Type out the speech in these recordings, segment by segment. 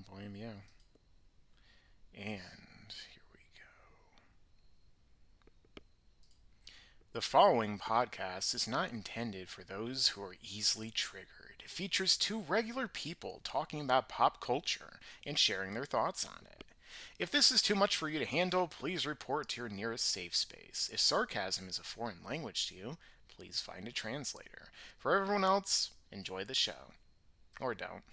don't blame you. And here we go. The following podcast is not intended for those who are easily triggered. It features two regular people talking about pop culture and sharing their thoughts on it. If this is too much for you to handle, please report to your nearest safe space. If sarcasm is a foreign language to you, please find a translator. For everyone else, enjoy the show. Or don't.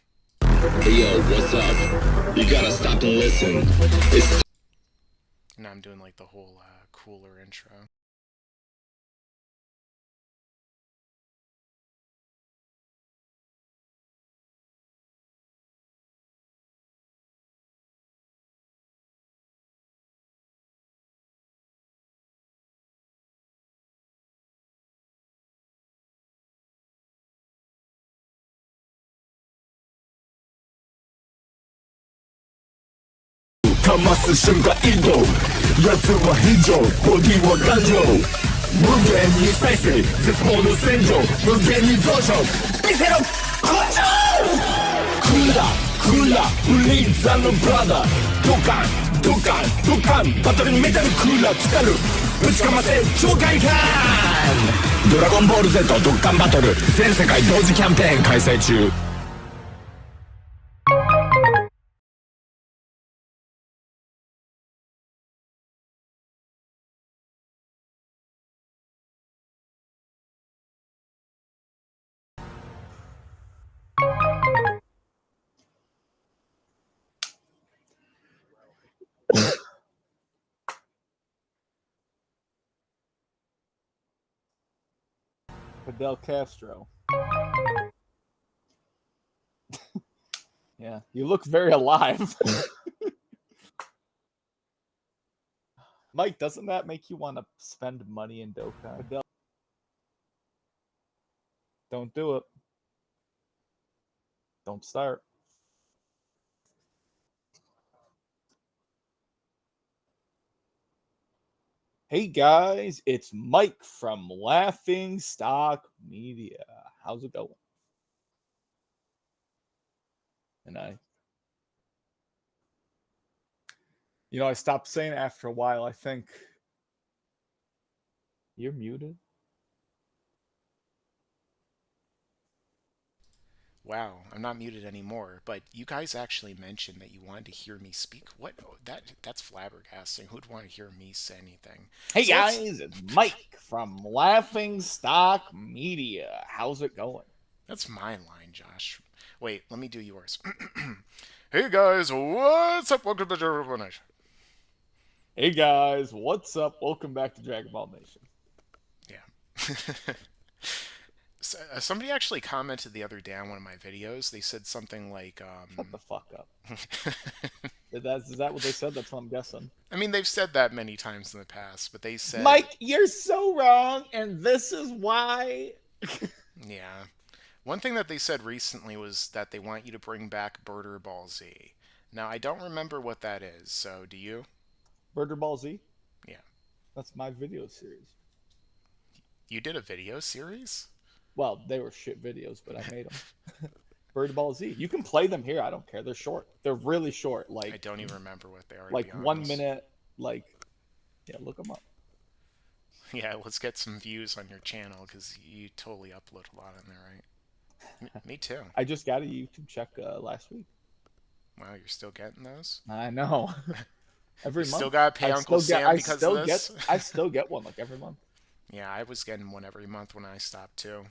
Hey yo, what's up? You gotta stop and listen. And I'm doing like the whole cooler intro. 감았을 순간 이동 여주와 희조 보기와 간조 무限に再生絶望の戦場無限に増殖見せろ根性クーラーブリーザのブラザードカンドカンドカンバトルにメタルクーラー来たるぶちかませ超快感ドラゴンボール Z ドッカンバトル全世界同時キャンペーン開催中Fidel Castro. Yeah, you look very alive. Mike, doesn't that make you want to spend money in Dokkan? Fidel. Don't do it. Don't start. Hey guys, it's Mike from Laughingstock Media. How's it going? And I stopped saying it after a while. I think you're muted. Wow, I'm not muted anymore, but you guys actually mentioned that you wanted to hear me speak. What? That's flabbergasting. Who'd want to hear me say anything? Hey guys, it's Mike from Laughingstock Media. How's it going? That's my line, Josh. Wait, let me do yours. Hey guys, what's up? Welcome to Dragon Ball Nation. Hey guys, what's up? Welcome back to Dragon Ball Nation. Yeah. Somebody actually commented the other day on one of my videos. They said something like, Shut the fuck up. Is that what they said? That's what I'm guessing. I mean, they've said that many times in the past, but they said... Mike, you're so wrong, and this is why... Yeah. One thing that they said recently was that they want you to bring back Birder Ball Z. Now, I don't remember what that is, so do you? Birder Ball Z? Yeah. That's my video series. You did a video series? Well, they were shit videos, but I made them. Bird Ball Z. You can play them here. I don't care. They're short. They're really short. Like I don't even remember what they are. Like 1 minute. Like, yeah, look them up. Yeah, let's get some views on your channel because you totally upload a lot on there, right? Me too. I just got a YouTube check last week. Wow, you're still getting those? I know. Every month. Still gotta pay Uncle Sam because of this? I still get one like every month. Yeah, I was getting one every month when I stopped too.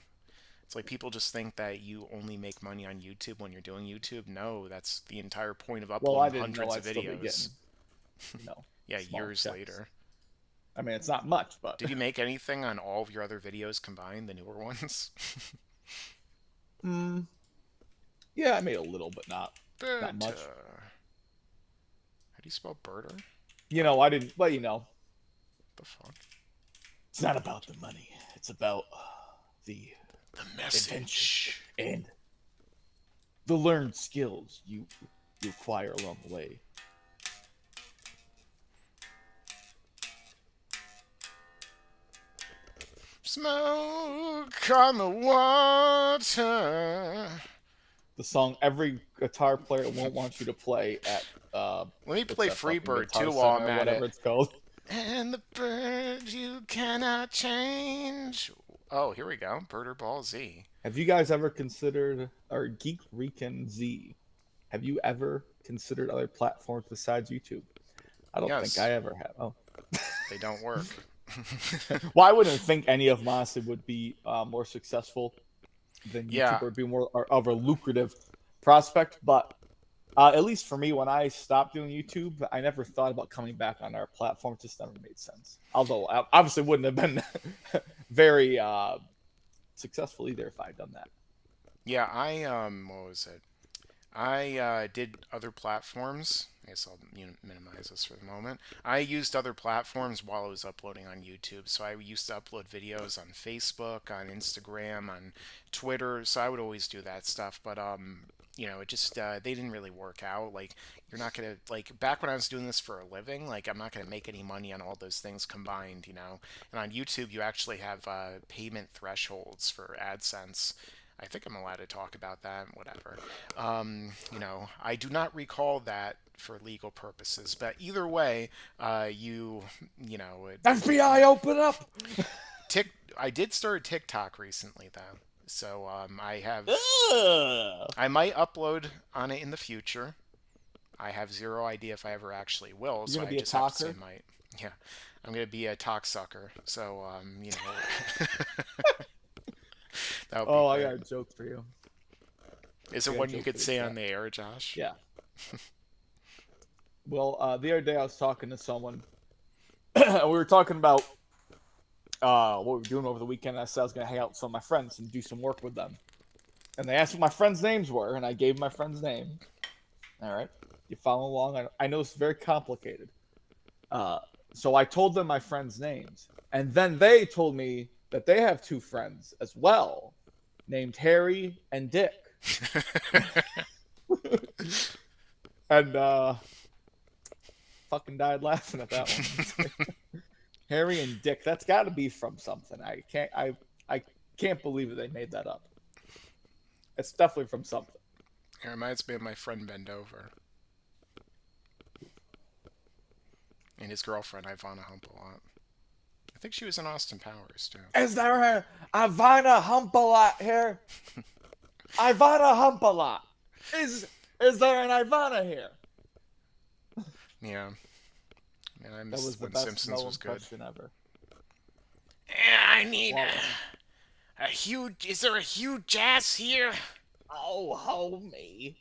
It's like people just think that you only make money on YouTube when you're doing YouTube. No, that's the entire point of uploading hundreds of videos. Yeah, years checks. later. I mean, it's not much, but... Did you make anything on all of your other videos combined, the newer ones? Yeah, I made a little, but not much. How do you spell birder? I didn't... Well, The fuck? It's not about the money. It's about the message and the learned skills you acquire along the way. Smoke on the water. The song every guitar player won't want you to play at Let me what's play that fucking Freebird Guitar too while Center I'm or at whatever it. it's called. And the bird you cannot change. Oh, here we go. Birder Ball Z. Have you guys ever considered, or Geek Recon Z? Have you ever considered other platforms besides YouTube? I don't think Yes, I ever have. Oh, they don't work. well, I wouldn't think any of them honestly would be more successful than YouTube Yeah, or be more of a lucrative prospect. But at least for me, when I stopped doing YouTube, I never thought about coming back on our platform. It just never made sense. Although obviously wouldn't have been very successful either if I'd done that. yeah. What was it? I did other platforms. I guess I'll minimize this for the moment. I used other platforms while I was uploading on YouTube. So I used to upload videos on Facebook, on Instagram, on Twitter. So I would always do that stuff. But it just they didn't really work out. Like you're not gonna like back when I was doing this for a living. Like I'm not gonna make any money on all those things combined. And on YouTube you actually have payment thresholds for AdSense. I think I'm allowed to talk about that, whatever. I do not recall that for legal purposes, but either way, FBI, open up! Tik. I did start TikTok recently though, so Ugh. I might upload on it in the future. I have zero idea if I ever actually will, You're so gonna I be a just have to say talker? might. Yeah, I'm gonna be a talk sucker. So that would be Oh, I great. got a joke for you. Is I there got a one you joke could for the say chat. on the air, Josh? Yeah. Well, the other day I was talking to someone. We were talking about what we were doing over the weekend. I said I was going to hang out with some of my friends and do some work with them. And they asked what my friends' names were, and I gave my friend's name. All right. You follow along? I know it's very complicated. So I told them my friends' names. And then they told me that they have two friends as well, named Harry and Dick. And fucking died laughing at that one. Harry and Dick. That's got to be from something. I can't believe that they made that up. It's definitely from something. It reminds me of my friend Bend Over. And his girlfriend, Ivana Humpalot. I think she was in Austin Powers, too. Is there a Ivana Humpalot here? Ivana Humpalot. Is there an Ivana here? Yeah. Man, I That miss was the when best Simpsons no was good. impression ever. I need Wow. a huge... Is there a huge ass here? Oh, homie.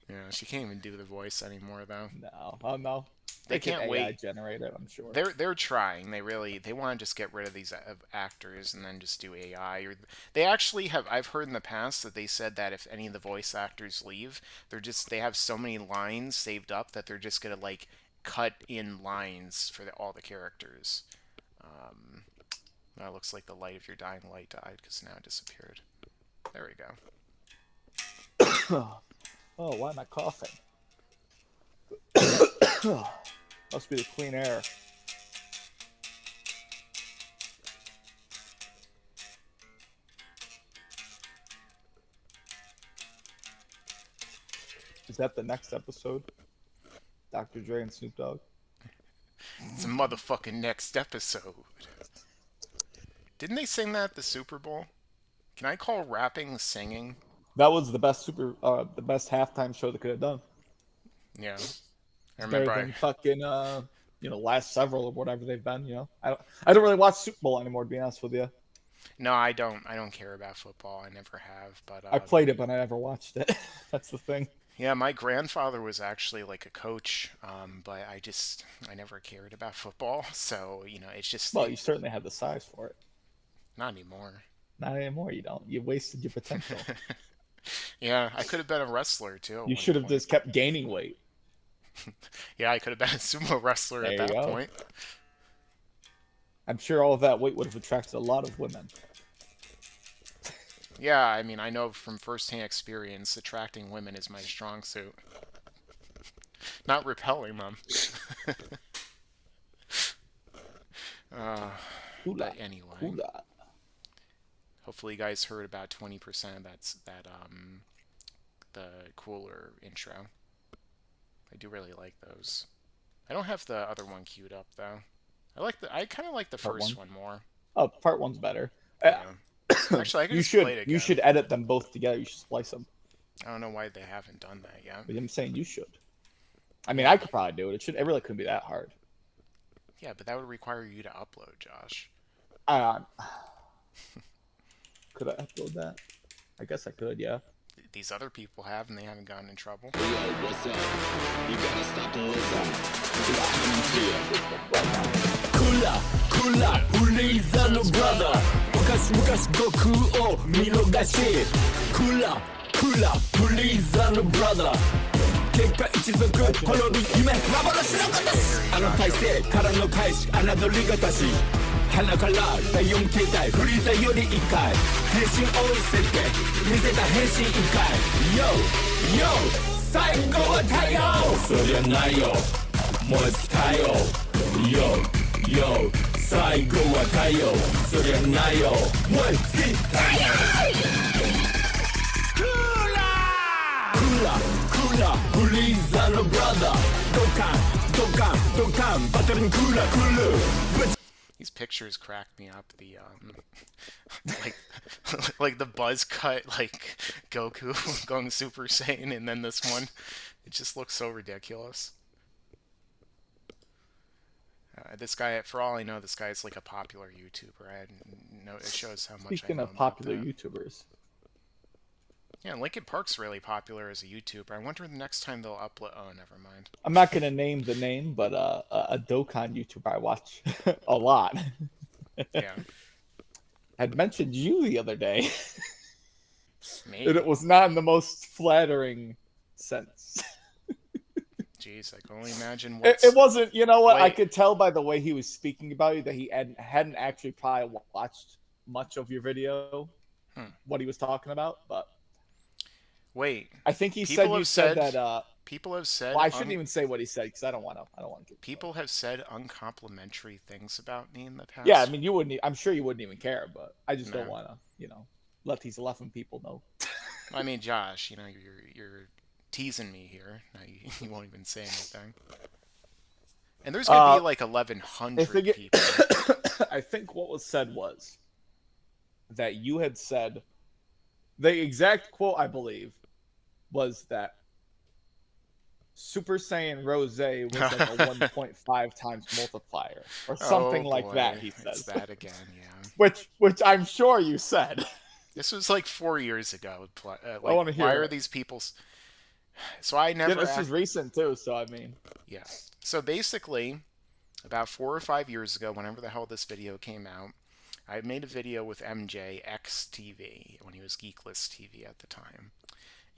Yeah, she can't even do the voice anymore, though. No. Oh, no. They can can't AI wait. generate it, I'm sure. They're trying. They want to just get rid of these actors and then just do AI. Or they actually have. I've heard in the past that they said that if any of the voice actors leave, they have so many lines saved up that they're just gonna like cut in lines for all the characters. That looks like the light of your dying light died because now it disappeared. There we go. Oh, why am I coughing? Must be the clean air. Is that the next episode? Dr. Dre and Snoop Dogg? It's a motherfucking next episode. Didn't they sing that at the Super Bowl? Can I call rapping singing? That was the best the best halftime show they could have done. Yeah. I Better remember than fucking last several or whatever they've been. I don't really watch Super Bowl anymore, to be honest with you. No, I don't. I don't care about football. I never have. But I played it, but I never watched it. That's the thing. yeah, my grandfather was actually like a coach, but I never cared about football. So it's just Well, you certainly had the size for it. not anymore. Not anymore. You don't. You wasted your potential. Yeah, I could have been a wrestler too. At You one should have point. just kept gaining weight. Yeah, I could have been a sumo wrestler There at you that go. point. I'm sure all of that weight would have attracted a lot of women. Yeah, I mean, I know from firsthand experience, attracting women is my strong suit. Not repelling them. Hula. But anyway. Hula. Hopefully, you guys heard about 20% of the cooler intro. I do really like those. I don't have the other one queued up though. I kind of like the Part first one. one more. Oh, part one's better. Yeah. Actually, I can just play it You again. should edit them both together. You should splice them. I don't know why they haven't done that yet. But I'm saying you should. I mean, I could probably do it. It really couldn't be that hard. Yeah, but that would require you to upload, Josh. Could I upload that? I guess I could, yeah. These other people have, and they haven't gotten in trouble. Yo, what's up? You gotta stop and listen. Kula, Uliza no brother. Mukashi Goku o minogashi. Kula, Uliza no brother. 結果一族この夢幻の形あの体勢からの開始侮りがたし鼻から第4形態フリーザより1回変身多い設定見せた変身1回 YO 最後は太陽そりゃないよ燃え尽き太陽 YO 最後は太陽そりゃないよ燃え尽き太陽Kula, Uliza no brother. Dokan, battling Kula. These pictures crack me up. The like the buzz cut, like Goku going Super Saiyan, and then this one, it just looks so ridiculous. This guy, for all I know, this guy is like a popular YouTuber. It shows how much. Speaking I know of popular about that. YouTubers. Yeah, Linkin Park's really popular as a YouTuber. I wonder the next time they'll upload. Oh, never mind. I'm not gonna name the name, but a Dokkan YouTuber I watch a lot. Yeah. Had mentioned you the other day. Maybe. And it was not in the most flattering sense. Jeez, I can only imagine what. It wasn't. You know what? I Wait. could tell by the way he was speaking about you that he hadn't actually probably watched much of your video, what he was talking about, but. Wait. I think he said you said that. People have said. Well, I shouldn't even say what he said because I don't want to. People have said uncomplimentary things about me in the past. Yeah, I mean, you wouldn't. I'm sure you wouldn't even care, but I just don't No. want to, let these 11 people know. I mean, Josh, you're teasing me here. Now you won't even say anything. And there's gonna be like 1,100 people. I think what was said was that you had said the exact quote, I believe, was that Super Saiyan Rose was like a 1.5 times multiplier or something like that. He says It's that again, yeah. Which I'm sure you said. This was like 4 years ago. I want to hear. Why are these people? So I never. Yeah, this is recent too. So I mean. Yeah. So basically, about 4 or 5 years ago, whenever the hell this video came out, I made a video with MJ XTV when he was Geekless TV at the time.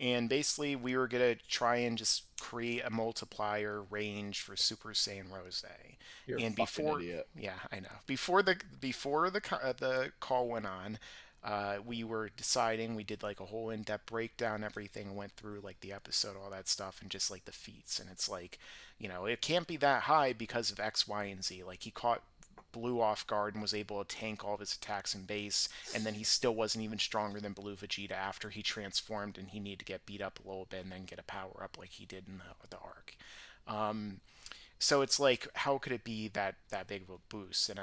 And basically, we were going to try and just create a multiplier range for Super Saiyan Rose. You're and a fucking idiot. Yeah, I know. Before the call went on, we were deciding. We did like a whole in-depth breakdown, everything, went through like the episode, all that stuff, and just like the feats. And it's like, it can't be that high because of X, Y, and Z. Like he caught Blue off guard and was able to tank all of his attacks in base, and then he still wasn't even stronger than Blue Vegeta after he transformed, and he needed to get beat up a little bit and then get a power up like he did in the arc. So it's like, how could it be that big of a boost? And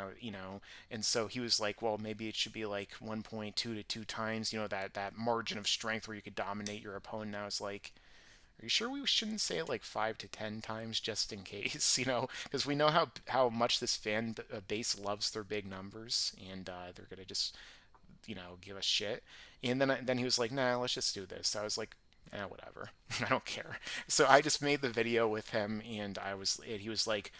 and so he was like, well, maybe it should be like 1.2 to 2 times, that margin of strength where you could dominate your opponent. And I was like, are you sure we shouldn't say it like 5 to 10 times just in case, because we know how much this fan base loves their big numbers, and they're gonna just, give us shit. And then he was like, nah, let's just do this. I was like, whatever. I don't care. So I just made the video with him, and I was like,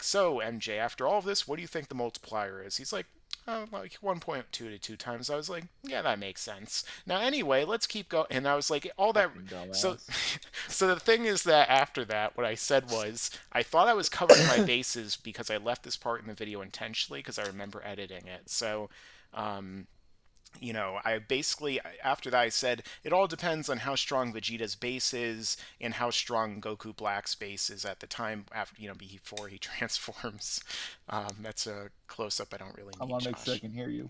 so MJ, after all of this, what do you think the multiplier is? He's like, like 1.2 to 2 times. I was like, yeah, that makes sense. Now, anyway, let's keep going. And I was like, all that. So the thing is that after that, what I said was, I thought I was covering my bases because I left this part in the video intentionally because I remember editing it. So, I basically, after that, I said, it all depends on how strong Vegeta's base is and how strong Goku Black's base is at the time, after, before he transforms. That's a close-up I don't really need, I want to make sure I Josh. can hear you.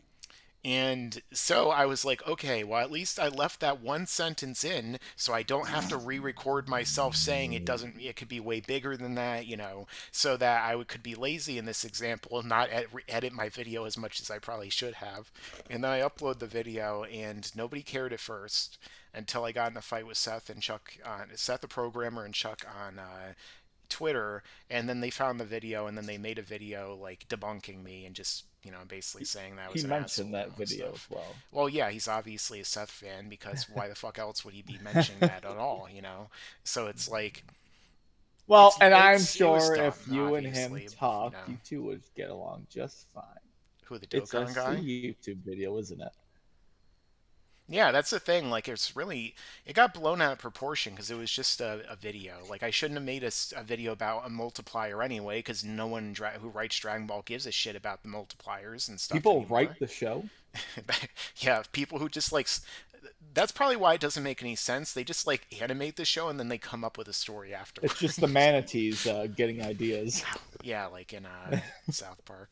And so I was like, okay, well, at least I left that one sentence in so I don't have to re-record myself saying it could be way bigger than that, so that could be lazy in this example and not edit my video as much as I probably should have. And then I upload the video, and nobody cared at first until I got in a fight with Seth and Chuck, Seth the programmer and Chuck on Twitter, and then they found the video, and then they made a video like debunking me and just basically saying that I He was an mentioned asshole that and video as stuff. well. Well, yeah, he's obviously a Seth fan because why the fuck else would he be mentioning that at all? So it's like Well, and I'm it was sure dumb, if you and him obviously. talked, you two would get along just fine. Who, the It's a Dokkan guy? YouTube video, isn't it? Yeah, that's the thing. Like, it got blown out of proportion because it was just a video. Like, I shouldn't have made a video about a multiplier anyway, because no one who writes Dragon Ball gives a shit about the multipliers and stuff People anymore. write the show. Yeah, people who just like. That's probably why it doesn't make any sense. They just like animate the show and then they come up with a story afterwards. It's just the manatees getting ideas. Yeah, like in South Park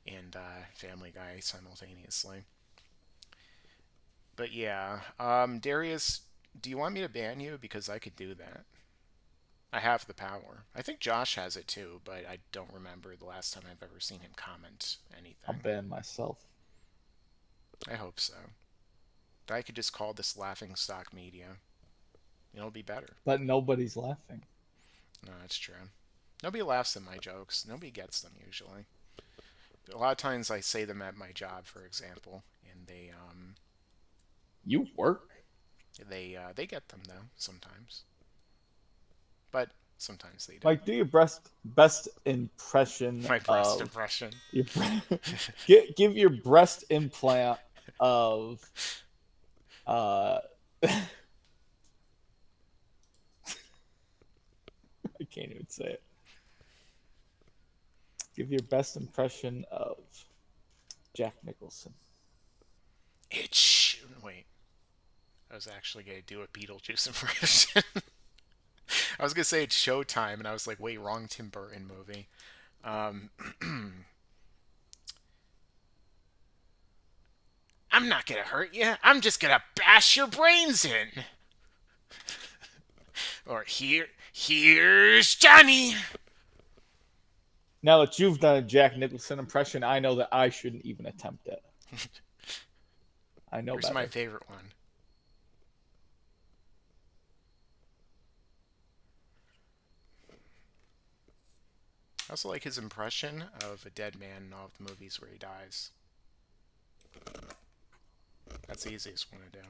and Family Guy simultaneously. But yeah, Darius, do you want me to ban you? Because I could do that. I have the power. I think Josh has it too, but I don't remember the last time I've ever seen him comment I'll anything. ban myself. I hope so. I could just call this Laughingstock Media. It'll be better. But nobody's laughing. No, that's true. Nobody laughs at my jokes. Nobody gets them usually. But a lot of times I say them at my job, for example, and You work? they get them though sometimes. But sometimes they don't. Like, do your best impression My breast of impression. your give your breast implant of I can't even say it. Give your best impression of Jack Nicholson. Wait. I was actually gonna do a Beetlejuice impression. I was gonna say it's Showtime, and I was like, wait, wrong Tim Burton movie. I'm not gonna hurt you. I'm just gonna bash your brains in. Or here's Johnny. Now that you've done a Jack Nicholson impression, I know that I shouldn't even attempt it. I know Here's better. my favorite one. I also like his impression of a dead man in all of the movies where he dies. That's the easiest one to do.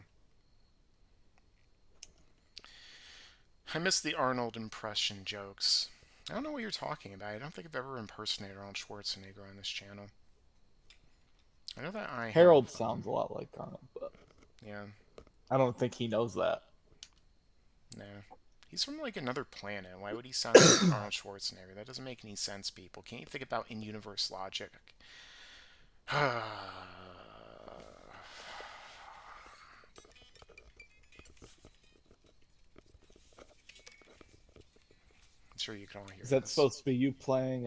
I miss the Arnold impression jokes. I don't know what you're talking about. I don't think I've ever impersonated Arnold Schwarzenegger on this channel. I know that Harold sounds a lot like Arnold, but yeah, I don't think he knows that. no. He's from like another planet. Why would he sound like Arnold Schwarzenegger? That doesn't make any sense, people. Can't you think about in-universe logic? I'm sure you can all hear Is that this. supposed to be you playing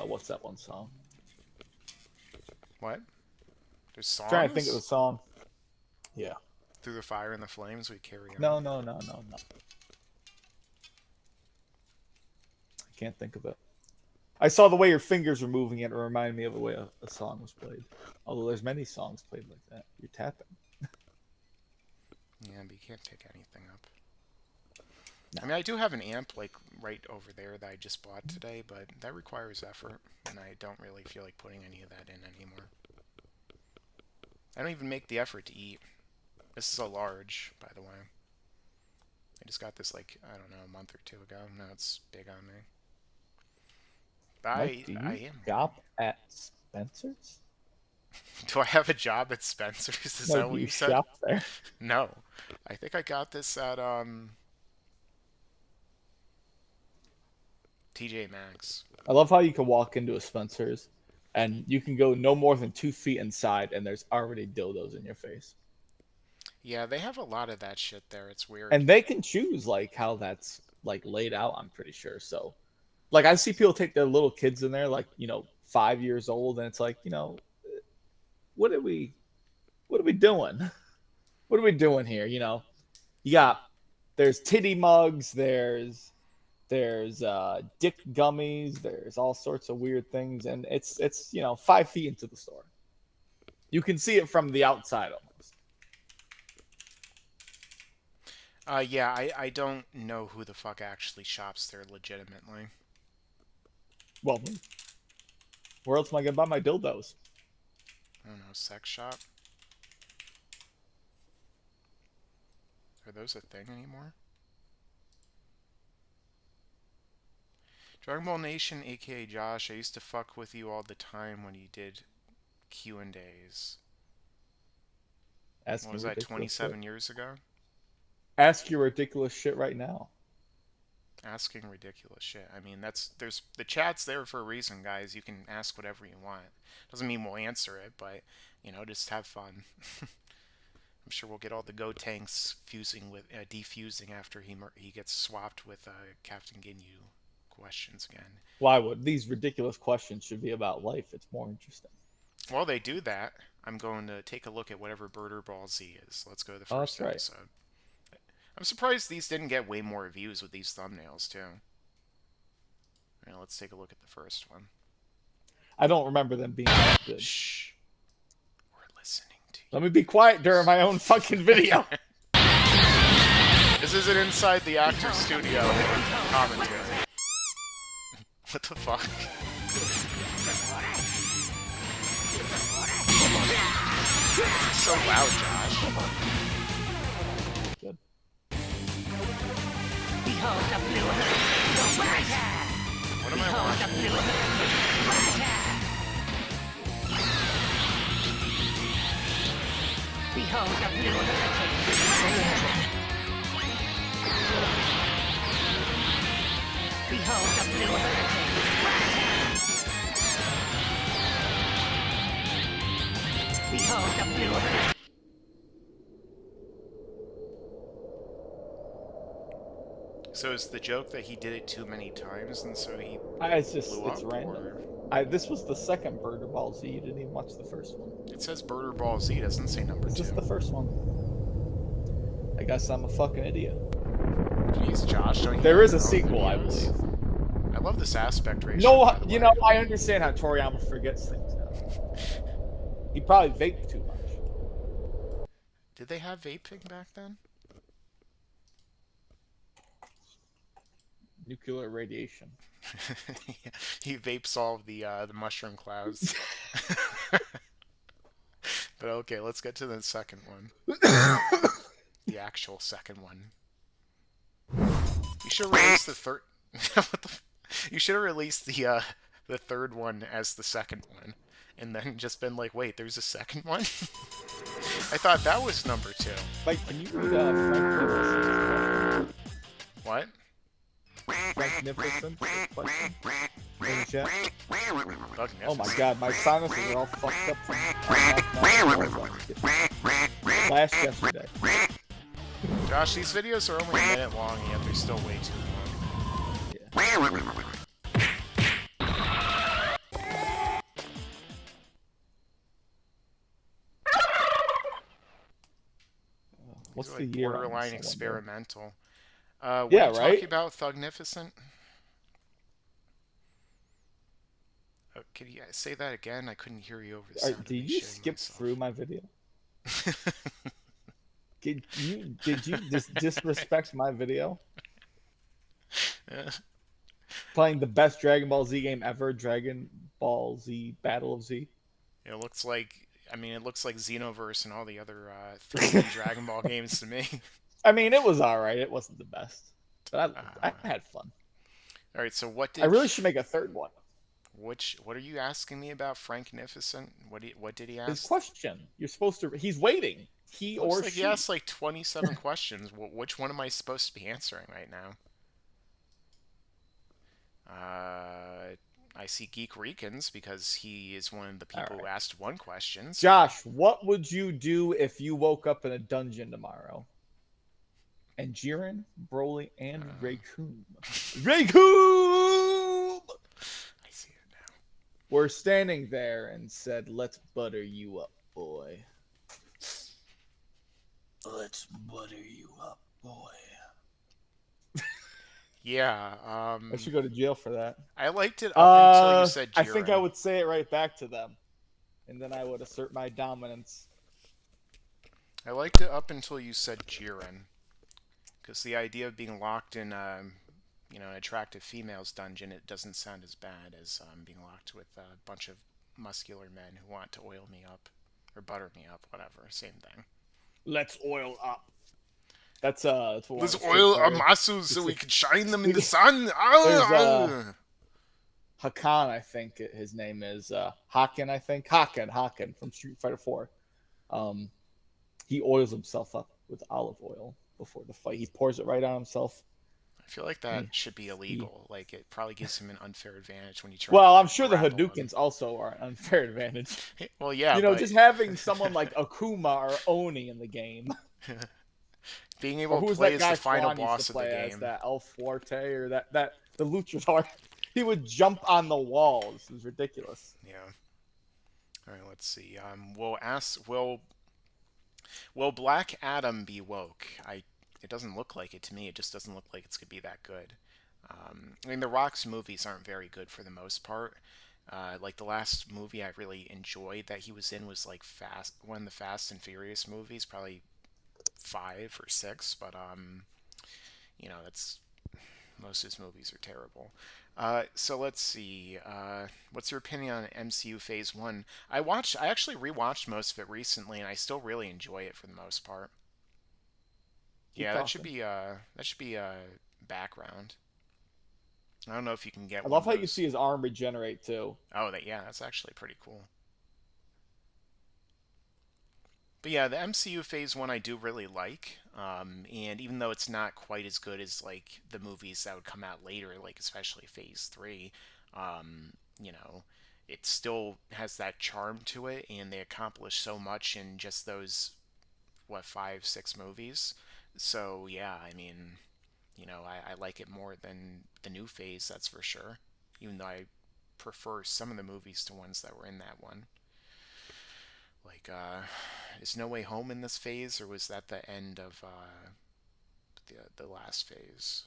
what's that one song? What? There's songs? I'm trying to think of the song. Yeah. Through the fire and the flames, we carry on. No. I can't think of it. I saw the way your fingers were moving it reminded me of the way a song was played. Although there's many songs played like that. You're tapping. Yeah, but you can't pick anything up. No. I mean, I do have an amp, like, right over there that I just bought today, but that requires effort, and I don't really feel like putting any of that in anymore. I don't even make the effort to eat. This is a large, by the way. I just got this, like, I don't know, a month or two ago. Now it's big on me. But Mike, do you I am. shop at Spencer's? Do I have a job at Spencer's? Is that what you said? Shop there? No. I think I got this at, TJ Maxx. I love how you can walk into a Spencer's and you can go no more than 2 feet inside and there's already dildos in your face. Yeah, they have a lot of that shit there. It's weird. And they can choose like how that's like laid out, I'm pretty sure. So like I see people take their little kids in there, like, 5 years old, and it's like, what are we doing? What are we doing here? You got there's titty mugs, there's dick gummies, there's all sorts of weird things, and it's 5 feet into the store. You can see it from the outside almost. Yeah, I don't know who the fuck actually shops there legitimately. Well, where else am I gonna buy my dildos? I don't know, sex shop? Are those a thing anymore? Dragon Ball Nation, aka Josh, I used to fuck with you all the time when you did Q&As. What was that, 27 years ago? Ask your ridiculous shit right now. Asking ridiculous shit. I mean, there's the chat's there for a reason, guys. You can ask whatever you want. Doesn't mean we'll answer it, but just have fun. I'm sure we'll get all the Go tanks defusing after he gets swapped with Captain Ginyu questions again. Why would these ridiculous questions should be about life? It's more interesting. Well, they do that. I'm going to take a look at whatever Birder Ball Z is. Let's go to the first episode. I'm surprised these didn't get way more views with these thumbnails, too. Now, let's take a look at the first one. I don't remember them being that good. Shh. We're listening to you. Let me be quiet during my own fucking video. This is an inside the actor studio commentary. What the fuck? It's so loud, Josh. Good. What am I watching? Behold the blue hurricane. Behold the blue hurricane. Behold the blue hurricane. So is the joke that he did it too many times, and so he It's blew up, random. or... This was the second Birder Ball Z. You didn't even watch the first one. It says Birder Ball Z, doesn't say number 2. It's just the first one. I guess I'm a fucking idiot. Jeez, Josh, don't you There know is a your own sequel, I videos? believe. I love this aspect ratio. No, I understand how Toriyama forgets things now. He probably vaped too much. Did they have vaping back then? Nuclear radiation. He vapes all of the mushroom clouds. But okay, let's get to the second one. The actual second one. You should release the third. You should have released the third one as the second one, and then just been like, wait, there's a second one. I thought that was number 2. Like, can you read Frank What? Magnificent question in the chat? Magnificent. Oh my god, my sinuses are all fucked up from last yesterday. Josh, these videos are only a minute long, and yet they're still way too long. What's These are the like year? borderline experimental. What Yeah, are you right? talking about, Thugnificent? Can you say that again? I couldn't hear you over the sound of Did me you shitting skip myself. through my video? Did you disrespect my video? Playing the best Dragon Ball Z game ever, Dragon Ball Z Battle of Z. It looks like Xenoverse and all the other 3D Dragon Ball games to me. I mean, it was alright. It wasn't the best, but I had fun. All right, so what did I really should make a third one. What are you asking me about Franknificent? What did he ask? His question. You're supposed to. He's waiting. He Looks or like she. he asked like 27 questions. Which one am I supposed to be answering right now? I see Geek Rekins because he is one of the people who asked one question. So... Josh, what would you do if you woke up in a dungeon tomorrow? And Jiren, Broly, and Raycoon. Raycoon! I see it now. were standing there and said, "Let's butter you up, boy. Let's butter you up, boy." Yeah, I should go to jail for that. I liked it up until you said I think I Jiren. would say it right back to them, and then I would assert my dominance. I liked it up until you said Jiren. Because the idea of being locked in, an attractive female's dungeon, it doesn't sound as bad as being locked with a bunch of muscular men who want to oil me up. Or butter me up, whatever. Same thing. Let's oil up. That's what one Let's of the Street oil our Fighter- muscles so we can shine them in the sun. There's, Hakan, I think his name is Haken. I think Haken from Street Fighter 4. He oils himself up with olive oil before the fight. He pours it right on himself. I feel like that should be illegal. Like, it probably gives him an unfair advantage when he tries. Well, to I'm sure the grapple Hadoukens also are an unfair advantage. him. Well, yeah, But just just having someone like Akuma or Oni in the game. being Or able who to was play that as guy the final Flan used boss to of the play as? game. That El Fuerte or that the luchador. He would jump on the walls. It was ridiculous. Yeah. All right, let's see. Will Black Adam be woke? It doesn't look like it to me. It just doesn't look like it's gonna be that good. I mean, The Rock's movies aren't very good for the most part. Like the last movie I really enjoyed that he was in was like one of the Fast and Furious movies, probably 5 or 6. But that's most of his movies are terrible. So let's see. What's your opinion on MCU Phase One? I actually rewatched most of it recently, and I still really enjoy it for the most part. Keep Yeah, talking. that should be background. I don't know if you can get I one love of how you those. see his arm regenerate too. Oh, that's actually pretty cool. But yeah, the MCU Phase One I do really like, and even though it's not quite as good as like the movies that would come out later, like especially Phase Three, um, you know, it still has that charm to it, and they accomplish so much in just those 5, 6 movies. So yeah, I mean, I like it more than the new Phase, that's for sure. Even though I prefer some of the movies to ones that were in that one. Like, is No Way Home in this phase, or was that the end of the last phase?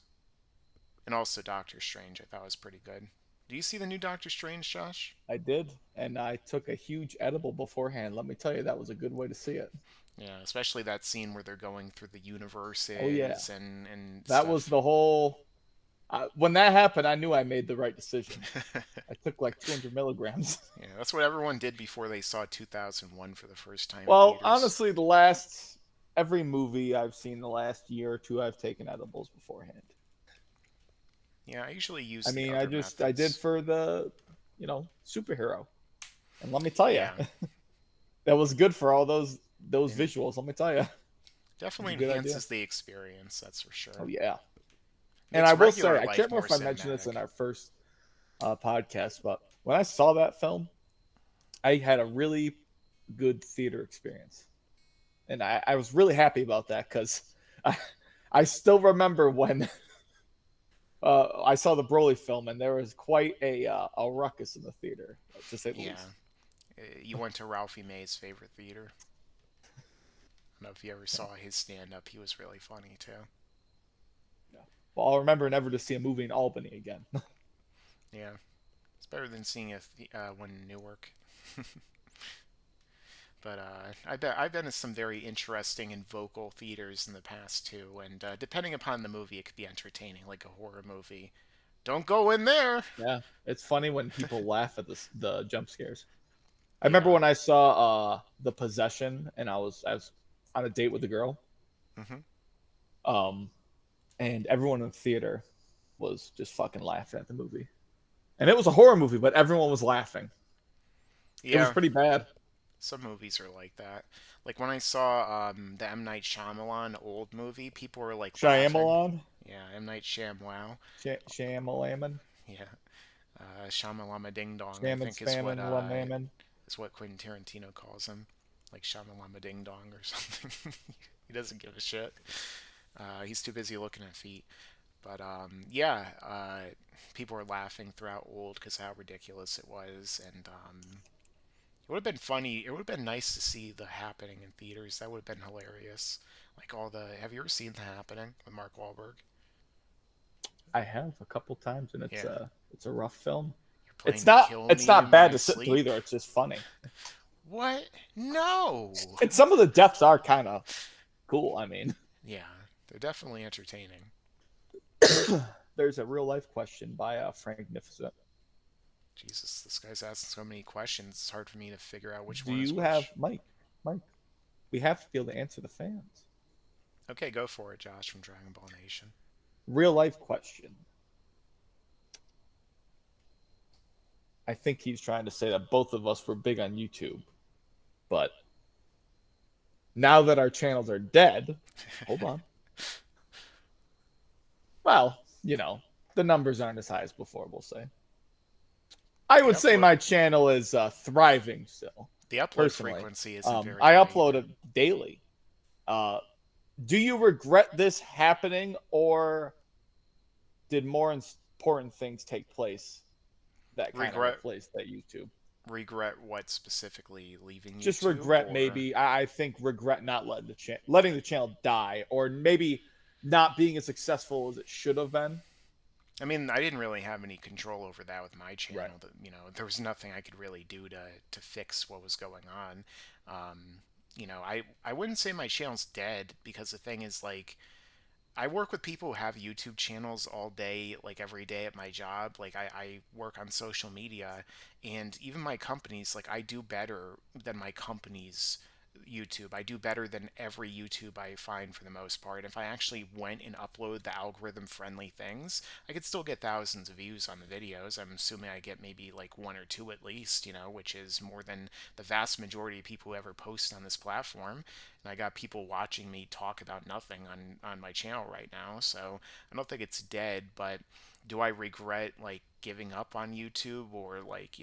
And also Doctor Strange, I thought was pretty good. Do you see the new Doctor Strange, Josh? I did, and I took a huge edible beforehand. Let me tell you, that was a good way to see it. Yeah, especially that scene where they're going through the Oh yeah, universes and that was stuff. the whole. When that happened, I knew I made the right decision. I took like 200 milligrams. Yeah, that's what everyone did before they saw 2001 for the first time in Well, theaters. honestly, every movie I've seen the last year or two, I've taken edibles beforehand. Yeah, I usually use I the mean, other I did methods. for the, superhero, and let me tell you, Yeah, that was good for all those yeah. visuals. Let me tell you, it was Definitely a good idea. enhances the experience, that's for Oh sure. yeah, and Makes I will say, regular I life can't more remember if I mentioned this cinematic. in our first podcast, but when I saw that film, I had a really good theater experience, and I was really happy about that because I, I still remember when I saw the Broly film, and there was quite a ruckus in the theater, to say the Yeah. least. You went to Ralphie May's favorite theater. I don't know if you ever saw his stand up. He was really funny too. Yeah. Well, I'll remember never to see a movie in Albany again. Yeah. It's better than seeing one in Newark. But I've been to some very interesting and vocal theaters in the past too, and depending upon the movie, it could be entertaining, like a horror movie. Don't go in there. Yeah, it's funny when people laugh at the jump scares. I remember Yeah. when I saw The Possession, and I was on a date with a girl, Hmm. um, and everyone in the theater was just fucking laughing at the movie. And it was a horror movie, but everyone was laughing. It was Yeah. pretty bad. Some movies are like that. Like when I saw the M Night Shyamalan old movie, people were like laughing. Shyamalan, Yeah, M Night Shyamalan. Shyamalan, Yeah, Shamalama Ding Dong, I Shaman think is Spamming, Lamaman. what Quentin Tarantino calls him, like Shamalama Ding Dong or something. He doesn't give a shit. He's too busy looking at feet. But yeah, people were laughing throughout old because how ridiculous it was, and it would have been funny. It would have been nice to see the happening in theaters. That would have been hilarious. Like all the. Have you ever seen the happening with Mark Wahlberg? I have a couple times, and Yeah, it's a rough film. you're It's playing to not kill it's me not in bad my to sit through sleep. either. It's just funny, What? No. and some of the deaths are kind of cool. I mean, Yeah, they're definitely entertaining. there's a real life question by Franknificent. Jesus, this guy's asking so many questions. It's hard for me to figure out which Do one is you have which. Mike? Mike, we have to be able to answer the fans. Okay, go for it, Josh from Dragon Ball Nation. Real life question. I think he's trying to say that both of us were big on YouTube, but now that our channels are dead, hold on. Well, the numbers aren't as high as before, we'll say. I would say my channel is thriving still. The upload personally. frequency isn't very I high upload either. it daily. Do you regret this happening, or did more important things take place that kind of replaced that YouTube? Regret what specifically? Leaving YouTube? Just regret, or... maybe. I think regret not letting the channel die, or maybe not being as successful as it should have been. I mean, I didn't really have any control over that with my channel. Right. There was nothing I could really do to fix what was going on. I wouldn't say my channel's dead, because the thing is, like, I work with people who have YouTube channels all day, like every day at my job. Like I work on social media, and even my companies, like I do better than my company's YouTube. I do better than every YouTube I find for the most part. If I actually went and upload the algorithm friendly things, I could still get thousands of views on the videos. I'm assuming I get maybe like one or two at least, which is more than the vast majority of people who ever post on this platform. And I got people watching me talk about nothing on my channel right now. So I don't think it's dead, but do I regret like giving up on YouTube, or like,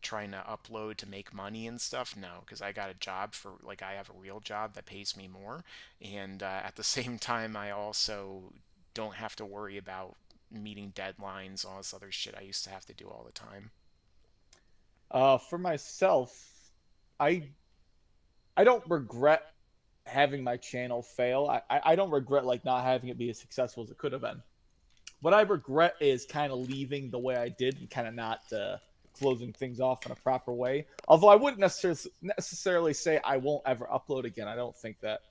trying to upload to make money and stuff? No, because I got a job I have a real job that pays me more. And at the same time, I also don't have to worry about meeting deadlines, all this other shit I used to have to do all the time. For myself, I don't regret having my channel fail. I don't regret like not having it be as successful as it could have been. What I regret is kind of leaving the way I did and kind of not closing things off in a proper way. Although I wouldn't necessarily say I won't ever upload again. I don't think that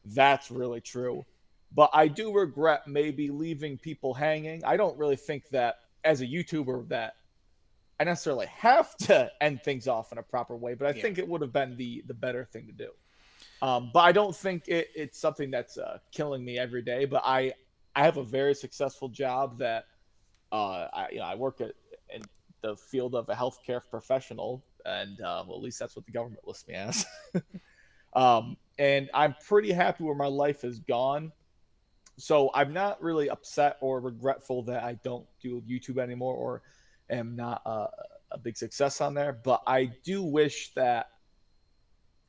that's really true. But I do regret maybe leaving people hanging. I don't really think that as a YouTuber that I necessarily have to end things off in a proper way, but I think it would have been the better thing to do. But I don't think it's something that's killing me every day. But I have a very successful job that I work in the field of a healthcare professional, and well, at least that's what the government lists me as. And I'm pretty happy where my life has gone. So I'm not really upset or regretful that I don't do YouTube anymore, or am not a big success on there. But I do wish that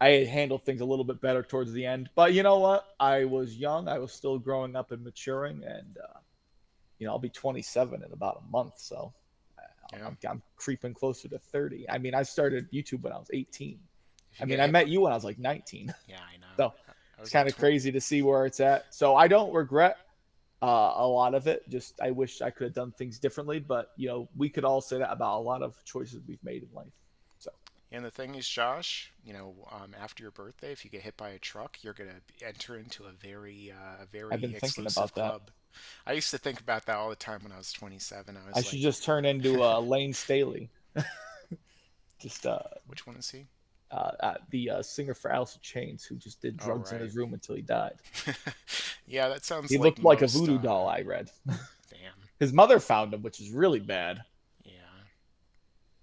I had handled things a little bit better towards the end. But you know what? I was young. I was still growing up and maturing, and I'll be 27 in about a month. So I'm creeping closer to 30. I mean, I started YouTube when I was 18. I mean, I met you when I was like 19. Yeah, I know. So it's kind of crazy to see where it's at. So I don't regret a lot of it. Just I wish I could have done things differently. But we could all say that about a lot of choices we've made in life. So. And the thing is, Josh, after your birthday, if you get hit by a truck, you're gonna enter into a very I've been thinking about club. that. I used to think about that all the time when I was 27. I should just turn into Lane Staley. Just which one is he? The singer for Alice in Chains, who just did drugs in his room until he died. Yeah, that sounds. He looked like a voodoo doll. I read. Damn. His mother found him, which is really bad. Yeah.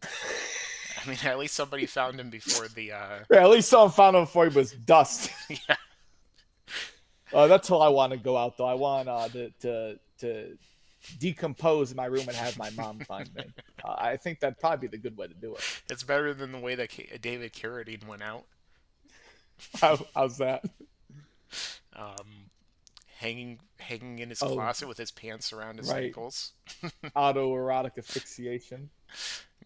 I mean, at least somebody found him before the. Yeah, at least someone found him before he was dust. Yeah. That's all I want to go out though. I want to decompose in my room and have my mom find me. I think that'd probably be the good way to do it. It's better than the way that David Carradine went out. How's that? hanging in his Oh, closet with his pants around his right. ankles. Autoerotic asphyxiation.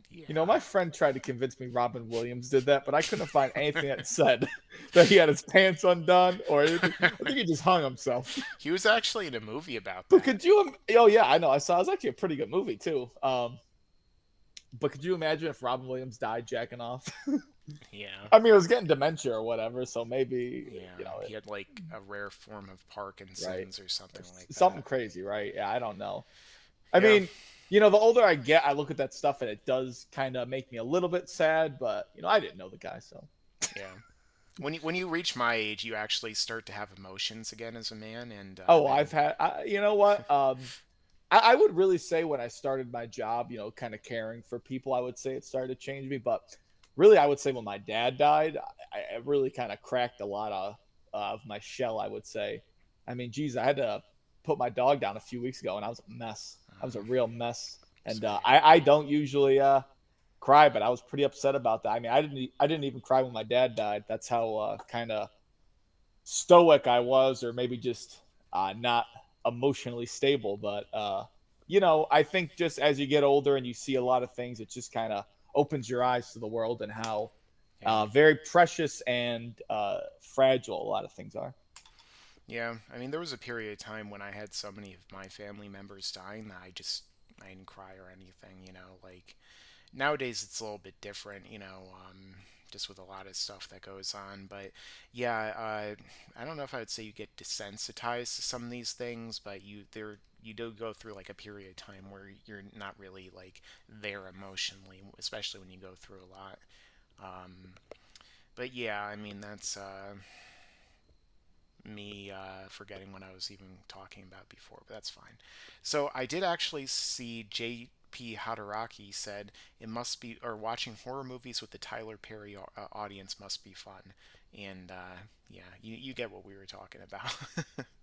You know, Yeah. my friend tried to convince me Robin Williams did that, but I couldn't find anything that said that he had his pants undone or anything. I think he just hung himself. He was actually in a movie about But that. could you? Oh yeah, I know. I saw. It was actually a pretty good movie too. But could you imagine if Robin Williams died jacking off? Yeah. I mean, it was getting dementia or whatever, so maybe Yeah. He had like a rare form of right, Parkinson's or something like something that. crazy, right? Yeah, I don't know. I Yeah. mean, the older I get, I look at that stuff and it does kind of make me a little bit sad. But I didn't know the guy, so Yeah. When you reach my age, you actually start to have emotions again as a man, and oh, then I've had. You know what? I would really say when I started my job, kind of caring for people, I would say it started to change me. But really, I would say when my dad died, I really kind of cracked a lot of my shell, I would say. I mean, geez, I had to put my dog down a few weeks ago, and I was a mess. I was a real mess. And sorry to hear I that. don't usually cry, but I was pretty upset about that. I mean, I didn't even cry when my dad died. That's how kind of stoic I was, or maybe just not emotionally stable. But I think just as you get older and you see a lot of things, it just kind of opens your eyes to the world and how Yeah. very precious and fragile a lot of things are. Yeah, I mean, there was a period of time when I had so many of my family members dying that I didn't cry or anything, like nowadays it's a little bit different, just with a lot of stuff that goes on. But yeah, I don't know if I would say you get desensitized to some of these things, but you do go through like a period of time where you're not really like there emotionally, especially when you go through a lot. Um, but yeah, I mean that's me forgetting what I was even talking about before, but that's fine. So I did actually see JP Hadaraki said it must be, or watching horror movies with the Tyler Perry audience must be fun. And yeah, you get what we were talking about.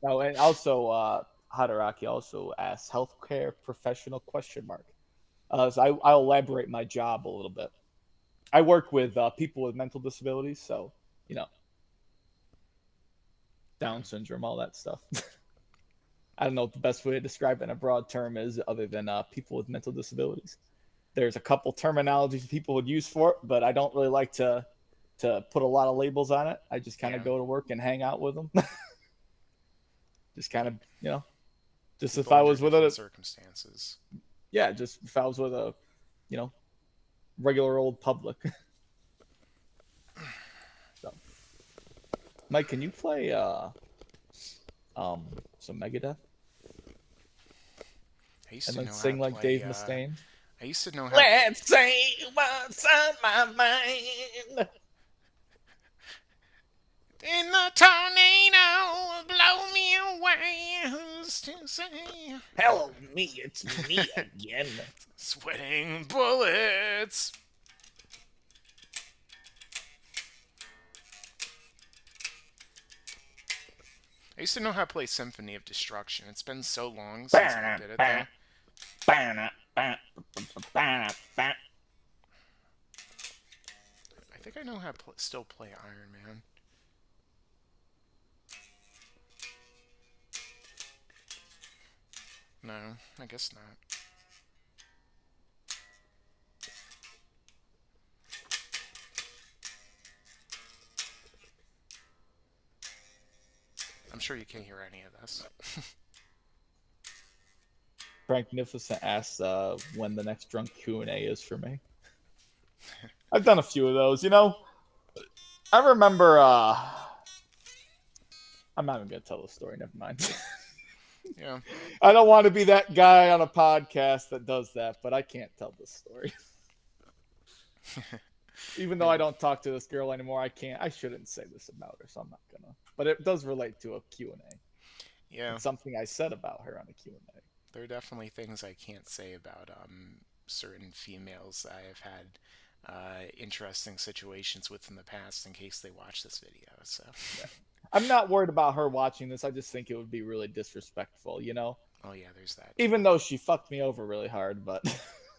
Oh, and also Hadaraki also asks healthcare professional question mark. So I'll elaborate my job a little bit. I work with people with mental disabilities, so you know Down syndrome, all that stuff. I don't know what the best way to describe it in a broad term is, other than people with mental disabilities. There's a couple terminologies people would use for it, but I don't really like to put a lot of labels on it. I just kind of Yeah, go to work and hang out with them. Just kind of, just if people I under was with different a, circumstances. yeah, just if I was with a, you know, regular old public. So, Mike, can you play some Megadeth I used and to then know how to sing like play. Dave Mustaine? I used to know how to play. Let's say what's on my mind. In the tornado, blow me away. Who's to say? Hello, me, it's me again. Sweating bullets. I used to know how to play Symphony of Destruction. It's been so long since I did it, though. I think I know how to still play Iron Man. No, I guess not. I'm sure you can't hear any of this. Franknificent asks when the next drunk Q&A is for me. I've done a few of those, I remember I'm not even gonna tell the story, never mind. Yeah. I don't want to be that guy on a podcast that does that, but I can't tell this story. Even though I don't talk to this girl anymore, I shouldn't say this about her, so I'm not gonna. But it does relate to a Q&A. Yeah. It's something I said about her on a Q&A. There are definitely things I can't say about certain females I have had interesting situations with in the past in case they watch this video. So Yeah. I'm not worried about her watching this. I just think it would be really disrespectful, oh yeah, there's that. Even though she fucked me over really hard, but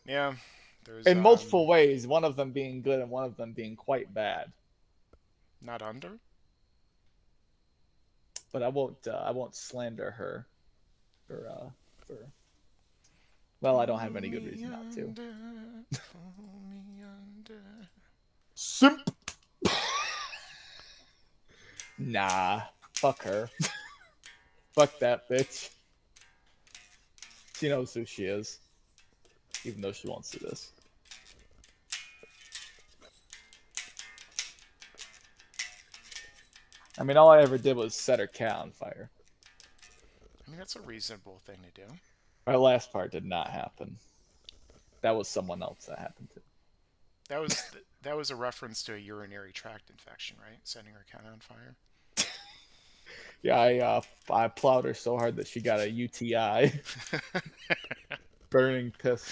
Yeah, there's in multiple ways, one of them being good and one of them being quite bad. not under. but I won't slander her for. Well, I don't have any good reason not to. Pull me under. Simp. Nah, fuck her. Fuck that bitch. She knows who she is, even though she won't see this. I mean, all I ever did was set her cat on fire. I mean, that's a reasonable thing to do. My last part did not happen. That was someone else that happened to. That was a reference to a urinary tract infection, right? Setting her cat on fire. Yeah, I plowed her so hard that she got a UTI. Burning piss.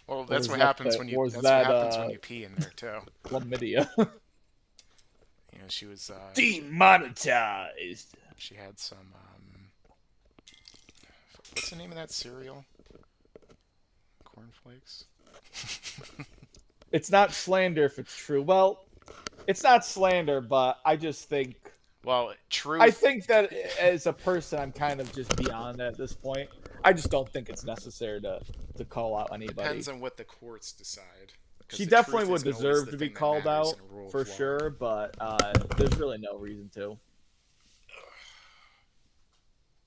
Well, that's what that happens the- when you. was That's that, what happens when you pee in there too. Chlamydia. You know, she was. Demonetized. She had some. What's the name of that cereal? Cornflakes. It's not slander if it's true. Well, it's not slander, but I just think. Well, true. I think that as a person, I'm kind of just beyond that at this point. I just don't think it's necessary to call out anybody. Depends on what the courts decide. 'Cause She the definitely truth would isn't always deserve the to be thing that called matters out in a rule of for law. sure, but there's really no reason to.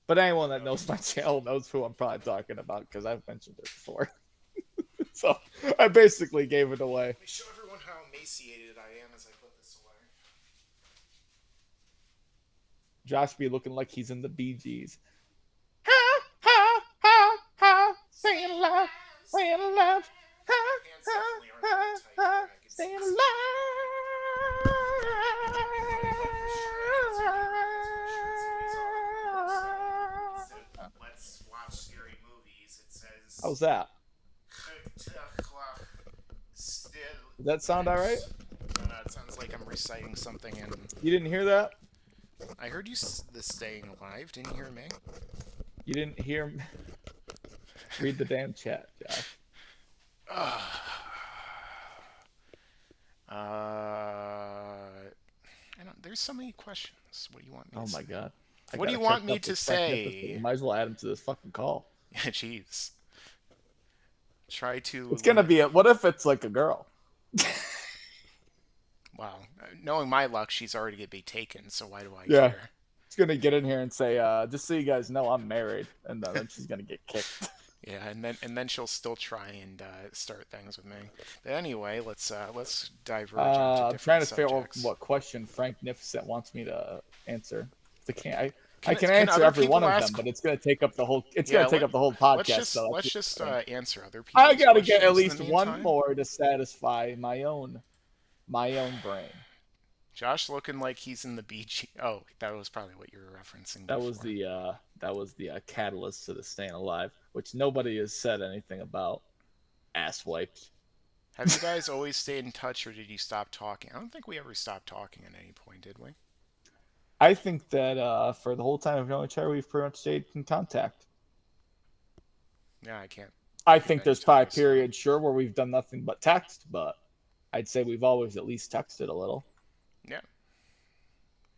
But anyone that knows my channel knows who I'm probably talking about because I've mentioned it before. So I basically gave it away. Let me show everyone how emaciated I am as I put this away. Josh be looking like he's in the Bee Gees. Ha ha ha ha, staying alive, staying alive. Ha ha ha ha, staying alive. Let's watch scary movies. It says. How's that? Does that sound alright? No, it sounds like I'm reciting something, and You didn't hear that? I heard you the staying alive. Didn't you hear me? You didn't hear me? Read the damn chat, Josh. I don't. There's so many questions. What do you want me to Oh say? my god. What do you gotta want catch me up to with Frank say? Nippleton. You might as well add him to this fucking call. Jeez. Try to. It's gonna be what if it's like a girl? Wow. Knowing my luck, she's already gonna be taken. So why do I Yeah. care? It's gonna get in here and say, just so you guys know, I'm married, and then she's gonna get kicked. Yeah, and then she'll still try and start things with me. But anyway, let's diverge onto I'm different trying to figure out subjects. what question Frank Nificent wants me to answer. I Can can it- answer other every one people of ask- them, but it's gonna take up the whole. It's Yeah, gonna take up the whole podcast. Let's just answer other people's I gotta get at questions least in the one meantime. more to satisfy my own brain. Josh looking like he's in the BG. Oh, that was probably what you were referencing. That was the catalyst to the staying alive, which nobody has said anything about. Ass wipes. Have you guys always stayed in touch, or did you stop talking? I don't think we ever stopped talking at any point, did we? I think that for the whole time of knowing each other, we've pretty much stayed in contact. Yeah, I can't. I think there's probably a times. period, sure, where we've done nothing but text, but I'd say we've always at least texted a little. Yeah.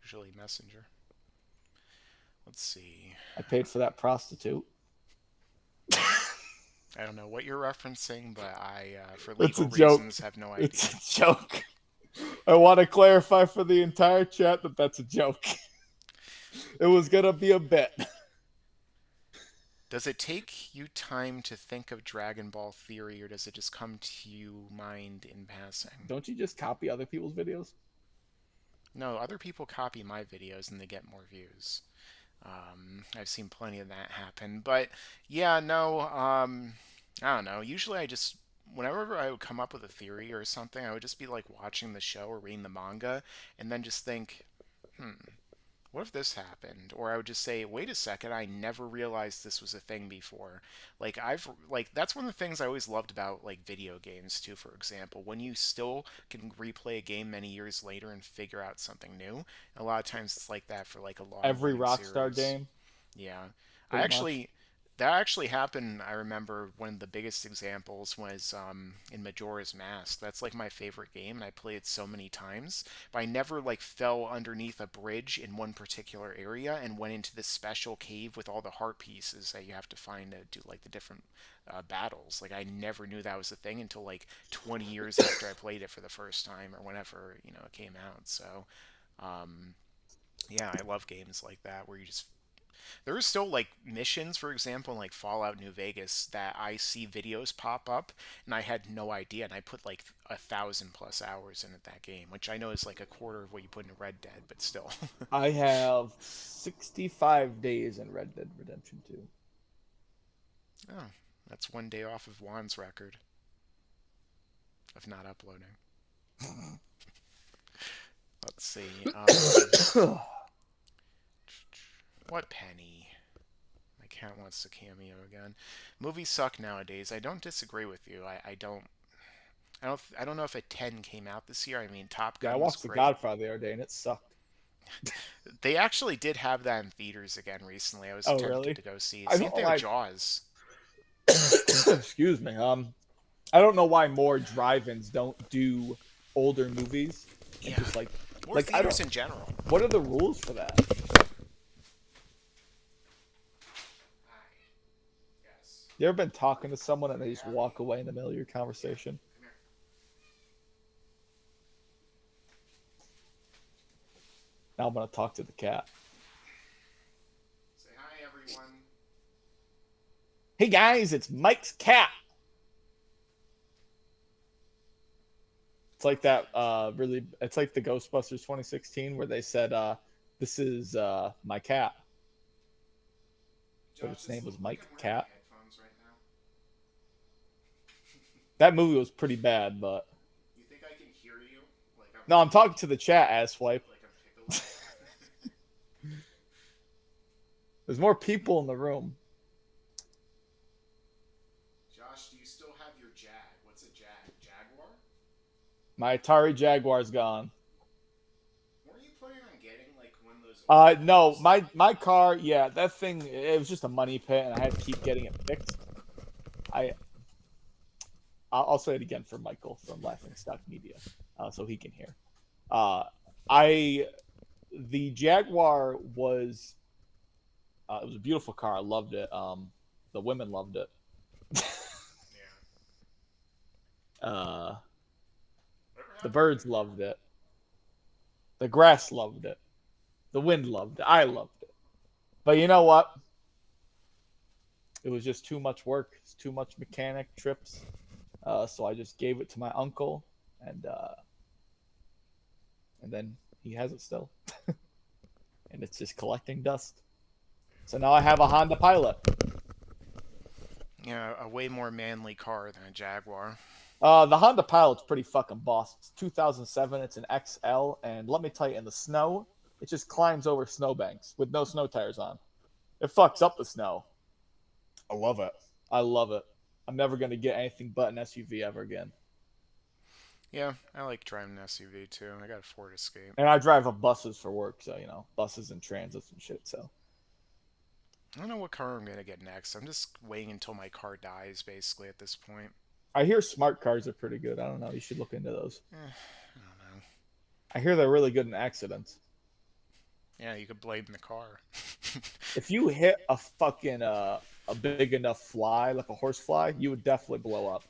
Usually Messenger. Let's see. I paid for that prostitute. I don't know what you're referencing, but I, for It's a legal joke. reasons, have no idea. It's a joke. I want to clarify for the entire chat that that's a joke. It was gonna be a bit. Does it take you time to think of Dragon Ball Theory, or does it just come to you mind in passing? Don't you just copy other people's videos? No, other people copy my videos and they get more views. I've seen plenty of that happen. But yeah, no, I don't know. Usually whenever I would come up with a theory or something, I would just be like watching the show or reading the manga and then just think, what if this happened? Or I would just say, wait a second, I never realized this was a thing before. That's one of the things I always loved about like video games too, for example. When you still can replay a game many years later and figure out something new. A lot of times it's like that for like a long Every running Rockstar series. game. Yeah. I Pretty actually That actually happened. I remember one of the biggest examples was in Majora's Mask. That's like my favorite game, and I played it so many times. But I never like fell underneath a bridge in one particular area and went into this special cave with all the heart pieces that you have to find to do like the different battles. Like I never knew that was a thing until like 20 years after I played it for the first time or whenever it came out. So yeah, I love games like that where you just there is still like missions, for example, in like Fallout New Vegas that I see videos pop up and I had no idea, and I put like 1,000+ hours into that game, which I know is like a quarter of what you put into Red Dead, but still. I have 65 days in Red Dead Redemption 2. Oh, that's one day off of Juan's record of not uploading. Let's see. What penny? My cat wants to cameo again. Movies suck nowadays. I don't disagree with you. I don't know if a 10 came out this year. I mean, Top Yeah, I Gun was watched The great. Godfather the other day and it sucked. They actually did have that in theaters again recently. I was Oh, tempted really? to go see it. I Same don't thing with like. Jaws. Excuse me. I don't know why more drive-ins don't do older movies. And Yeah. just like, More like I theaters don't. in general. What are the rules for that? Yes. You ever been talking to someone and they just walk away in the middle of your conversation? Now I'm gonna talk to the cat. Say hi, everyone. Hey guys, it's Mike's cat. It's like that really it's like the Ghostbusters 2016 where they said this is my cat. But its name was Mike Cat. Headphones right now. That movie was pretty bad, but You think I can hear you? Like no, I'm talking to the chat, asswipe. like I'm pickling. There's more people in the room. Josh, do you still have your Jag? What's a Jaguar? My Atari Jaguar's gone. Weren't you planning on getting like one of those? No, my car, yeah, that thing, it was just a money pit, and I had to keep getting it fixed. I'll say it again for Michael from Laughingstock Media, so he can hear. The Jaguar was, it was a beautiful car. I loved it. The women loved it. Yeah. The birds loved it. The grass loved it. The wind loved it. I loved it. But you know what? It was just too much work. It's too much mechanic trips. So I just gave it to my uncle, and then he has it still, and it's just collecting dust. So now I have a Honda Pilot. Yeah, a way more manly car than a Jaguar. The Honda Pilot's pretty fucking boss. It's 2007. It's an XL, and let me tell you, in the snow, it just climbs over snowbanks with no snow tires on. It fucks up the snow. I love it. I love it. I'm never gonna get anything but an SUV ever again. Yeah, I like driving an SUV too. I got a Ford Escape. And I drive buses for work, so buses and transits and shit. So I don't know what car I'm gonna get next. I'm just waiting until my car dies, basically, at this point. I hear smart cars are pretty good. I don't know. You should look into those. I don't know. I hear they're really good in accidents. Yeah, you could blame the car. If you hit a fucking a big enough fly, like a horsefly, you would definitely blow up.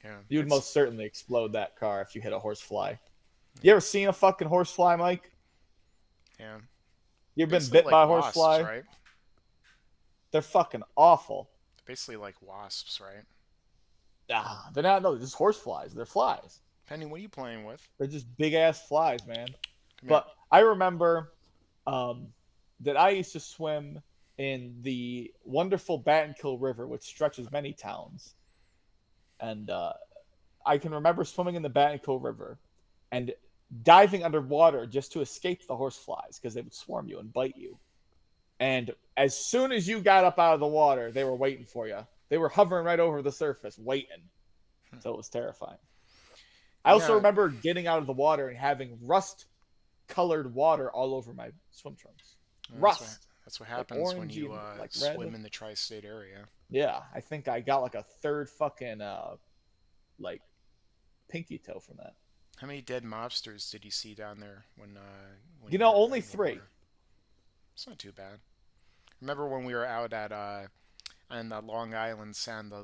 Yeah, You would it's- most certainly explode that car if you hit a horsefly. You ever seen a fucking horsefly, Mike? Yeah. You ever been Basically bit like by a wasps, horsefly? right? They're fucking awful. Basically like wasps, right? Ah, they're not. No, they're just horseflies. They're flies. Penny, what are you playing with? They're just big ass flies, man. Come But I remember that I used to swim in the wonderful Battenkill River, which stretches many towns. And I can remember swimming in the Battenkill River and diving underwater just to escape the horseflies because they would swarm you and bite you. And as soon as you got up out of the water, they were waiting for you. They were hovering right over the surface, waiting. So it was terrifying. I also Yeah. remember getting out of the water and having rust-colored water all over my swim trunks. That's Rust. what- That's what like happens when orangey you and like swim red. in the tri-state area. Yeah, I think I got like a third fucking like pinky toe from that. How many dead mobsters did you see down there when You you know, were only in the 3. water? It's not too bad. Remember when we were out at on the Long Island Sound, a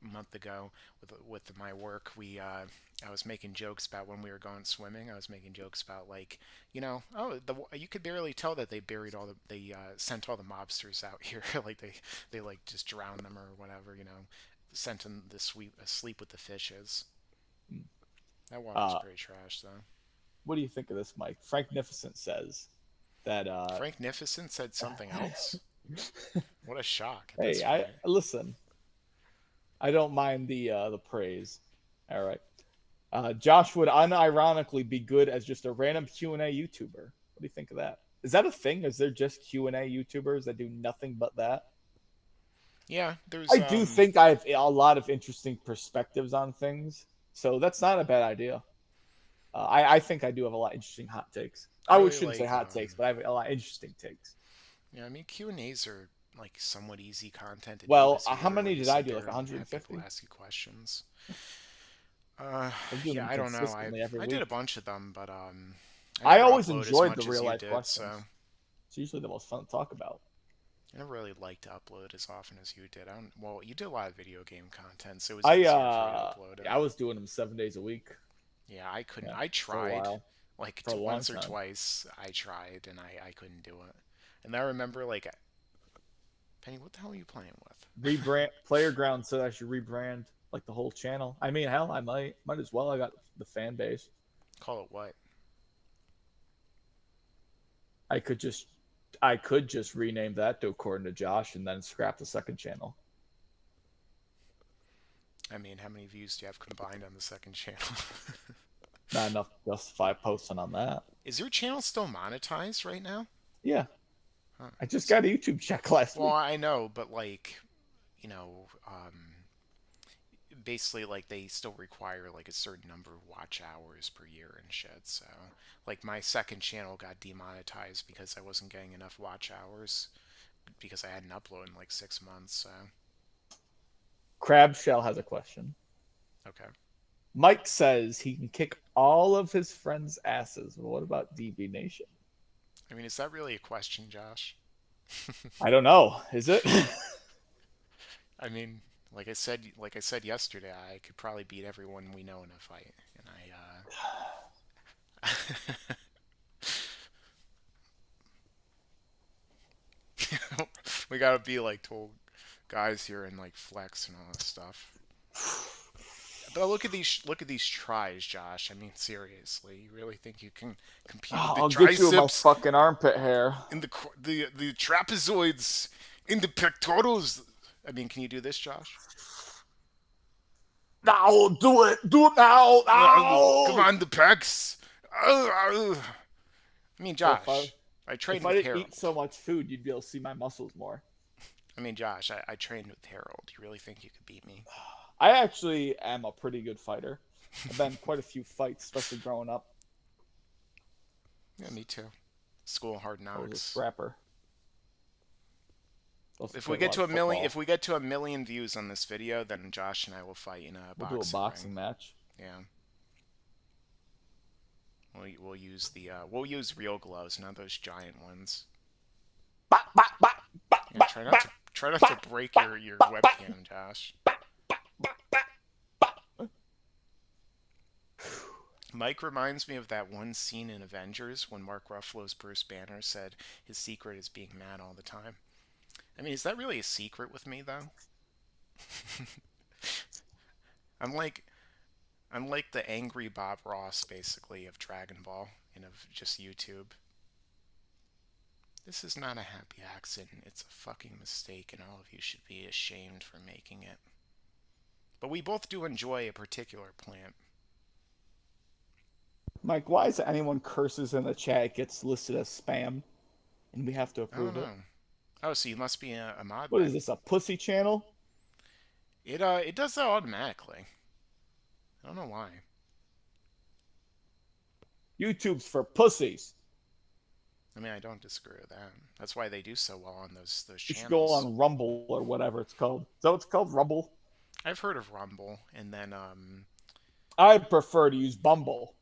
month ago with my work. I was making jokes about when we were going swimming. I was making jokes about like, you could barely tell that they buried they sent all the mobsters out here, like they like just drowned them or whatever, sent them to sleep with the fishes. That water's Uh, pretty trash though. what do you think of this, Mike? Franknificent says that Frank Nificent said something else. What a shock at hey, this I point. listen. I don't mind the praise. All right. Josh would unironically be good as just a random Q&A YouTuber. What do you think of that? Is that a thing? Is there just Q&A YouTubers that do nothing but that? Yeah, there's I do think I have a lot of interesting perspectives on things, so that's not a bad idea. I think I do have a lot of interesting hot takes. I really Shouldn't say like hot takes, but I have a lot of interesting takes. yeah, I mean Q&As are like somewhat easy content to do Well, because you how many literally did just I sit do? there Like and have people 150? ask you questions. Uh, I'm doing yeah, them I don't know. I consistently every I did a week. bunch of them, but I I never always upload as enjoyed the much as real you life did, so questions. It's usually the most fun to talk about. I never really liked to upload as often as you did. Well, you did a lot of video game content, so it was I easier for you to upload it. I was doing them 7 days a week. Yeah, I couldn't. Yeah, I for a tried, while, like for a long once or time. twice. I tried, and I couldn't do it. And I remember like, Penny, what the hell are you playing with? Rebrand. Playerground said I should rebrand like the whole channel. I mean, hell, I might as well. I got the fan base. Call it what? I could just I could just rename that to according to Josh and then scrap the second channel. I mean, how many views do you have combined on the second channel? Not enough to justify posting on that. Is your channel still monetized right now? Yeah, Huh. I just got a YouTube check last Well, week. I know, but like, you know, basically, like they still require like a certain number of watch hours per year and shit. So, like, my second channel got demonetized because I wasn't getting enough watch hours because I hadn't uploaded in like 6 months. So, Crab Shell has a question. okay. Mike says he can kick all of his friends' asses. Well, what about DB Nation? I mean, is that really a question, Josh? I don't know. Is it? I mean, like I said yesterday, I could probably beat everyone we know in a fight, and we gotta be like told guys here and like flex and all that stuff. But look at these tries, Josh. I mean, seriously, you really think you can compete with the I'll get you with my triceps fucking armpit hair. in the trapezoids in the pectorals? I mean, can you do this, Josh? No, do it. Do it now. Come No. on, the pecs. I mean, Well, Josh, I trained if I with didn't Harold. eat so much food, you'd be able to see my muscles more. I mean, Josh, I trained with Harold. You really think you could beat me? I actually am a pretty good fighter. I've been in quite a few fights, especially growing up. Yeah, me too. School of Hard I was a Knocks. scrapper. Also If we played get lot to of football. if we get to a million views on this video, then Josh and I will fight in a We'll do a boxing ring. match. Yeah. We'll use we'll use real gloves, not those giant ones. Yeah, try not to break your webcam, Josh. Mike reminds me of that one scene in Avengers when Mark Ruffalo's Bruce Banner said his secret is being mad all the time. I mean, is that really a secret with me though? I'm like the angry Bob Ross basically of Dragon Ball and of just YouTube. This is not a happy accident. It's a fucking mistake, and all of you should be ashamed for making it. But we both do enjoy a particular plant. Mike, why is it anyone curses in the chat it gets listed as spam, and we have to I don't approve it? know. Oh, so you must be a mod. What then. is this, a pussy channel? It does that automatically. I don't know why. YouTube's for pussies. I mean, I don't disagree with that. That's why they do so well on those You should go channels. on Rumble or whatever it's called. So it's called Rumble. I've heard of Rumble, and then I prefer to use Bumble.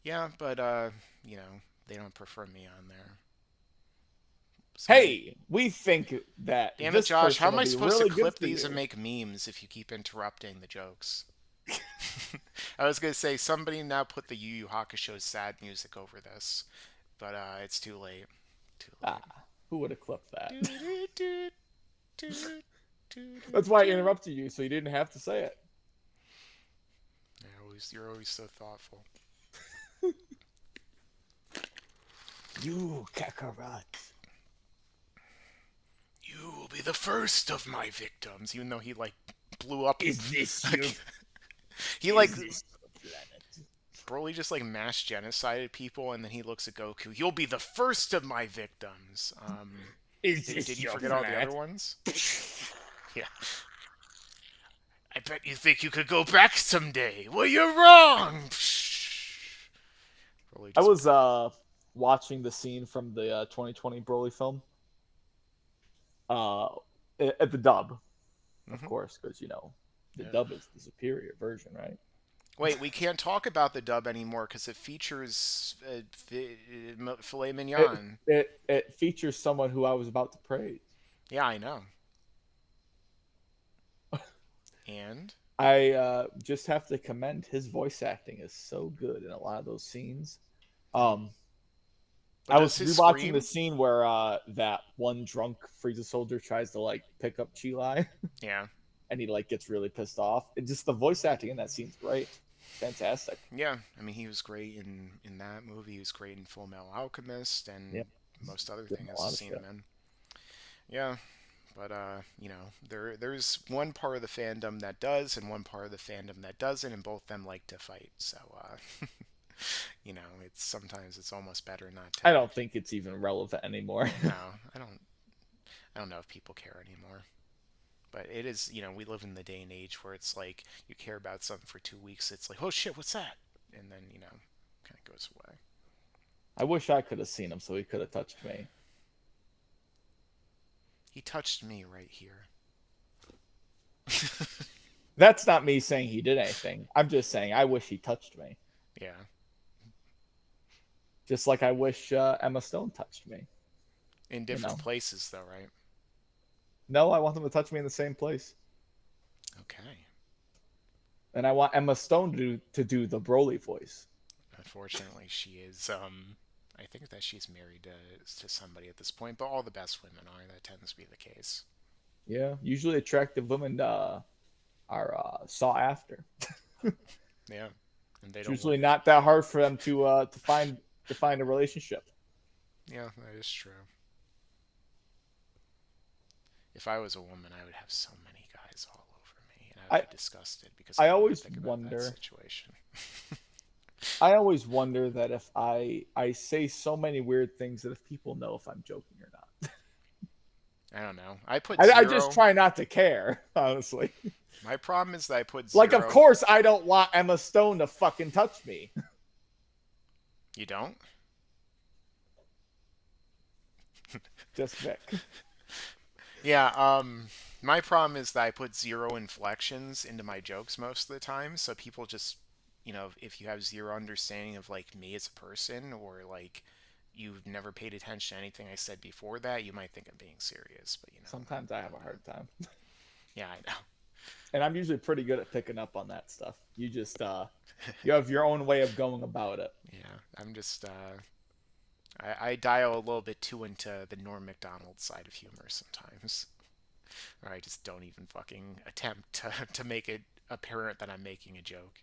yeah, but you know, they don't prefer me on there. Somebody, Hey, we think that damn it, this Josh, how person am will I be supposed to really good clip for these and you. make memes if you keep interrupting the jokes? I was gonna say somebody now put the Yu Yu Hakusho sad music over this, but it's too late. Too late. Who would have clipped that? Do-do-do-do-do-do. That's why I interrupted you, so you didn't have to say it. You're always so thoughtful. You Kakarot. You will be the first of my victims, even though he like blew up. Is this your He like this planet? Broly just like mass genocided people, and then he looks at Goku. You'll be the first of my victims. Is this Did you your forget all the planet? other ones? Yeah. I bet you think you could go back someday. Well, you're wrong. Broly I just, was watching the scene from the 2020 Broly film. At the dub, of course, because the Yeah. dub is the superior version, right? Wait, we can't talk about the dub anymore because it features filet It, mignon. it features someone who I was about to praise. Yeah, I know. And Just have to commend his voice acting is so good in a lot of those scenes. I was does his rewatching scream? the scene where that one drunk Frieza soldier tries to like pick up Chi Yeah, and he like gets really pissed off. It just the voice acting in that scene's great, fantastic. yeah. I mean, he was great in that movie. He was great in Full Metal Alchemist and Yep. most other Good in things a I've lot of seen shit. him in. Yeah, but there's one part of the fandom that does and one part of the fandom that doesn't, and both them like to fight. So it's sometimes it's almost better not to. I don't think it's even relevant anymore. No, I don't. I don't know if people care anymore. But it is, we live in the day and age where it's like you care about something for 2 weeks. It's like, oh shit, what's that? And then kind of goes away. I wish I could have seen him so he could have touched me. He touched me right here. That's not me saying he did anything. I'm just saying I wish he touched me. Yeah. Just like I wish Emma Stone touched me. In different places, though, right? No, I want them to touch me in the same place. Okay. And I want Emma Stone to do the Broly voice. Unfortunately, she is. I think that she's married to somebody at this point, but all the best women are. That tends to be the case. Yeah, usually attractive women are sought after. Yeah, and they It's don't. usually not that hard for them to find a relationship. Yeah, that is true. If I was a woman, I would have so many guys all over me, and I would be disgusted because I don't always think about wonder. that situation. I always wonder that if I say so many weird things that if people know if I'm joking or not. I don't know. I put I zero. just try not to care, honestly. My problem is that I put zero. Like, of course, I don't want Emma Stone to fucking touch me. You don't? Just Vic. Yeah, my problem is that I put zero inflections into my jokes most of the time, so people just, if you have zero understanding of, like, me as a person, or, like, you've never paid attention to anything I said before that, you might think I'm being serious, but, Sometimes I have a hard time. Yeah, I know. And I'm usually pretty good at picking up on that stuff. You just, you have your own way of going about it. Yeah, I'm just, I dial a little bit too into the Norm Macdonald side of humor sometimes. Or I just don't even fucking attempt to make it apparent that I'm making a joke.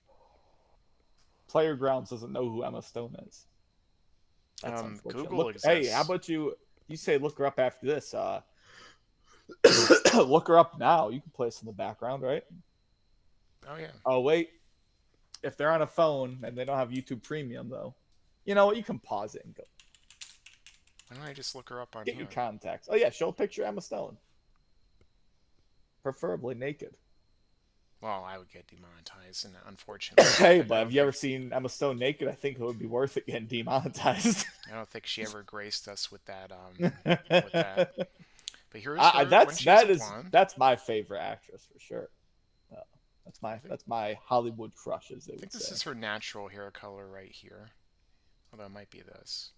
Player Grounds doesn't know who Emma Stone is. That's unfortunate. Google exists. Hey, how about you say look her up after this? Look her up now. You can play this in the background, right? Oh, yeah. Oh, wait. If they're on a phone and they don't have YouTube Premium, though, you know what? You can pause it and go. Why don't I just look her up on Get here? your contacts. Oh, yeah. Show a picture of Emma Stone. Preferably naked. Well, I would get demonetized, and unfortunately, Hey, I but have don't you ever think seen Emma Stone naked? I think it would be worth it getting demonetized. she ever graced us with that. With that. But here's her when That's she was a that is blonde. that's my favorite actress for sure. Uh, I think, that's my Hollywood crush, as they I think would this say. is her natural hair color right here. Although it might be this.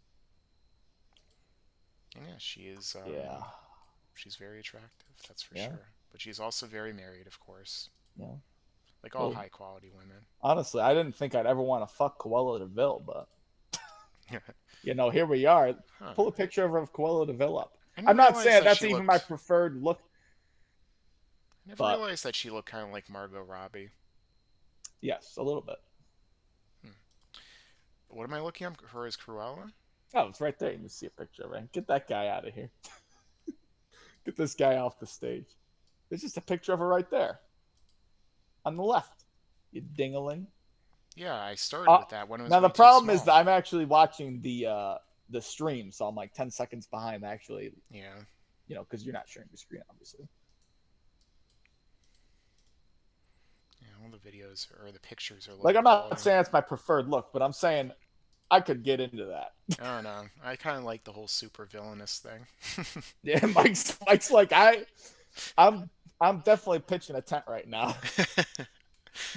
And yeah, she is. Yeah, She's very attractive. That's for yeah, sure. But she's also very married, of course, yeah. like all Well, high quality women. honestly, I didn't think I'd ever want to fuck Cruella Deville, but here we are. Huh. Pull a picture of Cruella Deville up. I I'm didn't not realize saying that that's she even my looked. preferred look, I never but realized that she looked kind of like Margot Robbie. yes, a little bit. What am I looking up? Her as Cruella? Oh, it's right there. You can see a picture of it. Get that guy out of here. Get this guy off the stage. There's just a picture of her right there on the left. You dingaling. Yeah, I started with that when it was Now the way too problem is that small. I'm actually watching the stream, so I'm like 10 seconds behind. Actually, Yeah. because you're not sharing the screen, obviously. Yeah, all the videos or the pictures are low Like I'm not quality. saying it's my preferred look, but I'm saying I could get into that. I don't know. I kind of like the whole super villainous thing. Yeah, Mike's like I'm definitely pitching a tent right now.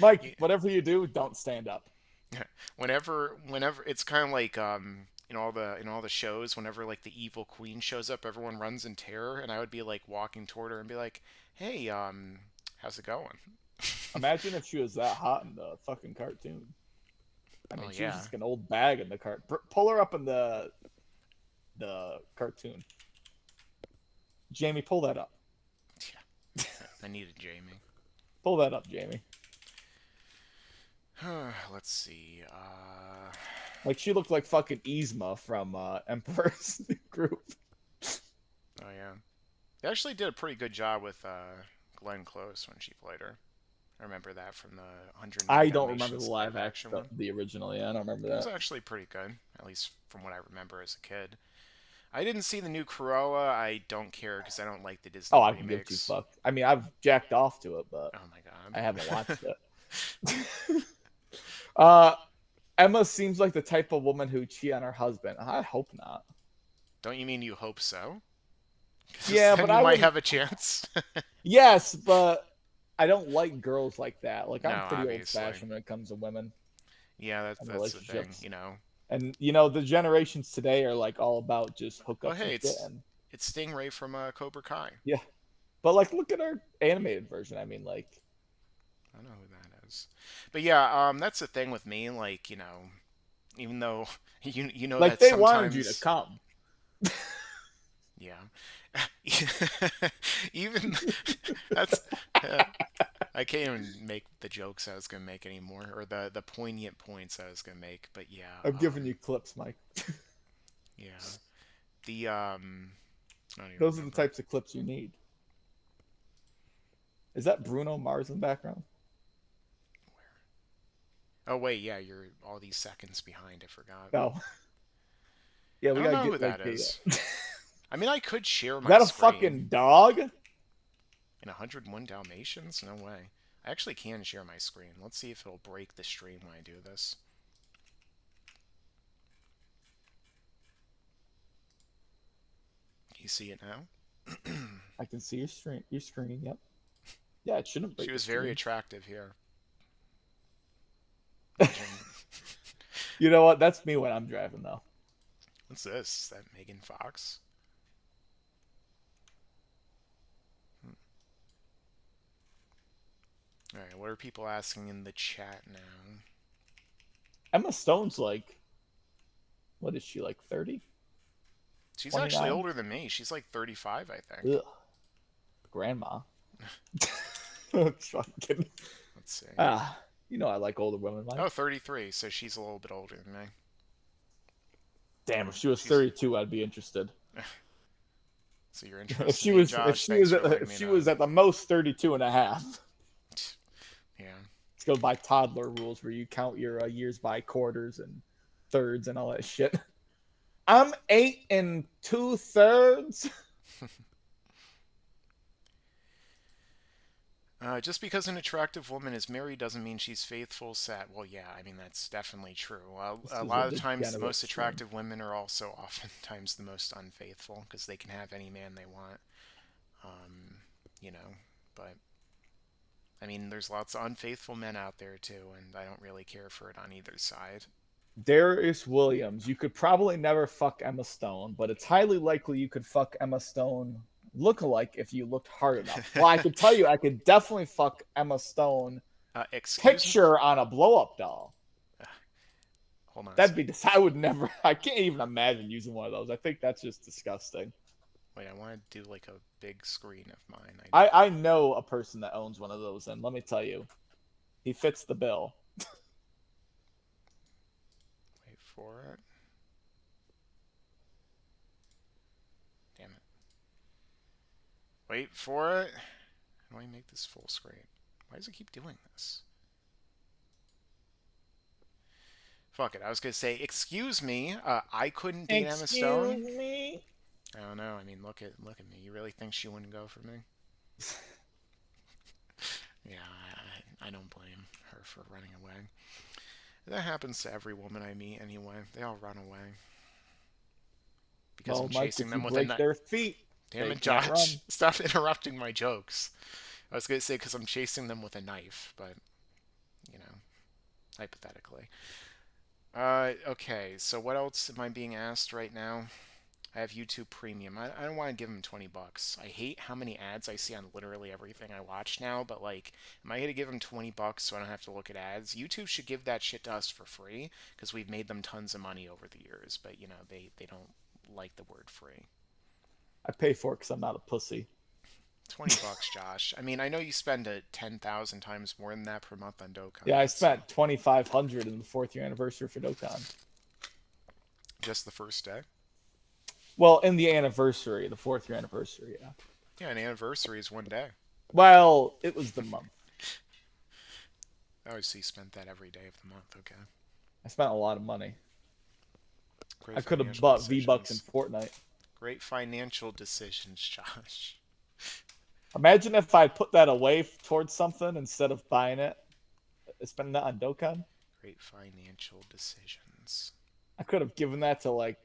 Mike, whatever you do, don't stand up. whenever it's kind of like in all the shows, whenever like the evil queen shows up, everyone runs in terror, and I would be like walking toward her and be like, "Hey, how's it going?" Imagine if she was that hot in the fucking cartoon. I mean, Oh she was yeah. just an old bag in the cart. Pull her up in the cartoon. Jamie, pull that up. I needed Jamie. Pull that up, Jamie. Let's see. Like she looked like fucking Yzma from Emperor's New Groove. Oh yeah. They actually did a pretty good job with Glenn Close when she played her. I remember that from the 101 I don't remember the Dalmatians live action action, one. the original. Yeah, I don't remember It was that. actually pretty good, at least from what I remember as a kid. I didn't see the new Cruella. I don't care because I don't like the Disney Oh, I can give two remakes. fucks. I mean, I've jacked off to it, but Oh my god. I haven't watched it. Emma seems like the type of woman who'd cheat on her husband. I hope not. Don't you mean you hope so? 'Cause Yeah, then but you I might wouldn't. have a chance. Yes, but I don't like girls like that. Like No, I'm pretty obviously. old-fashioned when it comes to women Yeah, and that's the thing, relationships. you know. And the generations today are like all about just Oh hookups hey, and shit. And it's Stingray from Cobra Kai. yeah, but like look at our animated version. I mean, like I know who that is. But yeah, that's the thing with me. Like even though you know that they wanted you to sometimes come. yeah, even that's I can't even make the jokes I was gonna make anymore, or the poignant points I was gonna make. But yeah, I'm giving you clips, Mike. yeah, the I don't even Those are the remember. types of clips you need. Is that Bruno Mars in the background? Oh wait, yeah, you're all these seconds behind. I forgot. No. Yeah, I we don't gotta know get who like that is. I mean, I could share Is my that a screen. fucking dog? In 101 Dalmatians? No way. I actually can share my screen. Let's see if it'll break the stream when I do this. Can you see it now? I can see your screen. Your screen. Yep. Yeah, it shouldn't break. She the was very screen. attractive here. You know what? That's me when I'm driving, though. What's this? Is that Megan Fox? Alright, what are people asking in the chat now? Emma Stone's like, what is she like? 30? She's actually 29? older than me. She's like 35, I think. Ugh. Grandma. Fucking. Let's see. I like older women. Mike. Oh, 33, so she's a little bit older than me. Damn, if she was She's- 32, I'd be interested. So you're interested If she in me, was, Josh? if she Thanks was, for letting if me she know. was at the most 32 and a half. Yeah. Let's go by toddler rules where you count your years by quarters and thirds and all that shit. I'm 8 2/3. Just because an attractive woman is married doesn't mean she's faithful, sad. Well, yeah, I mean, that's definitely true. This A is a lot of times, the degenerate most stream. attractive women are also oftentimes the most unfaithful because they can have any man they want, you know. But, I mean, there's lots of unfaithful men out there, too, and I don't really care for it on either side. Darius Williams. You could probably never fuck Emma Stone, but it's highly likely you could fuck Emma Stone look-alike if you looked hard enough. Well, I could tell you, I could definitely fuck Emma Stone Excuse me? picture on a blow-up doll. Hold on a That'd be second. I would never. I can't even imagine using one of those. I think that's just disgusting. Wait, I want to do like a big screen of mine. I know a person that owns one of those, and let me tell you, he fits the bill. Wait for it. Damn it. Wait for it. How do I make this full screen? Why does it keep doing this? Fuck it. I was gonna say, excuse me. I couldn't date Emma Stone. Me. I don't know. I mean, look at me. You really think she wouldn't go for me? Yeah, I don't blame her for running away. That happens to every woman I meet anyway. They all run away because Well, I'm Mike, chasing if them you with break their feet, Damn they it, can't run. Josh! Stop interrupting my jokes. I was gonna say because I'm chasing them with a knife, but you know, hypothetically. Okay, so what else am I being asked right now? I have YouTube Premium. I don't want to give them $20. I hate how many ads I see on literally everything I watch now, but like, am I gonna give them $20 so I don't have to look at ads? YouTube should give that shit to us for free because we've made them tons of money over the years, but you know, they don't like the word free. I pay for it because I'm not a pussy. $20, Josh. I mean, I know you spend 10,000 times more than that per month on Dokkan. Yeah, I So spent 2,500 in the 4th year anniversary for Dokkan. just the first day. Well, in the anniversary, the 4th year anniversary, yeah. Yeah, an anniversary is one day. Well, it was the month. Oh, so you spent that every day of the month. Okay. I spent a lot of money. Great I could have financial bought V-Bucks in decisions. Fortnite. Great financial decisions, Josh. Imagine if I put that away towards something instead of buying it, spending that on Dokkan. Great financial decisions. I could have given that to like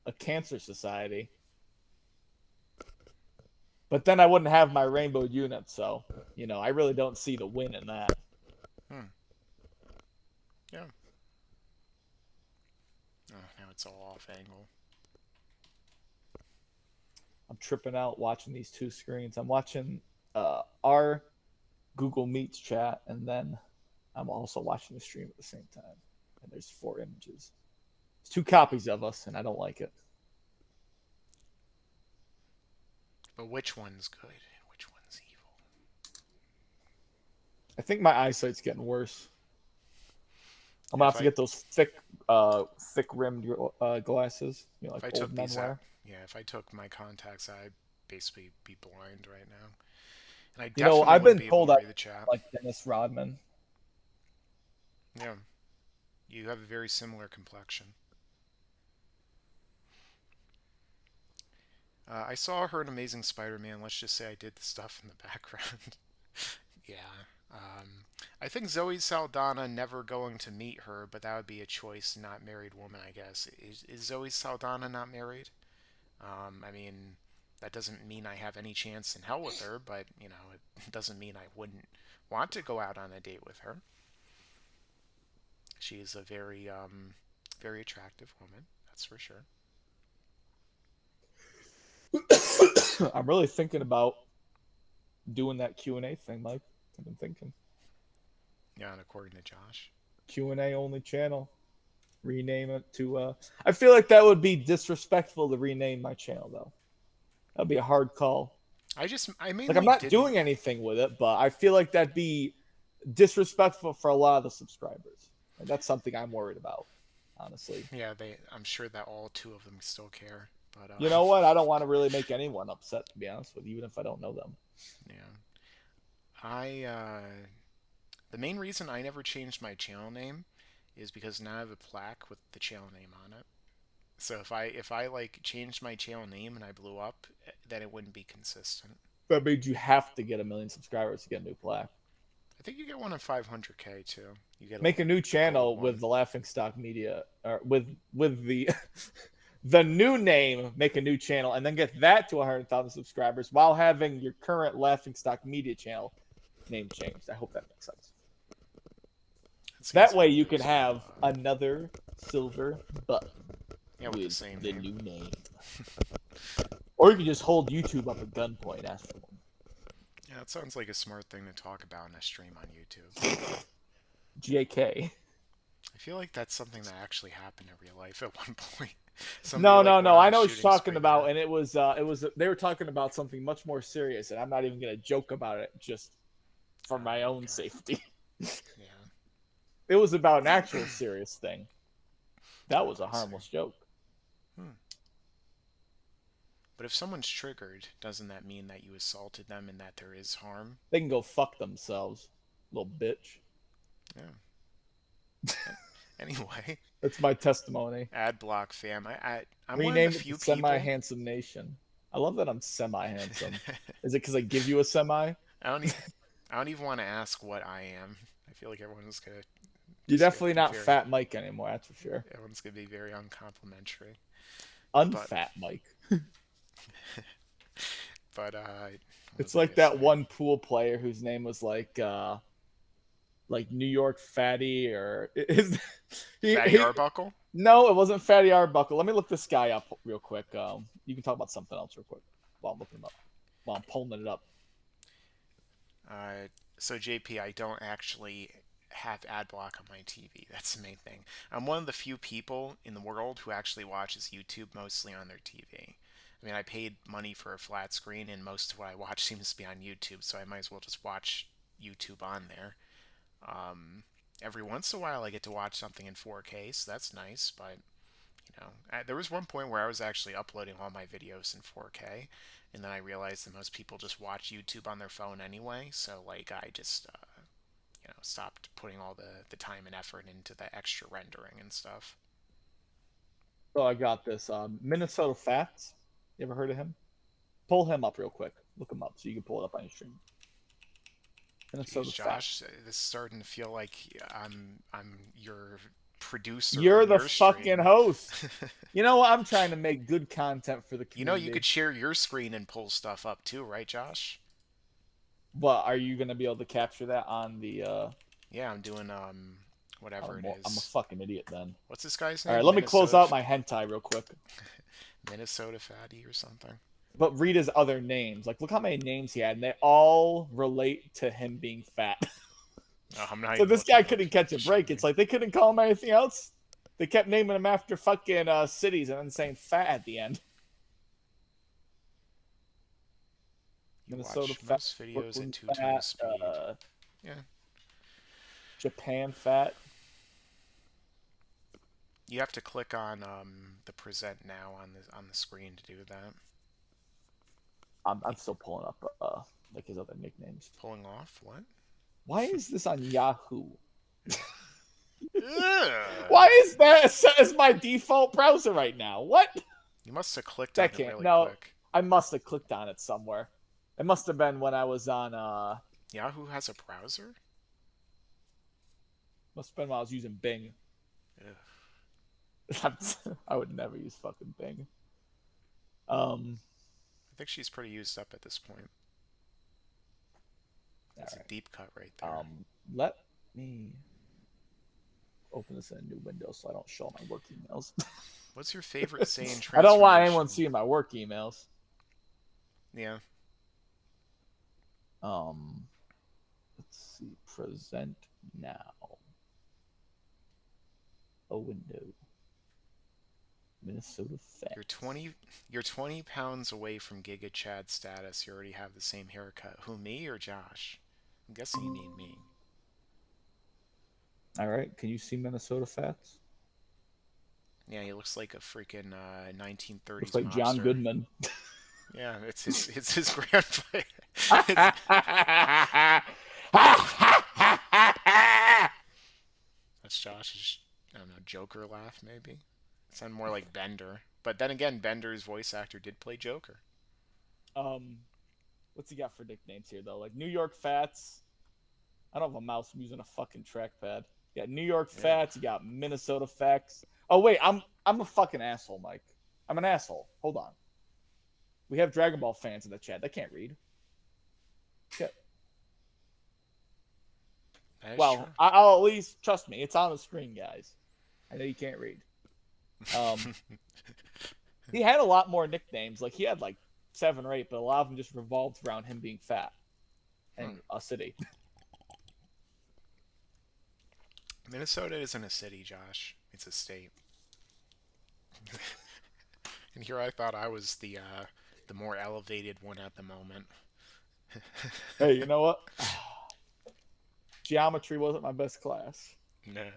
a cancer society. But then I wouldn't have my rainbow unit, so I really don't see the win in that. Yeah. Oh, now it's all off angle. I'm tripping out watching these two screens. I'm watching our Google Meets chat, and then I'm also watching the stream at the same time. And there's 4 images. It's 2 copies of us, and I don't like it. But which one's good? Which one's evil? I think my eyesight's getting worse. I'm gonna If have to I get those thick rimmed glasses. Like if I old took men these wear. out, yeah, if I took my contacts, I'd basically be blind right now. And I You know, definitely I've wouldn't been be able told to I read the chat. like Dennis Rodman. Yeah. You have a very similar complexion. I saw her in Amazing Spider-Man. Let's just say I did the stuff in the background. Yeah. I think Zoe Saldana never going to meet her, but that would be a choice, not married woman, I guess. Is Zoe Saldana not married? I mean, that doesn't mean I have any chance in hell with her, but, it doesn't mean I wouldn't want to go out on a date with her. She is a very, very attractive woman, that's for sure. I'm really thinking about doing that Q&A thing, Mike. I've been thinking. Yeah, and according to Josh. Q&A only channel. Rename it to I feel like that would be disrespectful to rename my channel though. That'd be a hard call. I mainly Like I'm not didn't... doing anything with it, but I feel like that'd be disrespectful for a lot of the subscribers. And that's something I'm worried about, honestly. Yeah, I'm sure that all 2 of them still care. But You know what? I don't want to really make anyone upset, to be honest with you, even if I don't know them. Yeah. The main reason I never changed my channel name is because now I have a plaque with the channel name on it. So if I like changed my channel name and I blew up, then it wouldn't be consistent. That means you have to get 1 million subscribers to get a new plaque. I think you get one at 500K too. You get Make a new gold channel one. with the Laughingstock Media, or with the the new name. Make a new channel and then get that to 100,000 subscribers while having your current Laughingstock Media channel name changed. I hope that makes sense. That way you can have another silver button with the same the name. new name. Or you can just hold YouTube up at gunpoint. Ask for one. Yeah, that sounds like a smart thing to talk about in a stream on YouTube. JK. I feel like that's something that actually happened in real life at one point. No. I know what you're talking about, and it was they were talking about something much more serious, and I'm not even gonna joke about it just for my own safety. Yeah. It was about an actual serious thing. That was a harmless joke. But if someone's triggered, doesn't that mean that you assaulted them and that there is harm? They can go fuck themselves, little bitch. Yeah. Anyway, that's my testimony. Ad block fam. I'm Renamed one of the few people. Semi-handsome nation. I love that I'm semi-handsome. Is it because I give you a semi? I don't even want to ask what I am. I feel like everyone's gonna. You're definitely not Fat Mike anymore. That's for sure. Everyone's gonna be very uncomplimentary. Unfat Mike. But it's like that one pool player whose name was like New York Fatty or Fatty Arbuckle? No, it wasn't Fatty Arbuckle. Let me look this guy up real quick. You can talk about something else real quick while I'm looking him up. While I'm pulling it up. So JP, I don't actually have ad block on my TV. That's the main thing. I'm one of the few people in the world who actually watches YouTube mostly on their TV. I mean, I paid money for a flat screen, and most of what I watch seems to be on YouTube, so I might as well just watch YouTube on there. Every once in a while, I get to watch something in 4K, so that's nice, but, there was one point where I was actually uploading all my videos in 4K, and then I realized that most people just watch YouTube on their phone anyway, so, I just, stopped putting all the time and effort into the extra rendering and stuff. So I got this. Minnesota Fats. You ever heard of him? Pull him up real quick. Look him up so you can pull it up on your stream. Minnesota Jeez, Josh, this is starting to feel like I'm your producer. You're the fucking host. You know what? I'm trying to make good content for the community. You could share your screen and pull stuff up too, right, Josh? But are you gonna be able to capture that on the? Yeah, I'm doing whatever it is. I'm a fucking idiot then. What's this guy's name? All right, let me close out my hentai real quick. Minnesota Fatty or something. But read his other names. Like, look how many names he had, and they all relate to him being fat. So this guy couldn't catch a break. It's like they couldn't call him anything else. They kept naming him after fucking cities and then saying fat at the end. Minnesota fat. Videos in 2 times speed. Yeah. Japan fat. You have to click on the present now on the screen to do that. I'm still pulling up like his other nicknames. Pulling off what? Why is this on Yahoo? Why is that set as my default browser right now? What? You must have clicked on it really quick. I must have clicked on it somewhere. It must have been when I was on Yahoo has a browser? Must have been when I was using Bing. I would never use fucking Bing. I think she's pretty used up at this point. That's a deep cut right there. Let me open this in a new window so I don't show my work emails. What's your favorite saying transformation? I don't want anyone seeing my work emails. Yeah. Let's see. Present now. A window. Minnesota Fat. You're 20 pounds away from Giga Chad status. You already have the same haircut. Who, me or Josh? I'm guessing you mean me. All right. Can you see Minnesota Fats? Yeah, he looks like a freaking 1930s Looks like mobster. John Goodman. Yeah, it's his grandfather. That's Josh's, I don't know, Joker laugh maybe. Sound more like Bender. But then again, Bender's voice actor did play Joker. What's he got for nicknames here though? Like New York Fats. I don't have a mouse. I'm using a fucking trackpad. You got New York Fats. You got Minnesota Facts. Oh wait, I'm a fucking asshole, Mike. I'm an asshole. Hold on. We have Dragon Ball fans in the chat. They can't read. Shit. Well, I'll at least trust me. It's on the screen, guys. I know you can't read. He had a lot more nicknames. Like he had like 7 or 8, but a lot of them just revolved around him being fat and a city. Minnesota isn't a city, Josh. It's a state. And here I thought I was the more elevated one at the moment. Hey, you know what? Geometry wasn't my best class. Nah. Where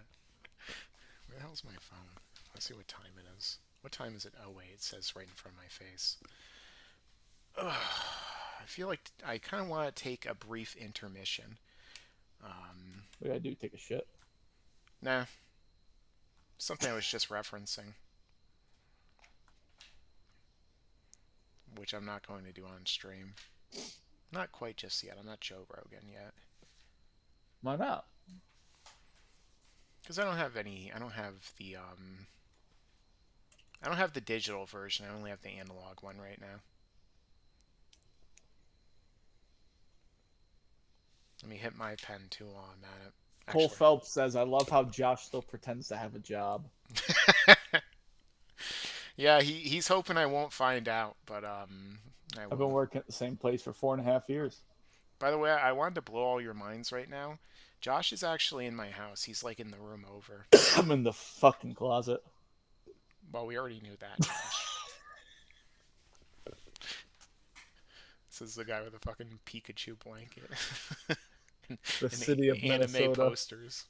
the hell's my phone? Let's see what time it is. What time is it? Oh wait, it says right in front of my face. Ugh. I feel like I kind of want to take a brief intermission. What did I do? Take a shit? Nah. Something I was just referencing. Which I'm not going to do on stream. Not quite just yet. I'm not Joe Rogan yet. Why not? Because I don't have the I don't have the digital version. I only have the analog one right now. Let me hit my pen too while I'm at it. Cole Phelps says, "I love how Josh still pretends to have a job." Yeah, he's hoping I won't find out, but I've been working at the same place for 4.5 years. By the way, I wanted to blow all your minds right now. Josh is actually in my house. He's like in the room over. I'm in the fucking closet. Well, we already knew that, Josh. This is the guy with the fucking Pikachu blanket. The city of Minnesota. Anime posters.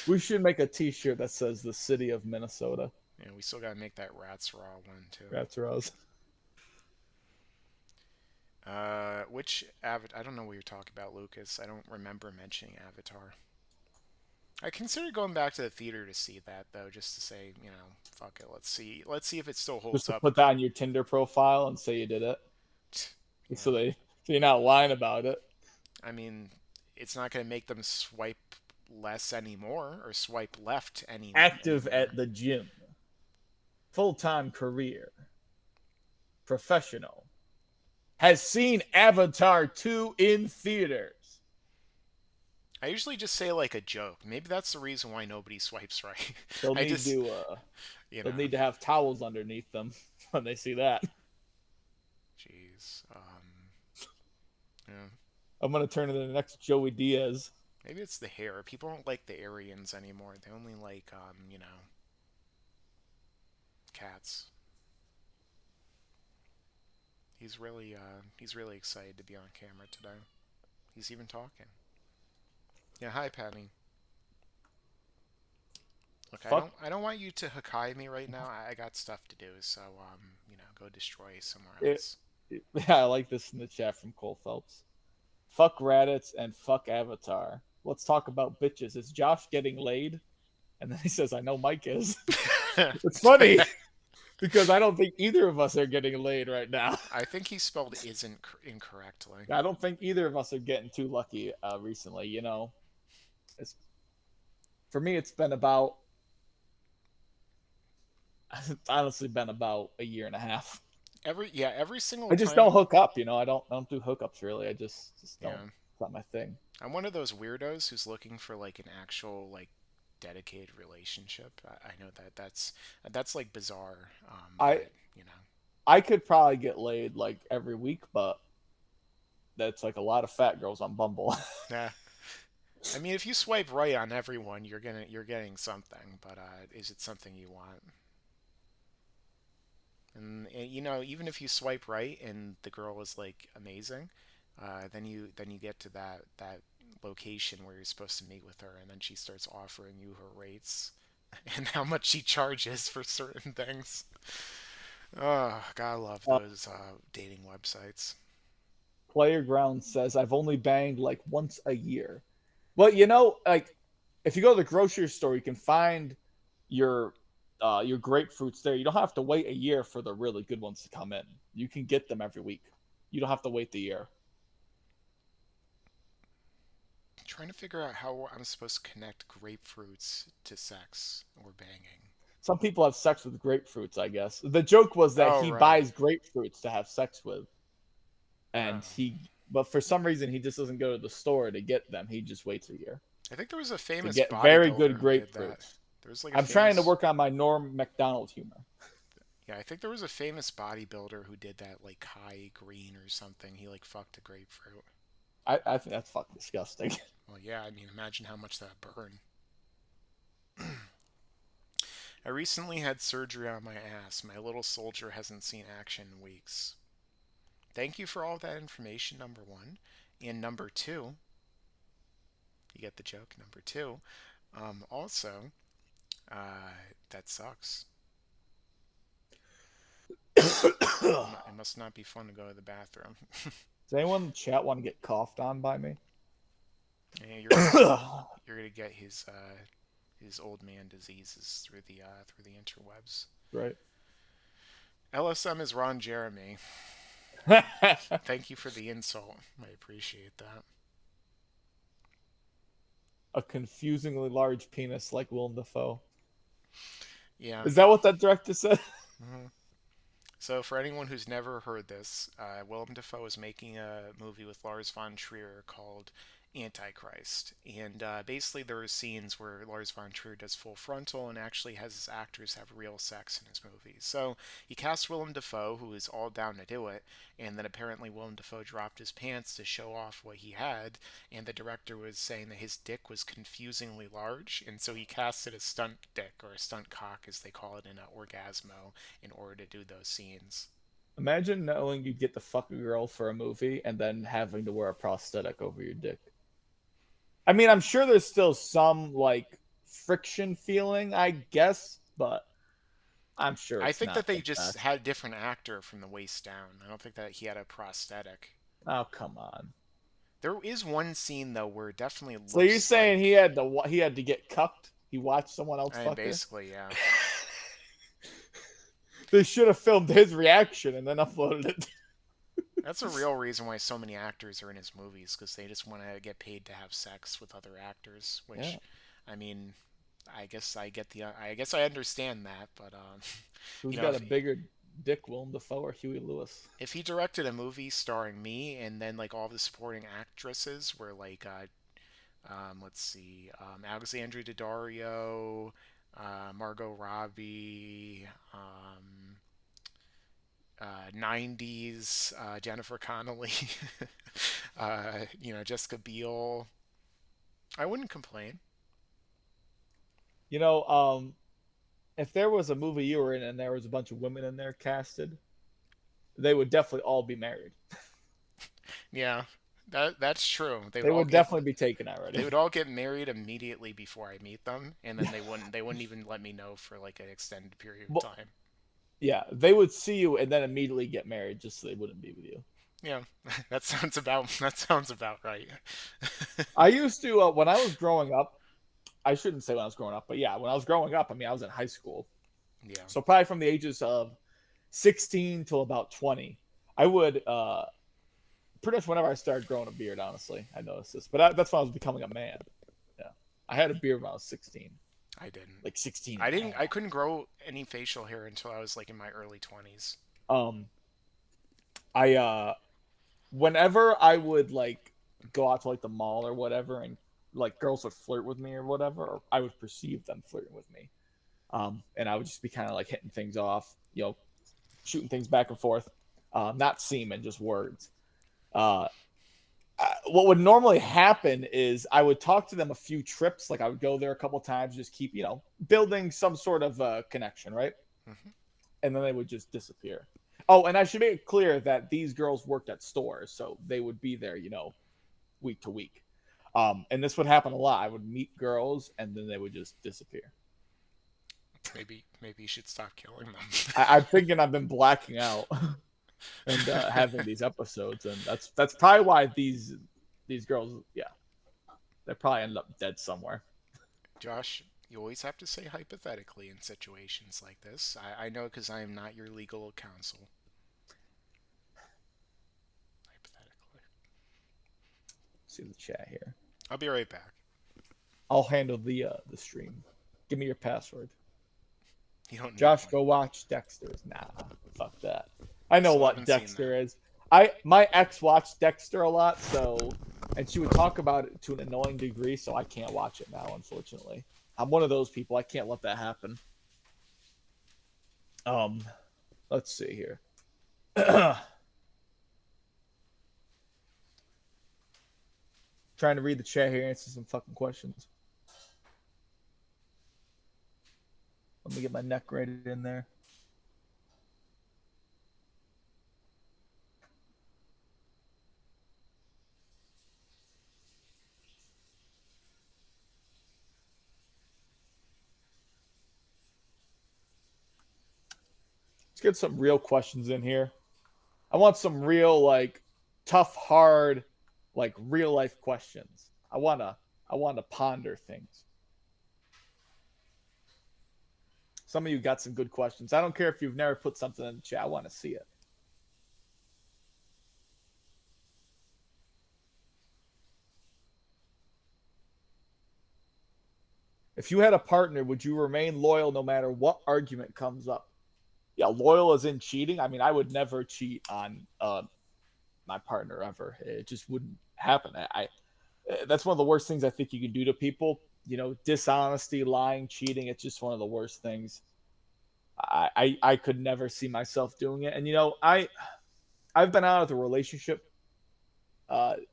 We should make a T-shirt that says "The City of Minnesota." Yeah, we still gotta make that Rats Raw one too. Rats Raws. Which Avatar? I don't know what you're talking about, Lucas. I don't remember mentioning Avatar. I considered going back to the theater to see that though, just to say, you know, fuck it. Let's see if it still holds Just to up. put that on your Tinder profile and say you did it, Yeah. so you're not lying about it. I mean, it's not gonna make them swipe less anymore or swipe left anymore. Active at the gym. Full-time career. Professional. Has seen Avatar 2 in theaters. I usually just say like a joke. Maybe that's the reason why nobody swipes right. They'll I need just, to you they'll know, need to have towels underneath them when they see that. Jeez. Yeah. I'm gonna turn into the next Joey Diaz. Maybe it's the hair. People don't like the Aryans anymore. They only like, you know, cats. He's really excited to be on camera today. He's even talking. Yeah, hi, Patty. Look, I don't want you to Hakai me right now. I got stuff to do, so you know, go destroy somewhere else. Yeah, I like this in the chat from Cole Phelps. Fuck Raditz and fuck Avatar. Let's talk about bitches. Is Josh getting laid? And then he says, I know Mike is. It's funny because I don't think either of us are getting laid right now. I think he spelled isn't incorrectly. I don't think either of us are getting too lucky recently. You know, for me, it's honestly been about a year and a half. Every single I just time... don't hook up, you know. I don't do hookups really. I just don't. Yeah. It's not my thing. I'm one of those weirdos who's looking for like an actual dedicated relationship. I know that's like bizarre. But, you know, I could probably get laid like every week, but that's like a lot of fat girls on Bumble. Nah. I mean, if you swipe right on everyone, you're getting something. But is it something you want? And you know, even if you swipe right and the girl is like amazing, then you get to that location where you're supposed to meet with her, and then she starts offering you her rates and how much she charges for certain things. Oh, God, I love those dating websites. Playground says I've only banged like once a year. Well, you know, like if you go to the grocery store, you can find your grapefruits there. You don't have to wait a year for the really good ones to come in. You can get them every week. You don't have to wait the year. trying to figure out how I'm supposed to connect grapefruits to sex or banging. Some people have sex with grapefruits, I guess. The joke was that Oh, he right. buys grapefruits to have sex with, and Oh. but for some reason, he just doesn't go to the store to get them. He just waits a year I think there was a to famous get very good bodybuilder who did that. grapefruits. There was like a I'm trying to famous. work on my Norm Macdonald humor. Yeah, I think there was a famous bodybuilder who did that, like Kai Green or something. He like fucked a grapefruit. I think that's fucking disgusting. Well, yeah, I mean, imagine how much that burn. I recently had surgery on my ass. My little soldier hasn't seen action in weeks. Thank you for all that information, number one. And number two, you get the joke, number two. Also, that sucks. It must not be fun to go to the bathroom. Does anyone in the chat want to get coughed on by me? Yeah, you're gonna get his old man diseases through the interwebs. Right. LSM is Ron Jeremy. Thank you for the insult. I appreciate that. A confusingly large penis like Willem Dafoe. Yeah. Is that what that director said? Hmm. So, for anyone who's never heard this, Willem Dafoe is making a movie with Lars von Trier called Antichrist. And basically, there are scenes where Lars von Trier does full frontal and actually has his actors have real sex in his movies. So, he cast Willem Dafoe, who is all down to do it, and then apparently Willem Dafoe dropped his pants to show off what he had, and the director was saying that his dick was confusingly large, and so he casted a stunt dick, or a stunt cock as they call it in Orgasmo, in order to do those scenes. Imagine knowing you get to fuck a girl for a movie and then having to wear a prosthetic over your dick. I mean, I'm sure there's still some like friction feeling, I guess, but I'm sure I it's think not that they the just best. had a different actor from the waist down. I don't think that he had a prosthetic. Oh, come on. There is one scene though where it definitely So you're looks saying like. he had to get cucked? He watched someone else I mean, fuck her? basically, yeah. They should have filmed his reaction and then uploaded it. That's a real reason why so many actors are in his movies, because they just want to get paid to have sex with other actors. Which, Yeah. I mean, I guess I understand that, but Who's you know, got a bigger dick, Willem Dafoe or Huey Lewis? if he directed a movie starring me, and then like all the supporting actresses were like let's see, Alexandria Daddario, Margot Robbie, 90s Jennifer Connelly, Jessica Biel. I wouldn't complain. You know, if there was a movie you were in and there was a bunch of women in there casted, they would definitely all be married. Yeah, that's true. They would definitely be taken they already. would all get married immediately before I meet them, and then they wouldn't even let me know for like an extended period of Well, time. yeah, they would see you and then immediately get married just so they wouldn't be with you. Yeah, that sounds about right. I used to when I was growing up. I shouldn't say when I was growing up, but yeah, when I was growing up, I mean, I was in high school, Yeah. so probably from the ages of 16 till about 20, I would pretty much whenever I started growing a beard. Honestly, I noticed this, but that's when I was becoming a man. Yeah, I had a beard when I was 16, I didn't. like 16. I didn't. I couldn't grow any facial hair until I was like in my early 20s. Um, I whenever I would like go out to like the mall or whatever, and like girls would flirt with me or whatever, or I would perceive them flirting with me. And I would just be kind of like hitting things off, shooting things back and forth, not semen, just words. Uh, what would normally happen is I would talk to them a few trips, like I would go there a couple times, just keep, building some sort of connection, right? Hmm. And then they would just disappear. Oh, and I should make it clear that these girls worked at stores, so they would be there, week to week. And this would happen a lot. I would meet girls, and then they would just disappear. Maybe you should stop killing them. I'm thinking I've been blacking out and having these episodes, and that's probably why these girls, yeah, they probably ended up dead somewhere. Josh, you always have to say hypothetically in situations like this. I know because I am not your legal counsel. Hypothetically. See the chat here. I'll be right back. I'll handle the stream. Give me your password. You don't need Josh, one. go watch Dexter's. Nah, fuck that. I know Still what haven't seen Dexter that. is. My ex watched Dexter a lot, so and she would talk about it to an annoying degree, so I can't watch it now, unfortunately. I'm one of those people. I can't let that happen. Um, let's see here. Trying to read the chat here, answer some fucking questions. Let me get my neck rated in there. Let's get some real questions in here. I want some real, like, tough, hard, like, real life questions. I wanna ponder things. Some of you got some good questions. I don't care if you've never put something in the chat. I want to see it. If you had a partner, would you remain loyal no matter what argument comes up? Yeah, loyal as in cheating. I mean, I would never cheat on my partner ever. It just wouldn't happen. That's one of the worst things I think you can do to people. You know, dishonesty, lying, cheating. It's just one of the worst things. I could never see myself doing it. And you know, I've been out of the relationship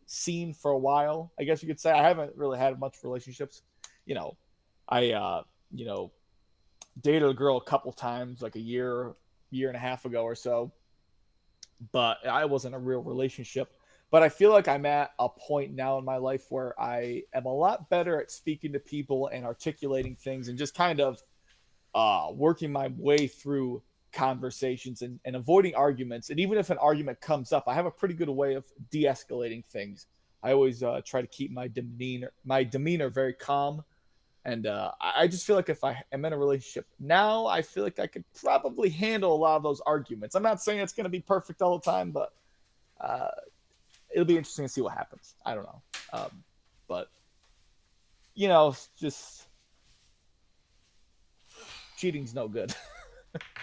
scene for a while. I guess you could say I haven't really had much relationships. You know, I you know dated a girl a couple times, like a year and a half ago or so, but I wasn't a real relationship. But I feel like I'm at a point now in my life where I am a lot better at speaking to people and articulating things and just kind of working my way through conversations and avoiding arguments. And even if an argument comes up, I have a pretty good way of de-escalating things. I always try to keep my demeanor very calm. And I just feel like if I am in a relationship now, I feel like I could probably handle a lot of those arguments. I'm not saying it's going to be perfect all the time, but uh, it'll be interesting to see what happens. I don't know. But, you know, just cheating's no good.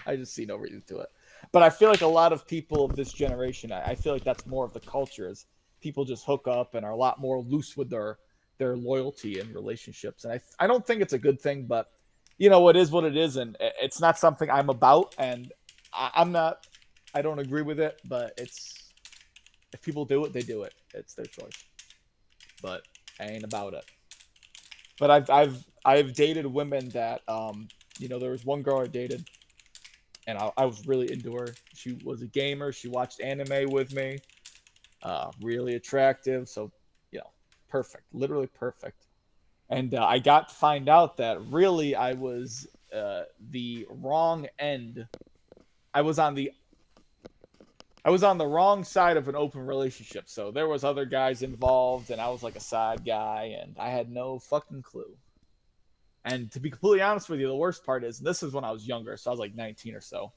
I just see no reason to it. But I feel like a lot of people of this generation, I feel like that's more of the culture is people just hook up and are a lot more loose with their loyalty in relationships. And I don't think it's a good thing, but you know, it is what it is. And it's not something I'm about. And I'm not, I don't agree with it, but if people do it, they do it. It's their choice. But I ain't about it. But I've dated women that, you know, there was one girl I dated and I was really into her. She was a gamer. She watched anime with me. Really attractive. So, you know, perfect, literally perfect. And I got to find out that really I was the wrong end. I was on the I was on the wrong side of an open relationship. So there was other guys involved, and I was like a side guy, and I had no fucking clue. And to be completely honest with you, the worst part is this is when I was younger, so I was like 19 or so,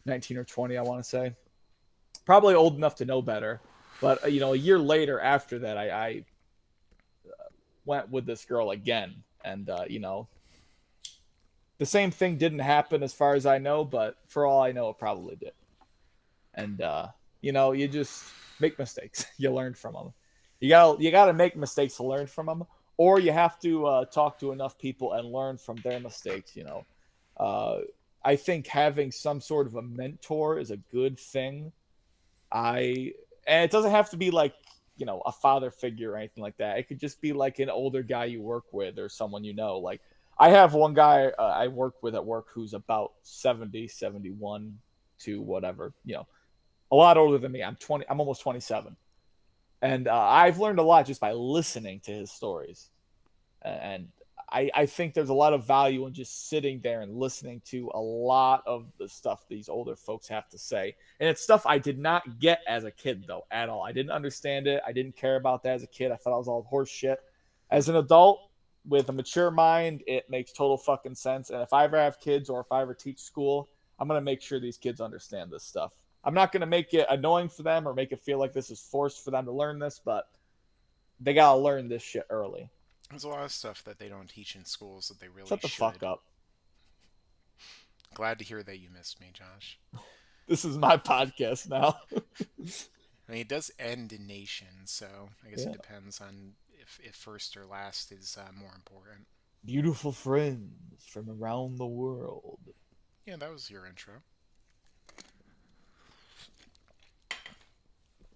19 or 20, I want to say, probably old enough to know better. But you know, a year later after that, I went with this girl again, and you know, the same thing didn't happen as far as I know, but for all I know, it probably did. And you know, you just make mistakes. You learn from them. You gotta make mistakes to learn from them, or you have to talk to enough people and learn from their mistakes. You know, uh, I think having some sort of a mentor is a good thing. And it doesn't have to be like, you know, a father figure or anything like that. It could just be like an older guy you work with or someone you know. Like I have one guy I work with at work who's about 70, 71 to whatever, you know, a lot older than me. I'm 20. I'm almost 27, and I've learned a lot just by listening to his stories. And I think there's a lot of value in just sitting there and listening to a lot of the stuff these older folks have to say. And it's stuff I did not get as a kid, though, at all. I didn't understand it. I didn't care about that as a kid. I thought it was all horse shit. As an adult with a mature mind, it makes total fucking sense. And if I ever have kids or if I ever teach school, I'm going to make sure these kids understand this stuff. I'm not going to make it annoying for them or make it feel like this is forced for them to learn this, but they gotta learn this shit early. There's a lot of stuff that they don't teach in schools that they really Shut the should. fuck up. Glad to hear that you missed me, Josh. This is my podcast now. I mean, it does end in nation, so I guess Yeah. it depends on if first or last is more important. Beautiful friends from around the world. Yeah, that was your intro.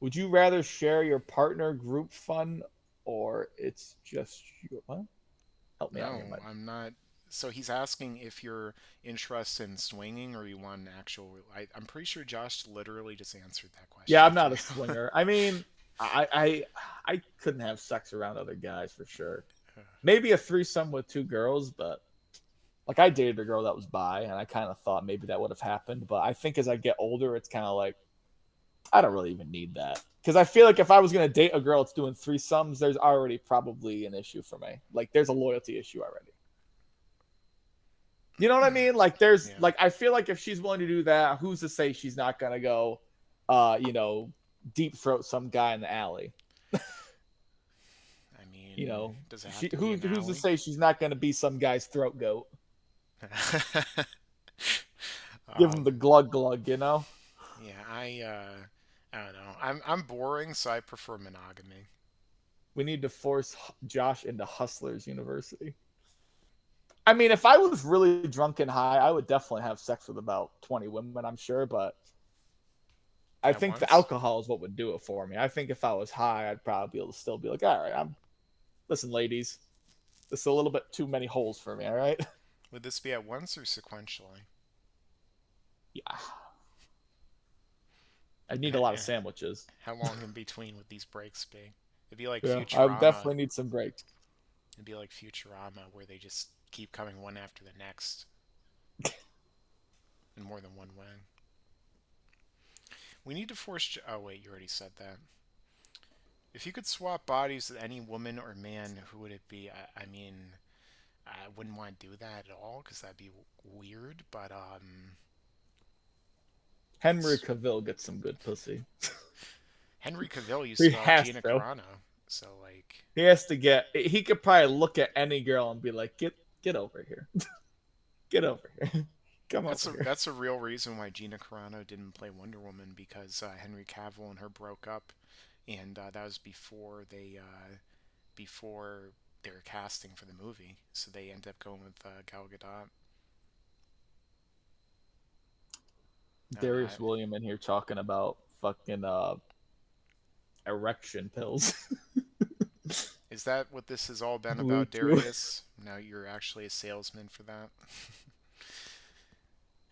Would you rather share your partner group fun or it's just you? What? Help me out No, here, Mike. I'm not. So he's asking if you're interested in swinging or you want an actual. I'm pretty sure Josh literally just answered that question. Yeah, I'm not a for you. swinger. I mean, I couldn't have sex around other guys for sure. Maybe a threesome with two girls, but like I dated a girl that was bi, and I kind of thought maybe that would have happened. But I think as I get older, it's kind of like I don't really even need that because I feel like if I was gonna date a girl that's doing threesomes, there's already probably an issue for me. Like there's a loyalty issue already. You know what I mean? Like there's Yeah. like I feel like if she's willing to do that, who's to say she's not gonna go, you know, deep throat some guy in the alley? I mean, You know, does it have she, to be an who's to alley? say she's not gonna be some guy's throat goat? Give him the glug glug, you know? Yeah, I don't know. I'm boring, so I prefer monogamy. We need to force Josh into Hustlers University. I mean, if I was really drunk and high, I would definitely have sex with about 20 women, I'm sure, but I At think once? the alcohol is what would do it for me. I think if I was high, I'd probably be able to still be like, all right, listen, ladies, this is a little bit too many holes for me, all right? Would this be at once or sequentially? Yeah. I need a lot of sandwiches. How long in between would these breaks be? It'd be like Yeah, I Futurama. definitely need some breaks. It'd be like Futurama, where they just keep coming one after the next, in more than one way. We need to force. Oh wait, you already said that. If you could swap bodies with any woman or man, who would it be? I mean, I wouldn't want to do that at all because that'd be weird. But Henry Cavill gets some good pussy. Henry Cavill used He to love has Gina to. Carano, so like, He has to get. He could probably look at any girl and be like, "Get over here, get over here, come over here." that's a real reason why Gina Carano didn't play Wonder Woman, because Henry Cavill and her broke up, and that was before they were casting for the movie, so they ended up going with Gal Gadot. Darius William in here talking about fucking erection pills. Is that what this has all been Blue about, Chew. Darius? Now you're actually a salesman for that?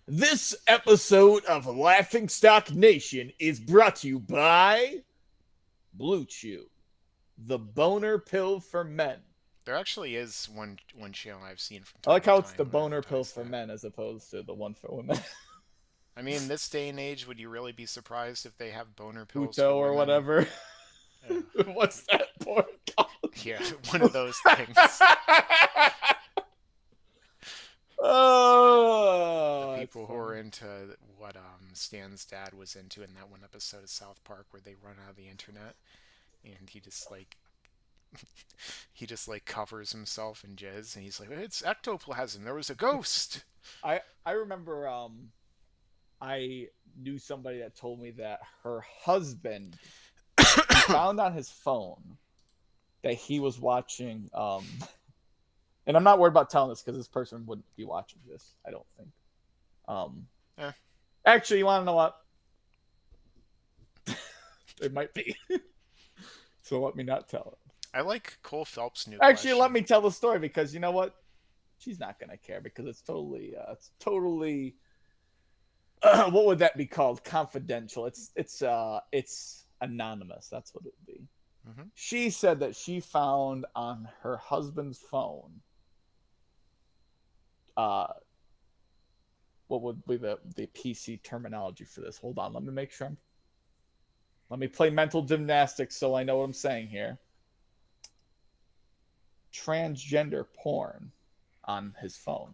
This episode of Laughingstock Nation is brought to you by Blue Chew, the boner pill for men. There actually is one channel I've seen from I time like to how it's time the who boner pill advertise for that. men as opposed to the one for women. I mean, this day and age, would you really be surprised if they have boner pills Puto for or women? whatever. What's that porn called? Yeah, one of those things. Oh, People who are into what Stan's dad was into in that one episode of South Park where they run out of the internet, and he just like covers himself in jizz, and he's like, "It's ectoplasm. There was a ghost." I remember I knew somebody that told me that her husband found on his phone that he was watching and I'm not worried about telling this because this person wouldn't be watching this, I don't think. Actually, you want to know what? It might be. So let me not tell it. I like Cole Phelps' new Actually, question. let me tell the story because you know what? She's not gonna care because it's totally what would that be called? Confidential. It's anonymous. That's what it would be. Mm-hmm. She said that she found on her husband's phone what would be the PC terminology for this? Hold on, let me make sure. Let me play mental gymnastics so I know what I'm saying here. Transgender porn on his phone.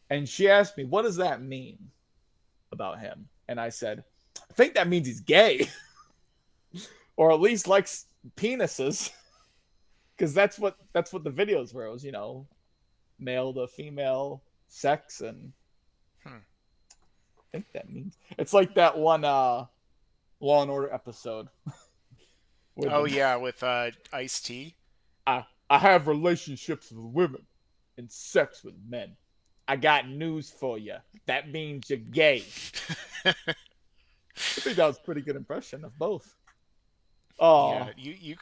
And she asked me, what does that mean about him? And I said, I think that means he's gay. Or at least likes penises. because that's what the videos were. It was, male to female sex, and Hmm. I think that means it's like that one Law and Order episode. With Oh them. yeah, with Ice-T. I have relationships with women and sex with men. I got news for you. That means you're gay. I think that was a pretty good impression of both. Oh, Yeah, you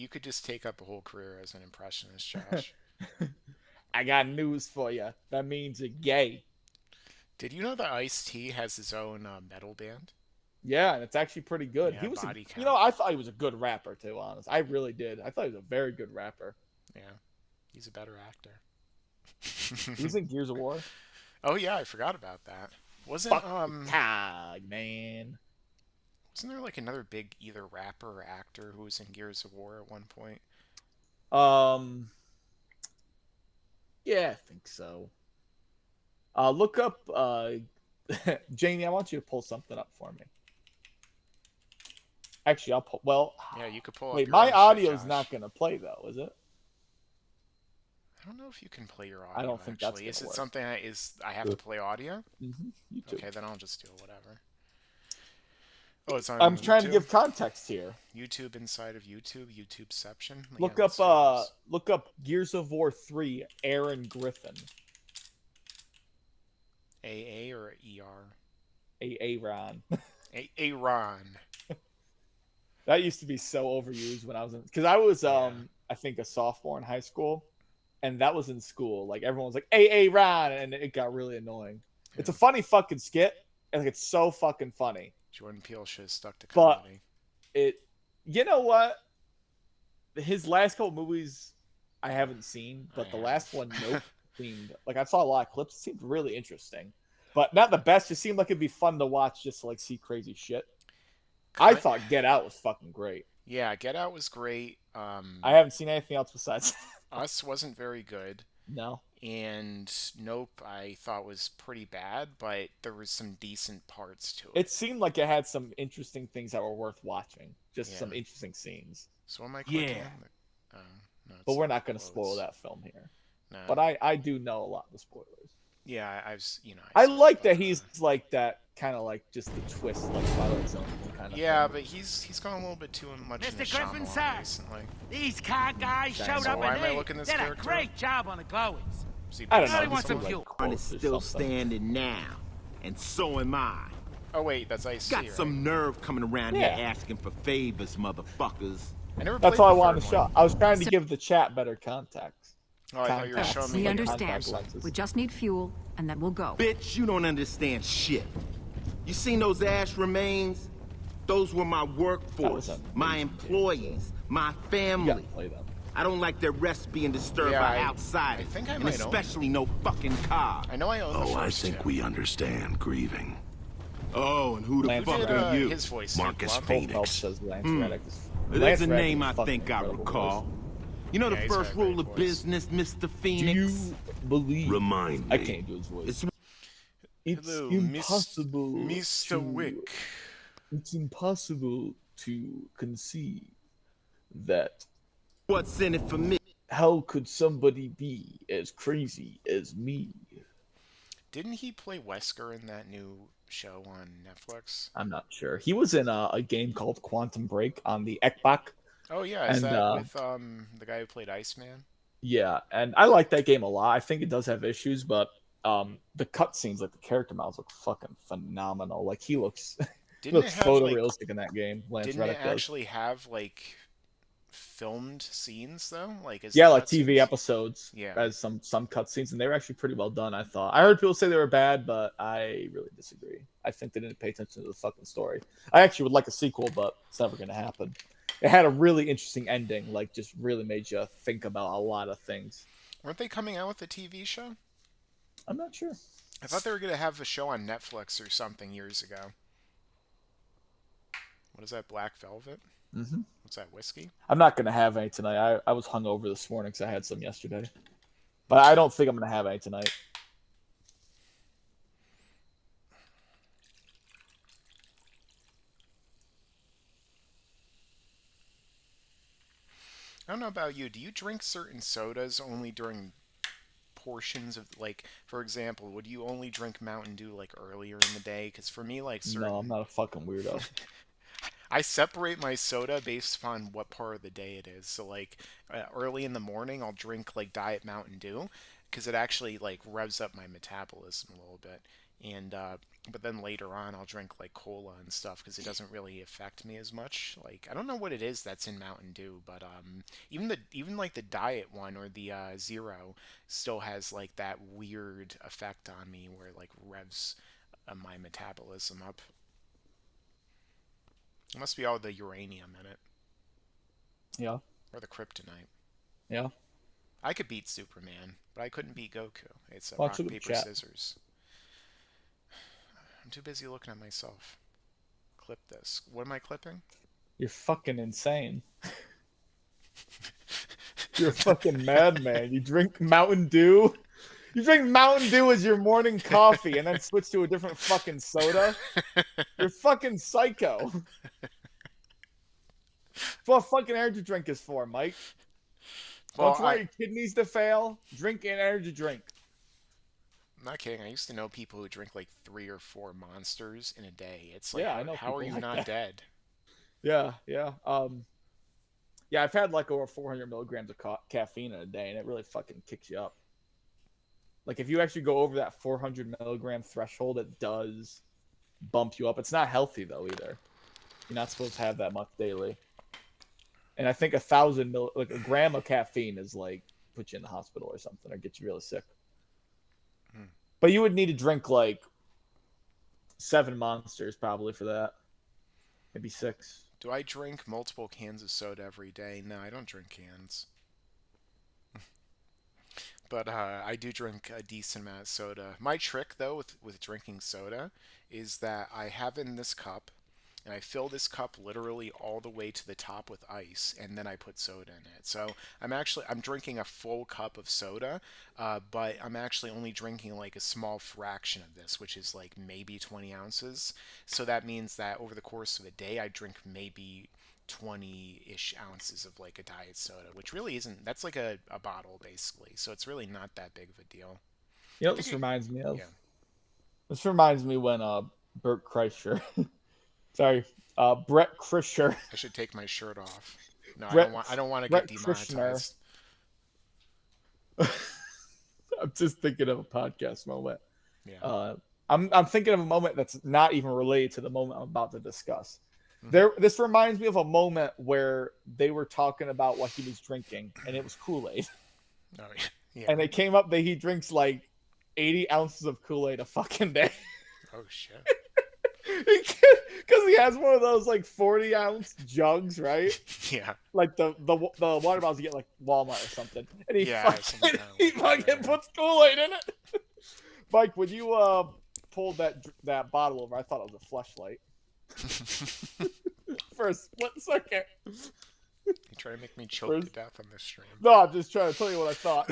could just take up a whole career as an impressionist, Josh. I got news for you. That means you're gay. Did you know that Ice-T has his own metal band? Yeah, and it's actually pretty good. Yeah, He was, Body Count. I thought he was a good rapper too. Honest, I really did. I thought he was a very good rapper. Yeah, he's a better actor. He was in Gears of War. Oh yeah, I forgot about that. Wasn't Fuck the tag, man. wasn't there like another big either rapper or actor who was in Gears of War at one point? Yeah, I think so. Look up Jamie. I want you to pull something up for me. Actually, I'll pull. Well, Yeah, you could pull up wait, your my own shit, audio's Josh. not gonna play though, is it? I don't know if you can play your audio. I don't think that's actually. Is gonna it work. something I have to play audio? YouTube. Okay, then I'll just do whatever. Oh, it's on. I'm trying to YouTube? give context here. YouTube inside of YouTube, YouTubeception. Look Yeah, up let's do this. look up Gears of War 3 Aaron Griffin. AA or ER? Aaron. Aaron. That used to be so overused when I was in, because I was Yeah. I think a sophomore in high school, and that was in school. Like everyone was like Aaron, and it got really annoying. It's a funny fucking skit, and like it's so fucking funny. Jordan Peele should have stuck to But comedy. You know what? His last couple movies I haven't seen, but the I last have. one, Nope, seemed like I saw a lot of clips. It seemed really interesting, but not the best. It seemed like it'd be fun to watch, just to like see crazy shit. I thought Get Out was fucking great. Yeah, Get Out was great. I haven't seen anything else besides Us wasn't very good. no. And Nope, I thought was pretty bad, but there was some decent parts to it. It seemed like it had some interesting things that were worth watching. Just Yeah. some interesting scenes. So am I clicking? Yeah. No, But it's we're not going to close. spoil that film here. No. But I do know a lot of the spoilers. Yeah, I've I saw like it, that but, he's like that kind of like just the twist, like Twilight Zone kind of. Yeah, thing. but he's gone a little bit too much Mr. in the Griffin, Shyamalan sir. recently. These car guys So showed up why and am I they looking this did a character great job on the glowers. Is he I don't based know. on He wants Some, to someone? kill like, One quotes is or still something. standing now, and so am I. Oh wait, that's Ice-T, Got right? some nerve coming around Yeah. here asking for favors, motherfuckers. I never That's played why I the wanted third to show. one. I was trying to give the chat better context. Oh, I thought you were Contacts. showing me. We like, understand. contact lenses. We just need fuel, and then we'll go. Bitch, you don't understand shit. You seen those ash remains? Those were my workforce, amazing, my dude. employees, my You gotta family. play them. I don't like their rest being disturbed Yeah, by I outsiders, think I and might own especially no fucking car. I know I own the Oh, I first think two. we understand grieving. Oh, and who the Lance fuck Did, are you? his voice Marcus Steve Blum? Phoenix. Both says Lance Hmm. Reddick. There's Lance a Reddick name is I fucking think I incredible recall. voice. You know Yeah, the he's got first a great rule of voice. business, Mr. Do Phoenix? you believe? Remind I me. can't do his voice. It's It's Hello, impossible, Mr. to- Wick. It's impossible to conceive that. what's in it for me. How could somebody be as crazy as me? Didn't he play Wesker in that new show on Netflix? I'm not sure. He was in a game called Quantum Break on the Xbox. Oh yeah, is And, that with the guy who played Iceman? Yeah, and I like that game a lot. I think it does have issues, but the cutscenes, like the character models, look fucking phenomenal. Like he looks, he Didn't it looks have like? photorealistic in that game. Lance Didn't Reddick it does. actually have like filmed scenes though? Like Yeah, the like TV cutscenes? episodes. Yeah. As some cutscenes, and they were actually pretty well done. I thought. I heard people say they were bad, but I really disagree. I think they didn't pay attention to the fucking story. I actually would like a sequel, but it's never gonna happen. It had a really interesting ending, like just really made you think about a lot of things. Weren't they coming out with a TV show? I'm not sure. I thought they were gonna have a show on Netflix or something years ago. What is that? Black Velvet? Mm-hmm. What's that? Whiskey? I'm not gonna have any tonight. I was hungover this morning because I had some yesterday, but I don't think I'm gonna have any tonight. I don't know about you. Do you drink certain sodas only during portions of, like, for example, would you only drink Mountain Dew like earlier in the day? Because for me, like, No, I'm certain, not a fucking weirdo. I separate my soda based upon what part of the day it is. So like early in the morning, I'll drink like Diet Mountain Dew because it actually like revs up my metabolism a little bit. And but then later on, I'll drink like cola and stuff because it doesn't really affect me as much. Like I don't know what it is that's in Mountain Dew, but even like the diet one or the zero still has like that weird effect on me where it like revs my metabolism up. It must be all the uranium in it, Yeah, or the kryptonite. yeah. I could beat Superman, but I couldn't beat Goku. It's a Watch rock, it with paper, chat. scissors. I'm too busy looking at myself. Clip this. What am I clipping? You're fucking insane. You're a fucking madman. You drink Mountain Dew. You drink Mountain Dew as your morning coffee and then switch to a different fucking soda. You're fucking psycho. That's what a fucking energy drink is for, Mike. Well, Don't you want your kidneys to fail? Drink an energy drink. I'm not kidding. I used to know people who drink like 3 or 4 monsters in a day. It's like, Yeah, I know how are people you like not that. dead? Yeah, yeah. Yeah, I've had like over 400 milligrams of caffeine in a day, and it really fucking kicks you up. Like if you actually go over that 400 milligram threshold, it does bump you up. It's not healthy though either. You're not supposed to have that much daily. And I think 1,000 like a gram of caffeine is like put you in the hospital or something, or get you really sick. Hmm. But you would need to drink like 7 monsters probably for that, maybe 6. Do I drink multiple cans of soda every day? No, I don't drink cans. But I do drink a decent amount of soda. My trick, though, with drinking soda is that I have in this cup, and I fill this cup literally all the way to the top with ice, and then I put soda in it. So I'm drinking a full cup of soda, but I'm actually only drinking like a small fraction of this, which is like maybe 20 ounces. So that means that over the course of a day, I drink maybe 20-ish ounces of like a diet soda, which really isn't, that's like a bottle basically, so it's really not that big of a deal. You know I what think this it, reminds me of? yeah, This reminds me when Bert Kreischer, sorry, Brett Krischer, I should take my shirt off. No, Brett I don't want to get Brett Krishner. demonetized. I'm just thinking of a podcast moment. Yeah. I'm thinking of a moment that's not even related to the moment I'm about to discuss. Mhm. This reminds me of a moment where they were talking about what he was drinking, and it was Kool-Aid. Oh yeah. Yeah. And it came up that he drinks like 80 ounces of Kool-Aid a fucking day. Oh shit. Because he has one of those like 40-ounce jugs, right? Yeah. Like the water bottles you get like Walmart or something. And he Yeah, something fucking, kind of he like that, fucking yeah. puts Kool-Aid in it. Mike, when you pulled that bottle over, I thought it was a fleshlight. For a split second. You try to make me choke to death on this stream. No, I'm just trying to tell you what I thought.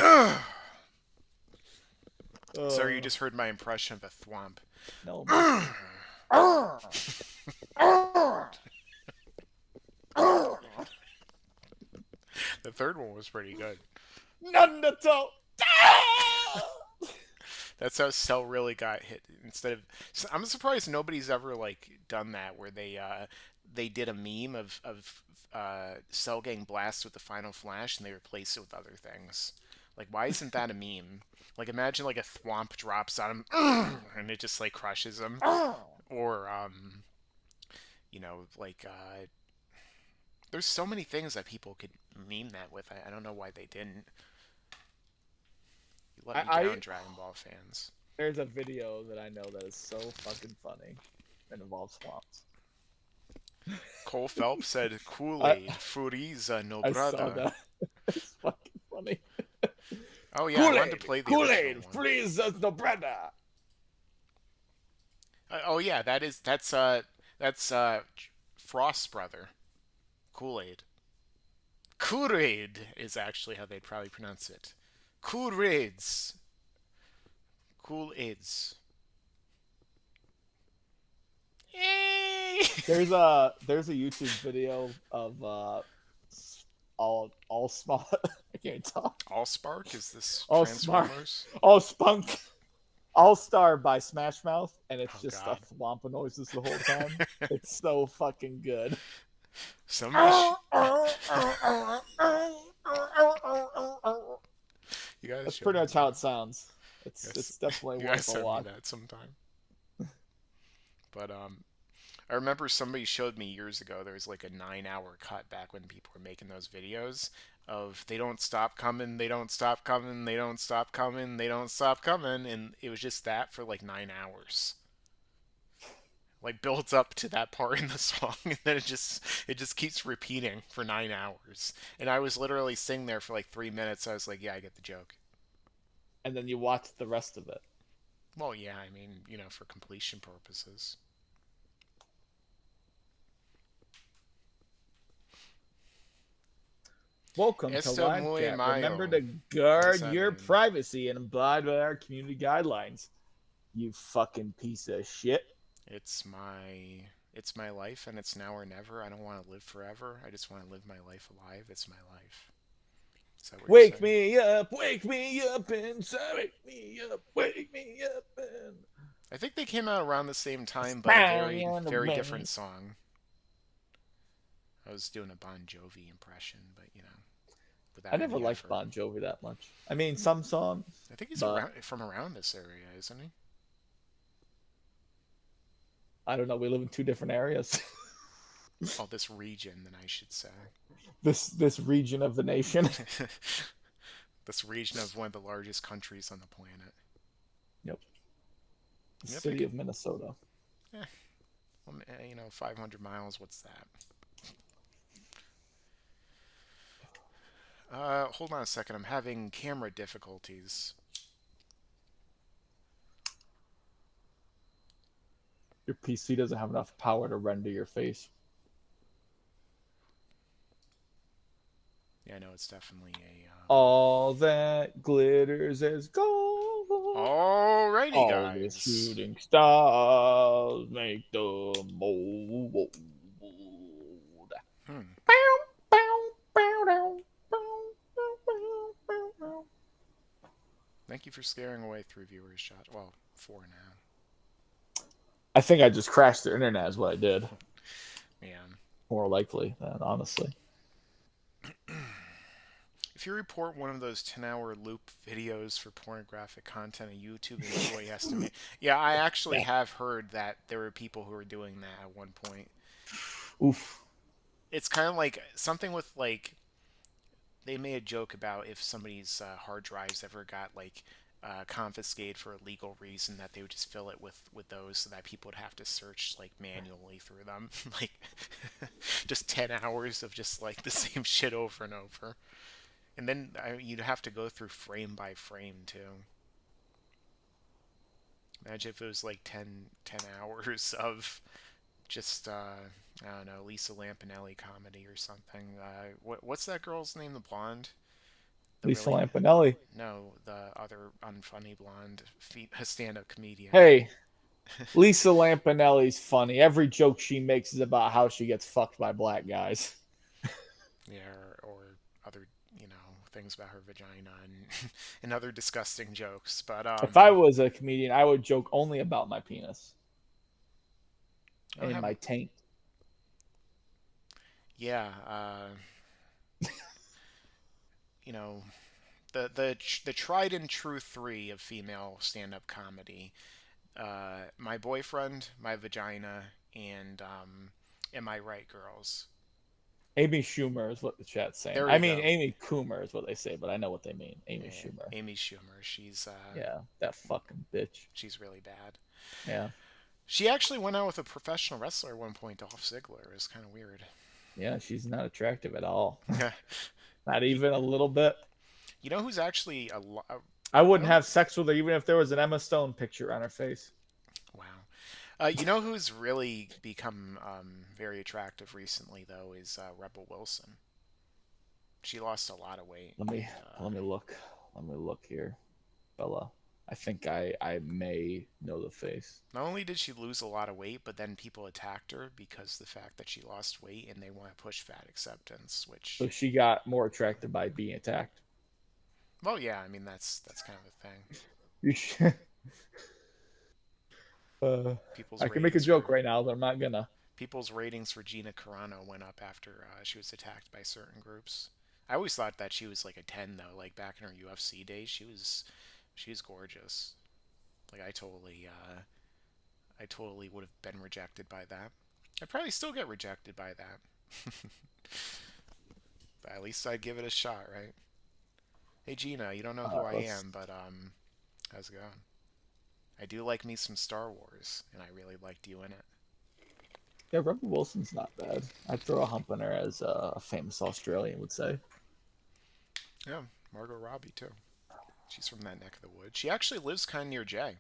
Sorry, you just heard my impression of a thwomp. No. The third one was pretty good. Nandato. That's how Cell really got hit. Instead of, I'm surprised nobody's ever like done that where they did a meme of Cell getting blasted with the final flash and they replaced it with other things. Like, why isn't that a meme? Like, imagine like a thwomp drops on him and it just like crushes him, or like there's so many things that people could meme that with. I don't know why they didn't. You let me down, Dragon Ball fans. There's a video that I know that is so fucking funny that involves swamps. Cole Phelps said, "Kool-Aid, Furiza, no I brother." saw that. It's fucking funny. Oh yeah, I wanted to play the Kool-Aid, original one. freeze no brother. Oh yeah, that's Frost's brother, Kool-Aid. Kool-Aid is actually how they'd probably pronounce it. Kool-Aids. Kool-Aids. Yay! There's a YouTube video of all small. I can't talk. Allspark is this All smart. Transformers? All spunk. All Star by Smash Mouth, and it's Oh just God. stuff Wampa noises the whole time. It's so fucking good. Somebody, you guys That's show pretty me much how that. it sounds. Yes. It's definitely You worth guys a send me watch. that sometime. But I remember somebody showed me years ago there was like a 9-hour cut back when people were making those videos of they don't stop coming, they don't stop coming, they don't stop coming, they don't stop coming, and it was just that for like 9 hours. Like builds up to that part in the song, and then it just keeps repeating for 9 hours. And I was literally sitting there for like 3 minutes. I was like, yeah, I get the joke. And then you watch the rest of it. Well, yeah, I mean, for completion purposes. Welcome to Esto Live muy Chat. malo. Remember to What guard does that your mean? privacy and abide by our community guidelines. You fucking piece of shit. It's my life, and it's now or never. I don't want to live forever. I just want to live my life alive. It's my life. Is that what you're Wake saying? wake me up inside, wake me up. And... I think they came out around the same time, but a very, on the very brain. different song. I was doing a Bon Jovi impression, but without I never any liked effort. Bon Jovi that much. I mean, some songs. I think he's but from around this area, isn't he? I don't know. We live in two different areas. Oh, this region, then I should say. This region of the nation. This region of one of the largest countries on the planet. Yep. The Yep, city of Minnesota. Well, 500 miles. What's that? Hold on a second. I'm having camera difficulties. Your PC doesn't have enough power to render your face. Yeah, I know it's definitely a. All that glitters is gold. Alrighty, All guys. the shooting stars make the mold. Thank you for scaring away 3 viewers shot. Well, 4 now. I think I just crashed the internet is what I did. Man. More likely, honestly. If you report one of those 10-hour loop videos for pornographic content, a YouTube employee has to make... Yeah, I actually have heard that there were people who were doing that at one point. Oof. It's kind of like something with, like... They made a joke about if somebody's hard drives ever got, like, confiscated for a legal reason, that they would just fill it with those so that people would have to search, like, manually through them. Like, just 10 hours of just, like, the same shit over and over. And then you'd have to go through frame by frame, too. Imagine if it was like 10 hours of just, I don't know, Lisa Lampanelli comedy or something. What's that girl's name, the blonde? Lisa Lampanelli. No, the other unfunny blonde stand-up comedian. Hey, Lisa Lampanelli's funny. Every joke she makes is about how she gets fucked by black guys. Yeah, or other, things about her vagina and other disgusting jokes. But if I was a comedian, I would joke only about my penis and my taint. Yeah, the tried and true 3 of female stand-up comedy. My boyfriend, my vagina, and Am I Right, Girls? Amy Schumer is what the chat's saying. I mean, go. Amy Coomer is what they say, but I know what they mean. Amy Schumer. Amy Schumer. She's yeah, that fucking bitch. She's really bad. Yeah. She actually went out with a professional wrestler at one point, Dolph Ziggler. It was kind of weird. Yeah, she's not attractive at all. Not even a little bit. You know who's actually I wouldn't have sex with her even if there was an Emma Stone picture on her face. Wow. You know who's really become very attractive recently, though, is Rebel Wilson. She lost a lot of weight. Let me look. Let me look here, Bella. I think I may know the face. Not only did she lose a lot of weight, but then people attacked her because the fact that she lost weight and they want to push fat acceptance, So which, she got more attractive by being attacked. well, yeah, I mean that's kind of the thing. You should, People's I can make a ratings joke for right now, but I'm not gonna. people's ratings for Gina Carano went up after she was attacked by certain groups. I always thought that she was like a 10 though. Like back in her UFC days, she was gorgeous. Like I totally would have been rejected by that. I'd probably still get rejected by that. But at least I'd give it a shot, right? Hey Gina, you don't know who I Let's. am, but how's it going? I do like me some Star Wars, and I really liked you in it. Yeah, Rebel Wilson's not bad. I'd throw a hump on her, as a famous Australian would say. Yeah, Margot Robbie too. She's from that neck of the woods. She actually lives kind of near Jay.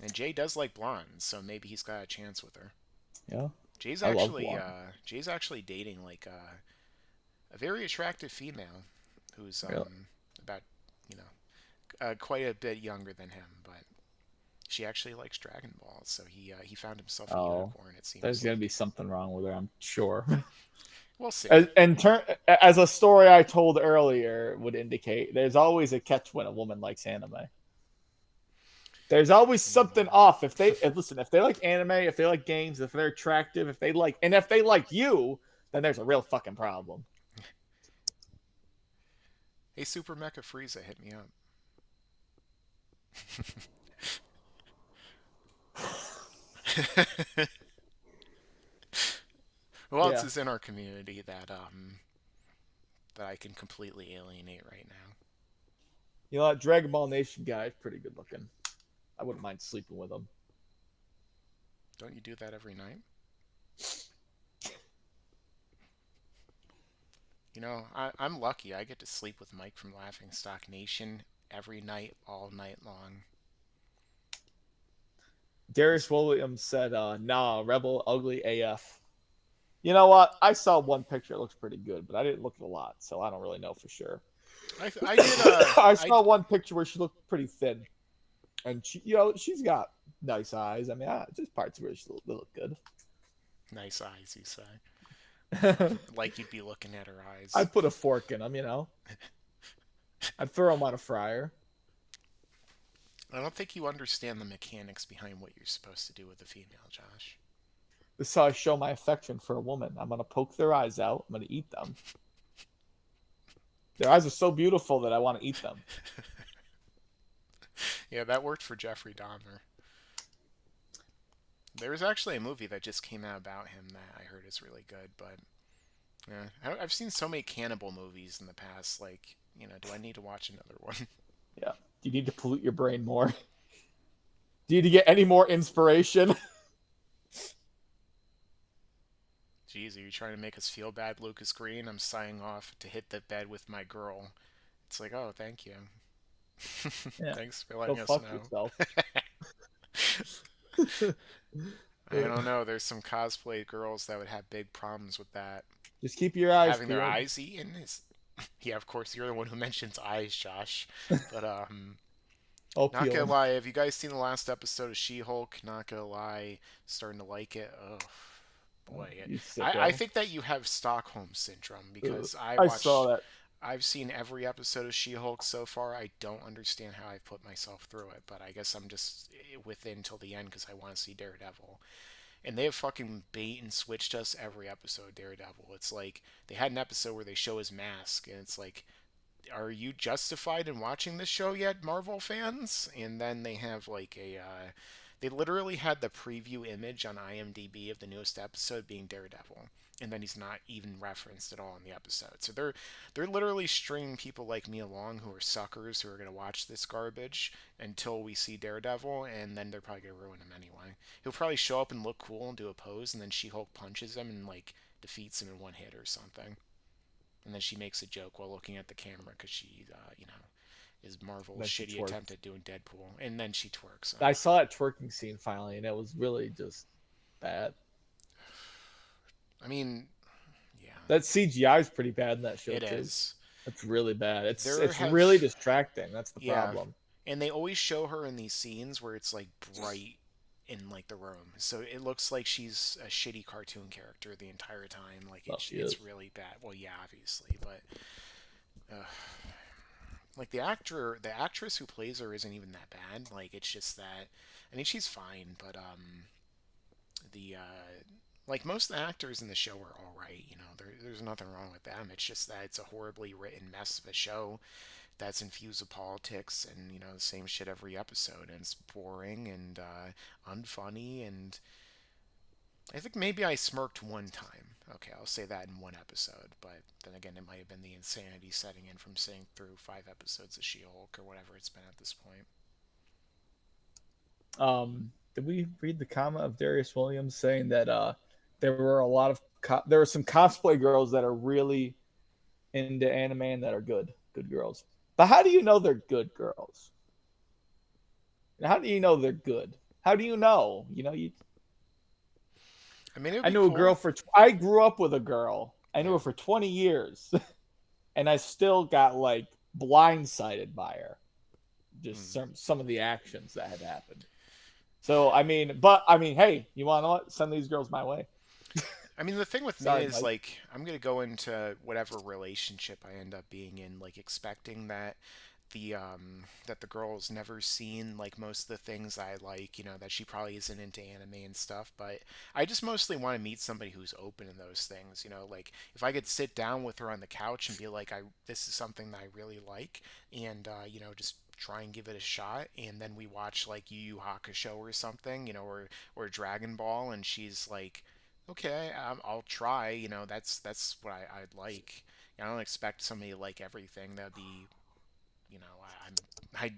And Jay does like blondes, so maybe he's got a chance with her. Yeah, Jay's I love actually blonde. Jay's actually dating like a very attractive female who's Yeah. about you know quite a bit younger than him, but she actually likes Dragon Balls, so he found himself a Oh, unicorn. It there's seems gonna like be something wrong with her, I'm sure. we'll see. As a story I told earlier would indicate, there's always a catch when a woman likes anime. There's always something off. Listen, if they like anime, if they like games, if they're attractive, if they like you, then there's a real fucking problem. Hey, Super Mecha Frieza, hit me up. Who else Yeah, is in our community that I can completely alienate right now? you know that Dragon Ball Nation guy is pretty good looking. I wouldn't mind sleeping with him. Don't you do that every night? You know, I'm lucky. I get to sleep with Mike from Laughingstock Nation every night, all night long. Darius Williams said, "Nah, Rebel ugly AF." You know what? I saw one picture. It looks pretty good, but I didn't look at a lot, so I don't really know for sure. I did I saw one picture where she looked pretty thin, and she's got nice eyes. I mean, there's parts where she look good. nice eyes, you say? Like you'd be looking at her eyes. I'd put a fork in them, I'd throw them on a fryer. I don't think you understand the mechanics behind what you're supposed to do with a female, Josh. This is how I show my affection for a woman. I'm gonna poke their eyes out. I'm gonna eat them. Their eyes are so beautiful that I want to eat them. Yeah, that worked for Jeffrey Dahmer. There was actually a movie that just came out about him that I heard is really good, but yeah, I've seen so many cannibal movies in the past. Like, do I need to watch another one? Yeah. Do you need to pollute your brain more? Do you need to get any more inspiration? Jeez, are you trying to make us feel bad, Lucas Green? I'm signing off to hit the bed with my girl. It's like, oh, thank you. Yeah. Thanks for Go letting us fuck know. yourself. I don't know. There's some cosplay girls that would have big problems with that. Just keep your eyes Having their peeled. eyes eaten is. Yeah, of course, you're the one who mentions eyes, Josh. But, Oh, not gonna peeled. lie, have you guys seen the last episode of She-Hulk? Not gonna lie, starting to like it. Oh, boy. You I sicko. think that you have Stockholm syndrome because I saw that. I've seen every episode of She-Hulk so far. I don't understand how I've put myself through it, but I guess I'm just within till the end because I want to see Daredevil. And they have fucking bait and switched us every episode, Daredevil. It's like they had an episode where they show his mask, and it's like, are you justified in watching this show yet, Marvel fans? And then they have like they literally had the preview image on IMDb of the newest episode being Daredevil, and then he's not even referenced at all in the episode. So they're literally stringing people like me along who are suckers who are gonna watch this garbage until we see Daredevil, and then they're probably gonna ruin him anyway. He'll probably show up and look cool and do a pose, and then She-Hulk punches him and like defeats him in one hit or something. And then she makes a joke while looking at the camera because she, is Marvel's Then she shitty twerked. attempt at doing Deadpool. And then she twerks. I saw that twerking scene finally, and it was really just bad. I mean, yeah, That CGI is pretty bad in that show it too. is. It's really bad. There It's really have distracting. That's the Yeah, problem. and they always show her in these scenes where it's like bright in like the room, so it looks like she's a shitty cartoon character the entire time. Like Well, she it's is. really bad. Well, yeah, obviously, but like the actress who plays her isn't even that bad. Like it's just that, I mean, she's fine, but the like most of the actors in the show are all right. You know, there's nothing wrong with them. It's just that it's a horribly written mess of a show that's infused with politics and the same shit every episode, and it's boring and unfunny. And I think maybe I smirked one time. Okay, I'll say that in one episode, but then again, it might have been the insanity setting in from sitting through 5 episodes of She-Hulk or whatever it's been at this point. Did we read the comment of Darius Williams saying that there were a lot of there were some cosplay girls that are really into anime and that are good girls. But how do you know they're good girls? How do you know they're good? How do you know? I mean, it would I be knew a cool. girl I grew up with a girl. I knew her for 20 years. And I still got like blindsided by her. Just some of the actions that had happened. So hey, you want to know what? Send these girls my way. I mean, the thing with me Sorry, is, Mike. like, I'm gonna go into whatever relationship I end up being in, like, expecting that the girl's never seen like most of the things I like, that she probably isn't into anime and stuff. But I just mostly want to meet somebody who's open in those things. Like if I could sit down with her on the couch and be like, I this is something that I really like, and just try and give it a shot, and then we watch like Yu Yu Hakusho or something, or Dragon Ball, and she's like, okay, I'll try. That's what I'd like. I don't expect somebody to like everything. That'd be,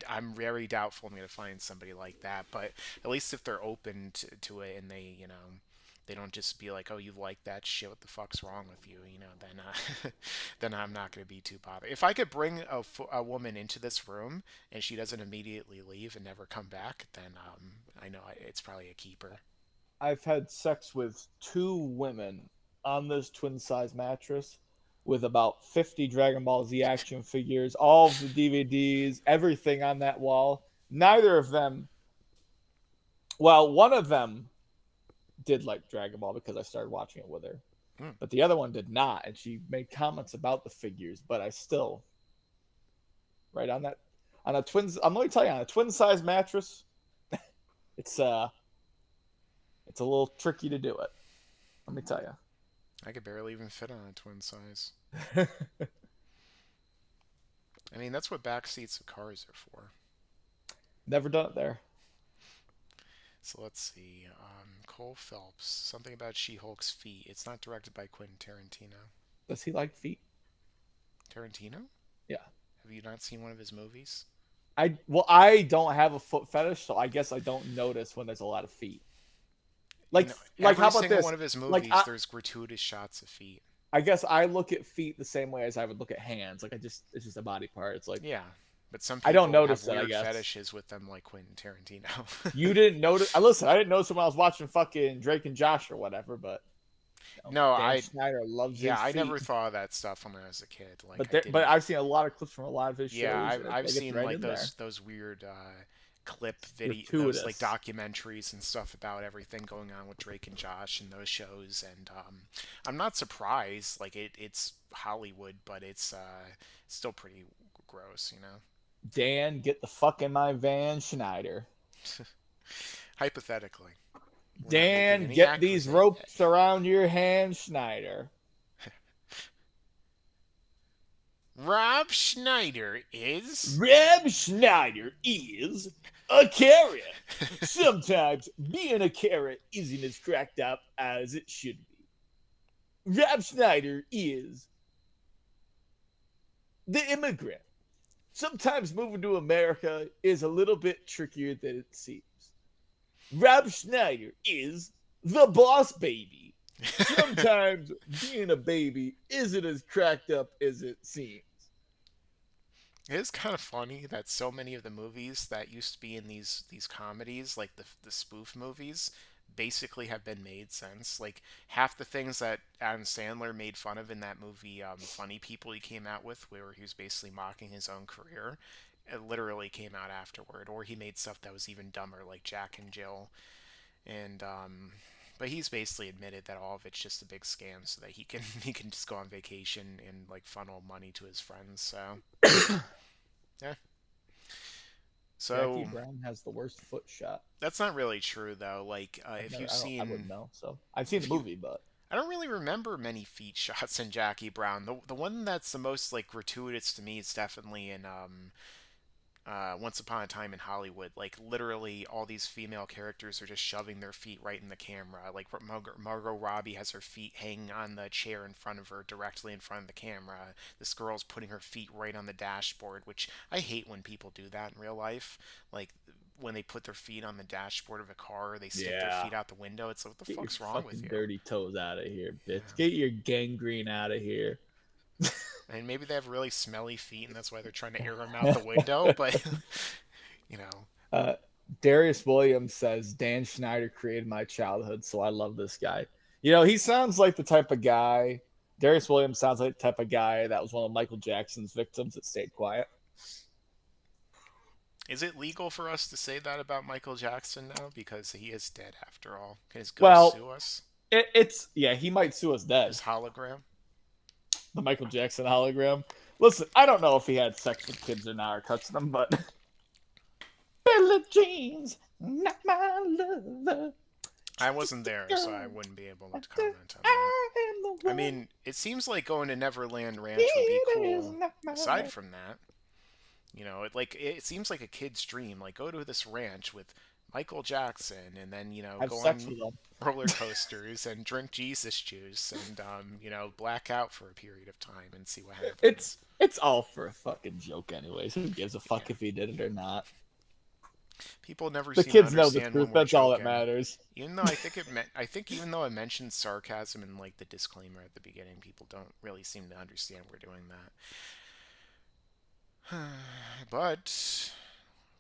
I'm very doubtful I'm going to find somebody like that. But at least if they're open to it, and they don't just be like, oh, you like that shit, what the fuck's wrong with you, then then I'm not going to be too bothered. If I could bring a woman into this room and she doesn't immediately leave and never come back, then I know it's probably a keeper. I've had sex with 2 women on this twin size mattress with about 50 Dragon Ball Z action figures, all of the DVDs, everything on that wall. Neither of them, well, one of them did like Dragon Ball because I started watching it with her, but the other one did not. And she made comments about the figures, but I still, right on that, on a twins, I'm going to tell you, on a twin size mattress, it's a little tricky to do it. Let me tell you. I could barely even fit on a twin size. I mean, that's what back seats of cars are for. Never done it there. So let's see. Cole Phelps. Something about She-Hulk's feet. It's not directed by Quentin Tarantino. Does he like feet? Tarantino? Yeah. Have you not seen one of his movies? I don't have a foot fetish, so I guess I don't notice when there's a lot of feet. Like how every about single this? one of his movies, there's gratuitous shots of feet. I guess I look at feet the same way as I would look at hands. Like it's just a body part. It's like, Yeah, but some people I don't notice have that, I weird guess. fetishes with them, like Quentin Tarantino. You didn't notice. Listen, I didn't notice when I was watching fucking Drake and Josh or whatever, but No, Dan Schneider loves his I feet. never thought of that stuff when I was a kid. Like, But I've seen a lot of clips from a lot of his shows. yeah, and I've it seen gets right like in there. those weird clip video, Gratuitous. those like documentaries and stuff about everything going on with Drake and Josh and those shows. And I'm not surprised. Like it's Hollywood, but it's still pretty gross, Dan, get the fuck in my van, Schneider. Hypothetically. We're not Dan, making any get these accusation. ropes around your hand, Schneider. Rob Schneider is. Rob Schneider is a carrot. Sometimes being a carrot isn't as cracked up as it should be. Rob Schneider is the immigrant. Sometimes moving to America is a little bit trickier than it seems. Rob Schneider is the boss baby. Sometimes being a baby isn't as cracked up as it seems. It is kind of funny that so many of the movies that used to be in these comedies, like the spoof movies, basically have been made since. Like half the things that Adam Sandler made fun of in that movie, Funny People, he came out with, where he was basically mocking his own career, it literally came out afterward. Or he made stuff that was even dumber, like Jack and Jill. And but he's basically admitted that all of it's just a big scam, so that he can he can just go on vacation and like funnel money to his friends. So yeah. Jackie So Brown has the worst foot shot. that's not really true though. Like if you've I wouldn't seen, know. So I've seen the movie, but I don't really remember many feet shots in Jackie Brown. The one that's the most like gratuitous to me is definitely in Once Upon a Time in Hollywood. Like literally, all these female characters are just shoving their feet right in the camera. Like Margot Robbie has her feet hanging on the chair in front of her, directly in front of the camera. This girl's putting her feet right on the dashboard, which I hate when people do that in real life. Like when they put their feet on the dashboard of a car, or they stick their Yeah. feet out the window. It's like, what the get your fuck's wrong with fucking you? dirty toes out of here, bitch. Yeah. Get your gangrene out of here. And maybe they have really smelly feet, and that's why they're trying to air them out the window. But you know, Darius Williams says Dan Schneider created my childhood, so I love this guy. You know, he sounds like the type of guy. Darius Williams sounds like the type of guy that was one of Michael Jackson's victims that stayed quiet. is it legal for us to say that about Michael Jackson now? Because he is dead after all. Can his ghost sue us? It's he might sue us dead. His hologram? The Michael Jackson hologram. Listen, I don't know if he had sex with kids or not, or touched them, but Billie Jean's not my lover. I wasn't there, so I wouldn't be able to comment on that. I mean, it seems like going to Neverland Ranch would be cool. Aside from that, you know, it seems like a kid's dream. Like, go to this ranch with Michael Jackson, and then have go sex on with them. roller coasters and drink Jesus juice, and black out for a period of time and see what happens. It's all for a fucking joke, anyways. Who gives a fuck if he did it or not? People never The seem kids to know the understand truth. when we're That's all that joking. matters. Even though I think even though I mentioned sarcasm in like the disclaimer at the beginning, people don't really seem to understand we're doing that. But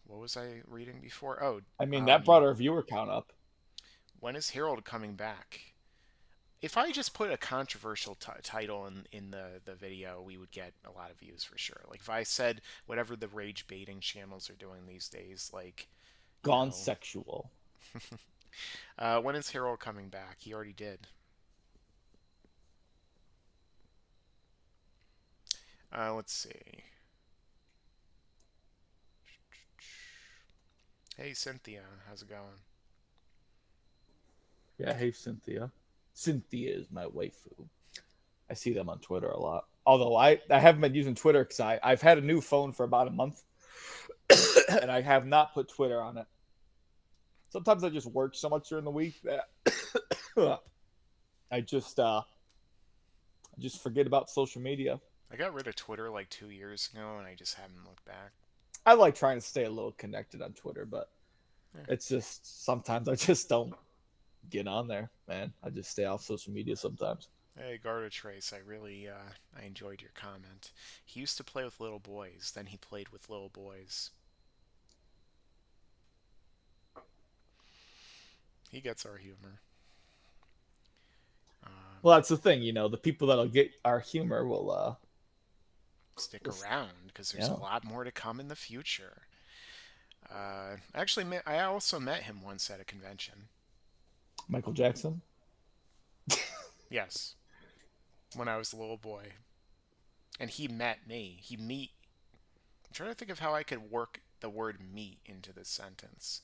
what was I reading before? Oh, I mean, that brought our viewer count up. when is Harold coming back? If I just put a controversial title in the video, we would get a lot of views for sure. Like if I said whatever the rage baiting channels are doing these days, like Gone sexual. when is Harold coming back? He already did. Let's see. Hey Cynthia, how's it going? Yeah, hey Cynthia. Cynthia is my waifu. I see them on Twitter a lot. Although I haven't been using Twitter because I've had a new phone for about a month, and I have not put Twitter on it. Sometimes I just work so much during the week that I just forget about social media. I got rid of Twitter like 2 years ago, and I just haven't looked back. I like trying to stay a little connected on Twitter, but it's just sometimes I just don't get on there, man. I just stay off social media sometimes. Hey, Garda Trace, I really I enjoyed your comment. He used to play with little boys, then he played with little boys. He gets our humor. Well, that's the thing, the people that'll get our humor will Stick around, because there's a lot more to come in the future. Actually, I also met him once at a convention. Michael Jackson? Yes. When I was a little boy. And he met me. I'm trying to think of how I could work the word meat into this sentence.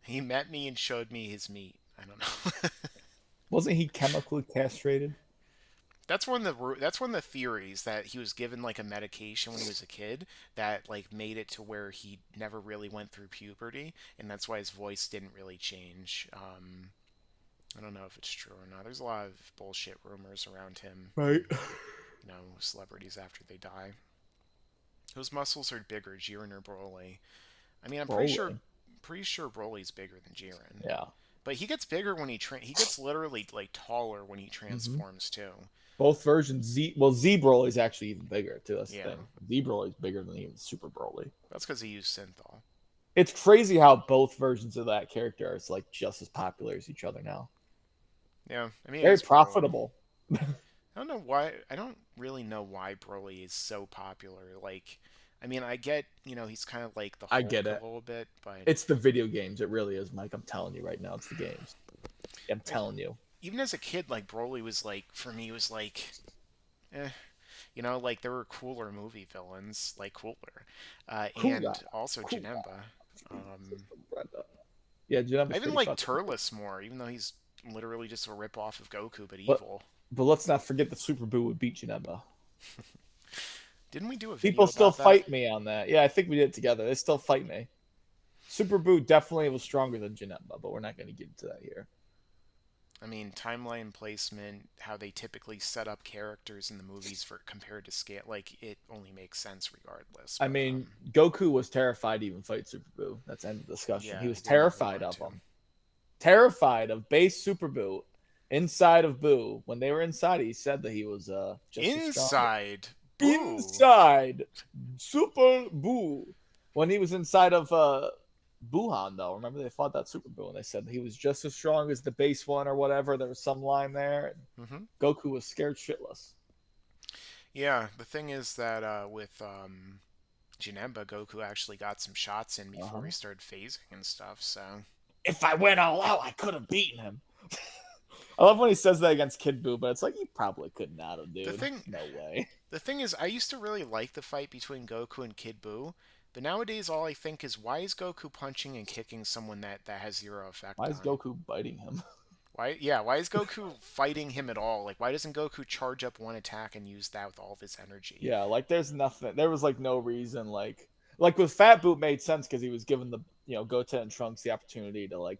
He met me and showed me his meat. I don't know. Wasn't he chemically castrated? That's one of the theories, that he was given like a medication when he was a kid that like made it to where he never really went through puberty, and that's why his voice didn't really change. I don't know if it's true or not. There's a lot of bullshit rumors around him. Right. Celebrities after they die. Whose muscles are bigger, Jiren or Broly? I mean, I'm Broly. pretty sure Broly's bigger than Jiren. Yeah. But he gets bigger when he gets literally like taller when he transforms too. Both versions. Z Broly's actually even bigger too. That's the Yeah. thing. Z Broly's bigger than even Super Broly. That's because he used synthol. It's crazy how both versions of that character are like just as popular as each other now. Yeah, I mean, it Very is Broly. profitable. I don't know why. I don't really know why Broly is so popular. Like, I mean, I get, he's kind of like the I Hulk get a it. little bit, but It's the video games. It really is, Mike. I'm telling you right now, it's the games. I'm I, telling you. even as a kid, like Broly was like, for me, was like, eh. Like there were cooler movie villains, like cooler, Cool. and also Cool. Janemba. Um, Yeah, I Janemba's even pretty like fucking cool. Turles more, even though he's literally just a rip off of Goku, but But evil. but let's not forget that Super Boo would beat Janemba. Didn't we do a People video still about that? fight me on that. Yeah, I think we did it together. They still fight me. Super Boo definitely was stronger than Janemba, but we're not going to get into that here. I mean, timeline placement, how they typically set up characters in the movies for compared to scale, like it only makes sense regardless. I But mean, Goku was terrified to even fight Super Boo. That's the end of the discussion. yeah, He was he didn't even terrified want of to. him. Terrified of base Super Boo inside of Boo. When they were inside, he said that he was just as strong. Inside, boo. Inside Super Boo. When he was inside of Buhan, though, remember they fought that Super Boo and they said he was just as strong as the base one or whatever. There was some line there. Hmm. Goku was scared shitless. Yeah, the thing is that with Janemba, Goku actually got some shots in before he started phasing and stuff. So If I went all out, I could have beaten him. I love when he says that against Kid Buu, but it's like you probably could not have, dude. the thing, No way. the thing is, I used to really like the fight between Goku and Kid Buu, but nowadays all I think is, why is Goku punching and kicking someone that has zero effect Why is on? Goku biting him? Why? Yeah, why is Goku fighting him at all? Like, why doesn't Goku charge up one attack and use that with all of his energy? Yeah, like there's nothing. There was like no reason. Like with Fat Boot made sense because he was given the Goten and Trunks the opportunity to like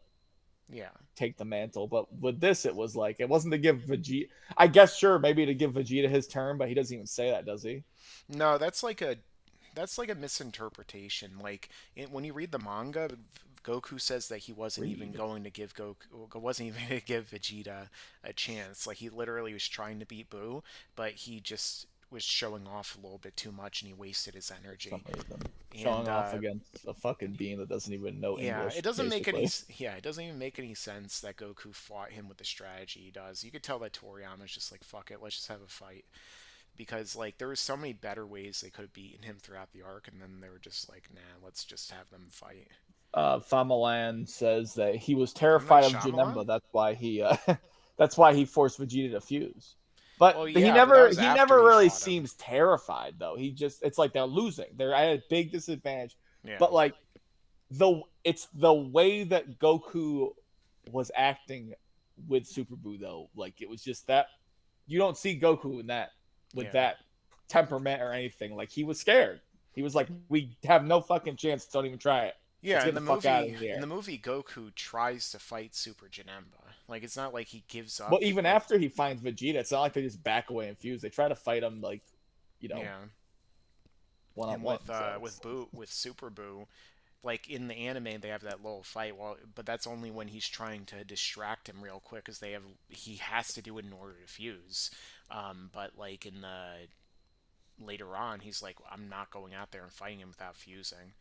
Yeah. take the mantle. But with this, it was like it wasn't to give Vegeta. I guess sure, maybe to give Vegeta his turn, but he doesn't even say that, does he? No, that's like a misinterpretation. Like when you read the manga, Goku says that he wasn't even going to give wasn't even going to give Vegeta a chance. Like he literally was trying to beat Buu, but he just was showing off a little bit too much and he wasted his energy. Some reason. And Showing off against a fucking being that doesn't even know yeah, English. it doesn't make any Basically. yeah, it doesn't even make any sense that Goku fought him with the strategy he does. You could tell that Toriyama's just like, fuck it, let's just have a fight. Because like there were so many better ways they could have beaten him throughout the arc, and then they were just like, nah, let's just have them fight. Famalan says that he was Isn't that terrified of Shyamalan? Janemba. That's why he forced Vegeta to fuse. But Well, he yeah, but that never was he after never he really fought him. seems terrified though. It's like they're losing. They're at a big disadvantage. Yeah. But like it's the way that Goku was acting with Super Buu though. Like it was just that you don't see Goku in that with Yeah. that temperament or anything. Like he was scared. He was like, "We have no fucking chance. Don't even try it. Let's Yeah, get the fuck out of in here." the movie, Goku tries to fight Super Janemba. Like it's not like he gives Well, up. even Like, after he finds Vegeta, it's not like they just back away and fuse. They try to fight him like, yeah, one on and one. with Super Buu, like in the anime, they have that little fight. But that's only when he's trying to distract him real quick, because he has to do it in order to fuse. But like in the later on, he's like, I'm not going out there and fighting him without fusing.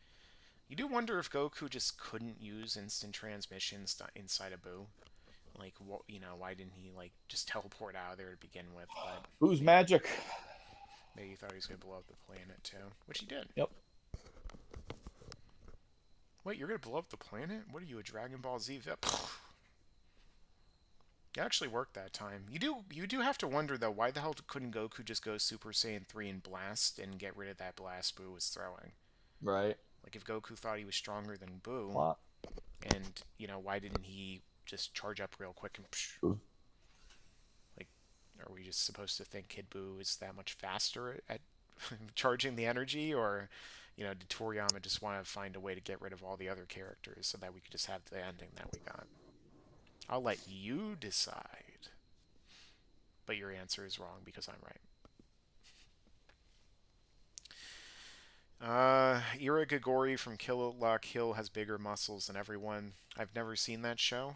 You do wonder if Goku just couldn't use instant transmissions inside of Buu. Like, what, why didn't he like just teleport out of there to begin with? But Who's magic? maybe he thought he was gonna blow up the planet too, which he did. Yep. Wait, you're gonna blow up the planet? What are you, a Dragon Ball Z VIP? It actually worked that time. You do have to wonder though, why the hell couldn't Goku just go Super Saiyan 3 and blast and get rid of that blast Buu was throwing? Right. Like if Goku thought he was stronger than Buu, What? and why didn't he just charge up real quick and psh? Like, are we just supposed to think Kid Buu is that much faster at charging the energy, or did Toriyama just want to find a way to get rid of all the other characters so that we could just have the ending that we got? I'll let you decide. But your answer is wrong because I'm right. Ira Gagori from Kill La Kill has bigger muscles than everyone. I've never seen that show.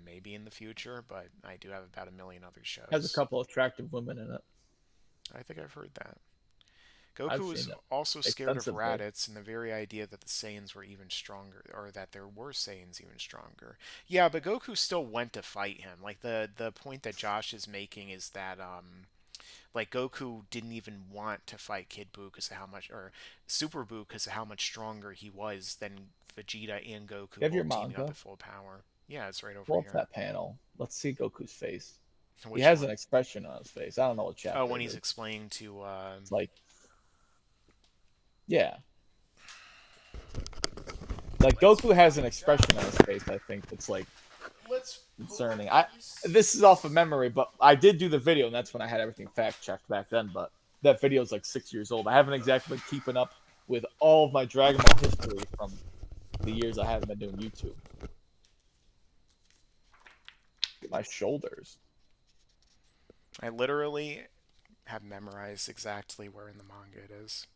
Maybe in the future, but I do have about a million other shows. Has a couple attractive women in it. I think I've heard that. Goku I've was seen it also scared of extensively. Raditz and the very idea that the Saiyans were even stronger, or that there were Saiyans even stronger. Yeah, but Goku still went to fight him. Like the point that Josh is making is that like Goku didn't even want to fight Kid Buu because of how much, or Super Buu because of how much stronger he was than Vegeta and Goku You have your both teaming up manga. at full power. Yeah, it's right over Pull up here. that panel. Let's see Goku's face. He Which has one? an expression on his face. I don't know what Oh, chapter when it he's is. explaining to It's like, yeah, like Goku has an expression on his face. I think that's like concerning. This is off of memory, but I did do the video, and that's when I had everything fact checked back then. But that video is like 6 years old. I haven't exactly been keeping up with all of my Dragon Ball history from the years I haven't been doing YouTube. My shoulders. I literally have memorized exactly where in the manga it is.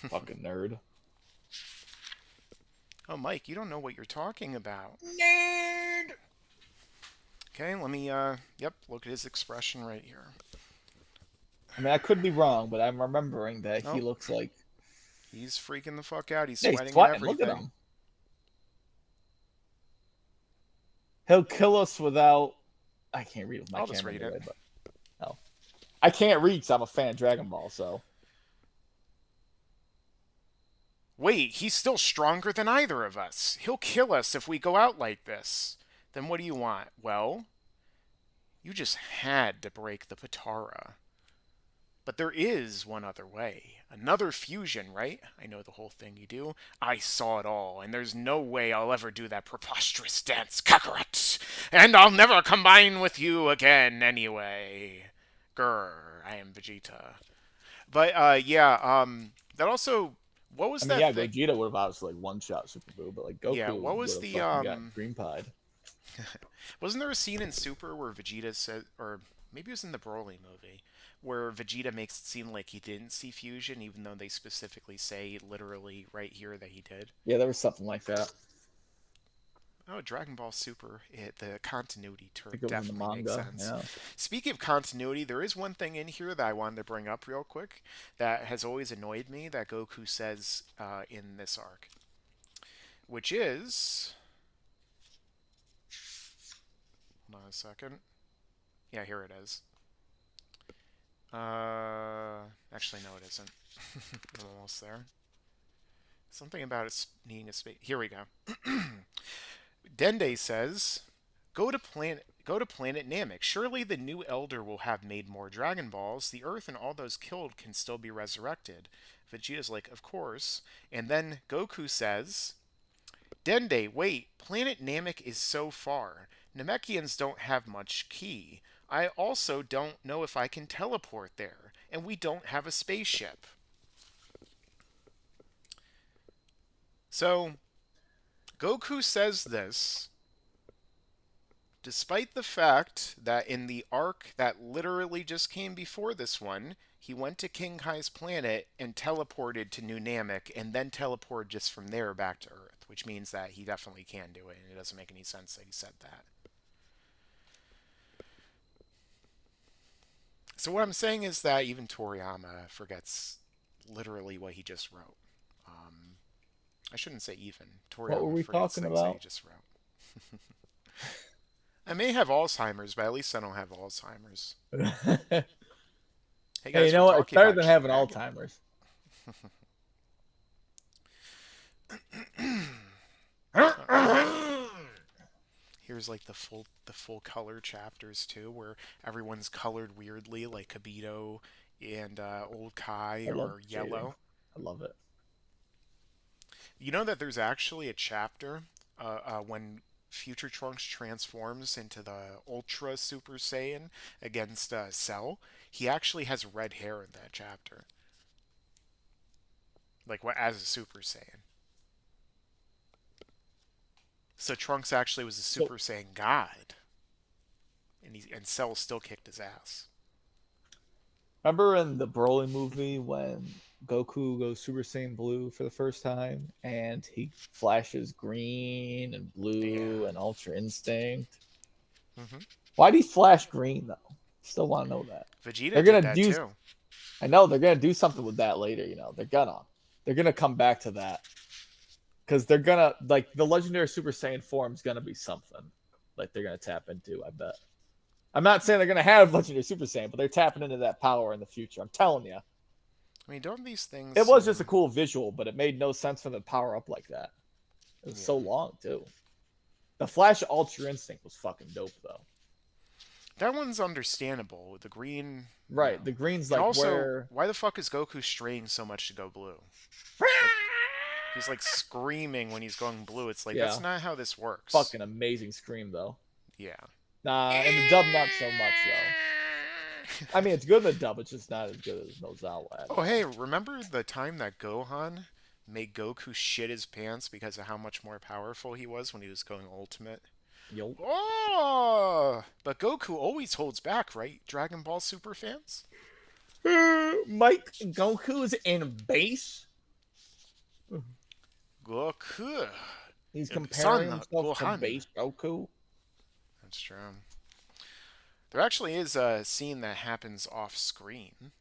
Fucking nerd. Oh, Mike, you don't know what you're talking about. Nerd. Okay, let me, yep, look at his expression right here. I mean, I could be wrong, but I'm remembering that he Nope. looks like He's freaking the fuck out. He's yeah, sweating he's and sweating. Look everything. at him. He'll kill us without. I can't read with my I'll just camera read anyway, it. but no, I can't read because I'm a fan of Dragon Ball. So Wait, he's still stronger than either of us. He'll kill us if we go out like this. Then what do you want? Well, you just had to break the Patara. But there is one other way. Another fusion, right? I know the whole thing you do. I saw it all, and there's no way I'll ever do that preposterous dance, Kakarot! And I'll never combine with you again anyway. Grr, I am Vegeta. But, yeah, that also... What was I mean, that yeah, thing? Gogeta would have obviously like one shot Super Buu, but like Yeah, Goku what would was have the, fucking got green pied. Wasn't there a scene in Super where Vegeta said, or maybe it was in the Broly movie, where Vegeta makes it seem like he didn't see fusion, even though they specifically say literally right here that he did? Yeah, there was something like that. Oh, Dragon Ball Super, the continuity I term think it was in the definitely makes manga. sense. Yeah. Speaking of continuity, there is one thing in here that I wanted to bring up real quick that has always annoyed me that Goku says in this arc, which is... Hold on a second. Yeah, here it is. Actually, no, it isn't. I'm almost there. Something about it needing a space. Here we go. Dende says, Go to planet Namek. Surely the new Elder will have made more Dragon Balls. The Earth and all those killed can still be resurrected." Vegeta's like, "Of course." And then Goku says, "Dende, wait. Planet Namek is so far. Namekians don't have much ki. I also don't know if I can teleport there. And we don't have a spaceship." So, Goku says this despite the fact that in the arc that literally just came before this one, he went to King Kai's planet and teleported to New Namek and then teleported just from there back to Earth, which means that he definitely can do it, and it doesn't make any sense that he said that. So what I'm saying is that even Toriyama forgets literally what he just wrote. I shouldn't say even. What were Toriyama we forgets talking things that he about? just wrote. I may have Alzheimer's, but at least I don't have Alzheimer's. Hey Hey, guys, you know we're what? It's talking better about than having Dragon. Alzheimer's. Here's like the full color chapters too, where everyone's colored weirdly, like Kabito and Old Kai I love or shading. yellow. I love it. You know that there's actually a chapter when Future Trunks transforms into the Ultra Super Saiyan against Cell. He actually has red hair in that chapter, like what as a Super Saiyan. So Trunks actually was a So Super Saiyan god, and Cell still kicked his ass. remember in the Broly movie when Goku goes Super Saiyan Blue for the first time and he flashes green and blue Yeah. and Ultra Instinct? hmm Why'd he flash green though? Still want to know that. Vegeta They're did gonna that do too. I know they're gonna do something with that later. They're gonna come back to that because they're gonna like the legendary Super Saiyan form is gonna be something like they're gonna tap into. I bet. I'm not saying they're gonna have legendary Super Saiyan, but they're tapping into that power in the future. I'm telling you. I mean, don't these things It was just a cool visual, but it made no sense for them to power up like that. It was so long too. The Flash Ultra Instinct was fucking dope though. That one's understandable with the green. Right, the green's And like also, where. why the fuck is Goku straying so much to go blue? He's like screaming when he's going blue. It's like that's not how this works. Fucking amazing scream though. Yeah. Nah, in the dub not so much though. I mean, it's good in the dub. It's just not as good as Nozawa. Oh hey, remember the time that Gohan made Goku shit his pants because of how much more powerful he was when he was going ultimate? Yo. Oh, but Goku always holds back, right? Dragon Ball Super fans? Mike Goku's in base. Goku. He's Son, comparing himself to Gohan. base Goku. That's true. There actually is a scene that happens off screen.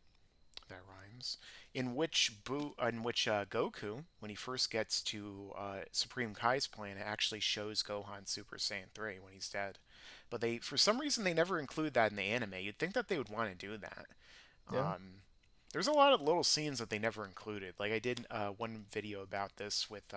That rhymes. In which Goku, when he first gets to Supreme Kai's planet, actually shows Gohan Super Saiyan 3 when he's dead. But for some reason, they never include that in the anime. You'd think that they would want to do that. Yeah. There's a lot of little scenes that they never included. Like I did one video about this with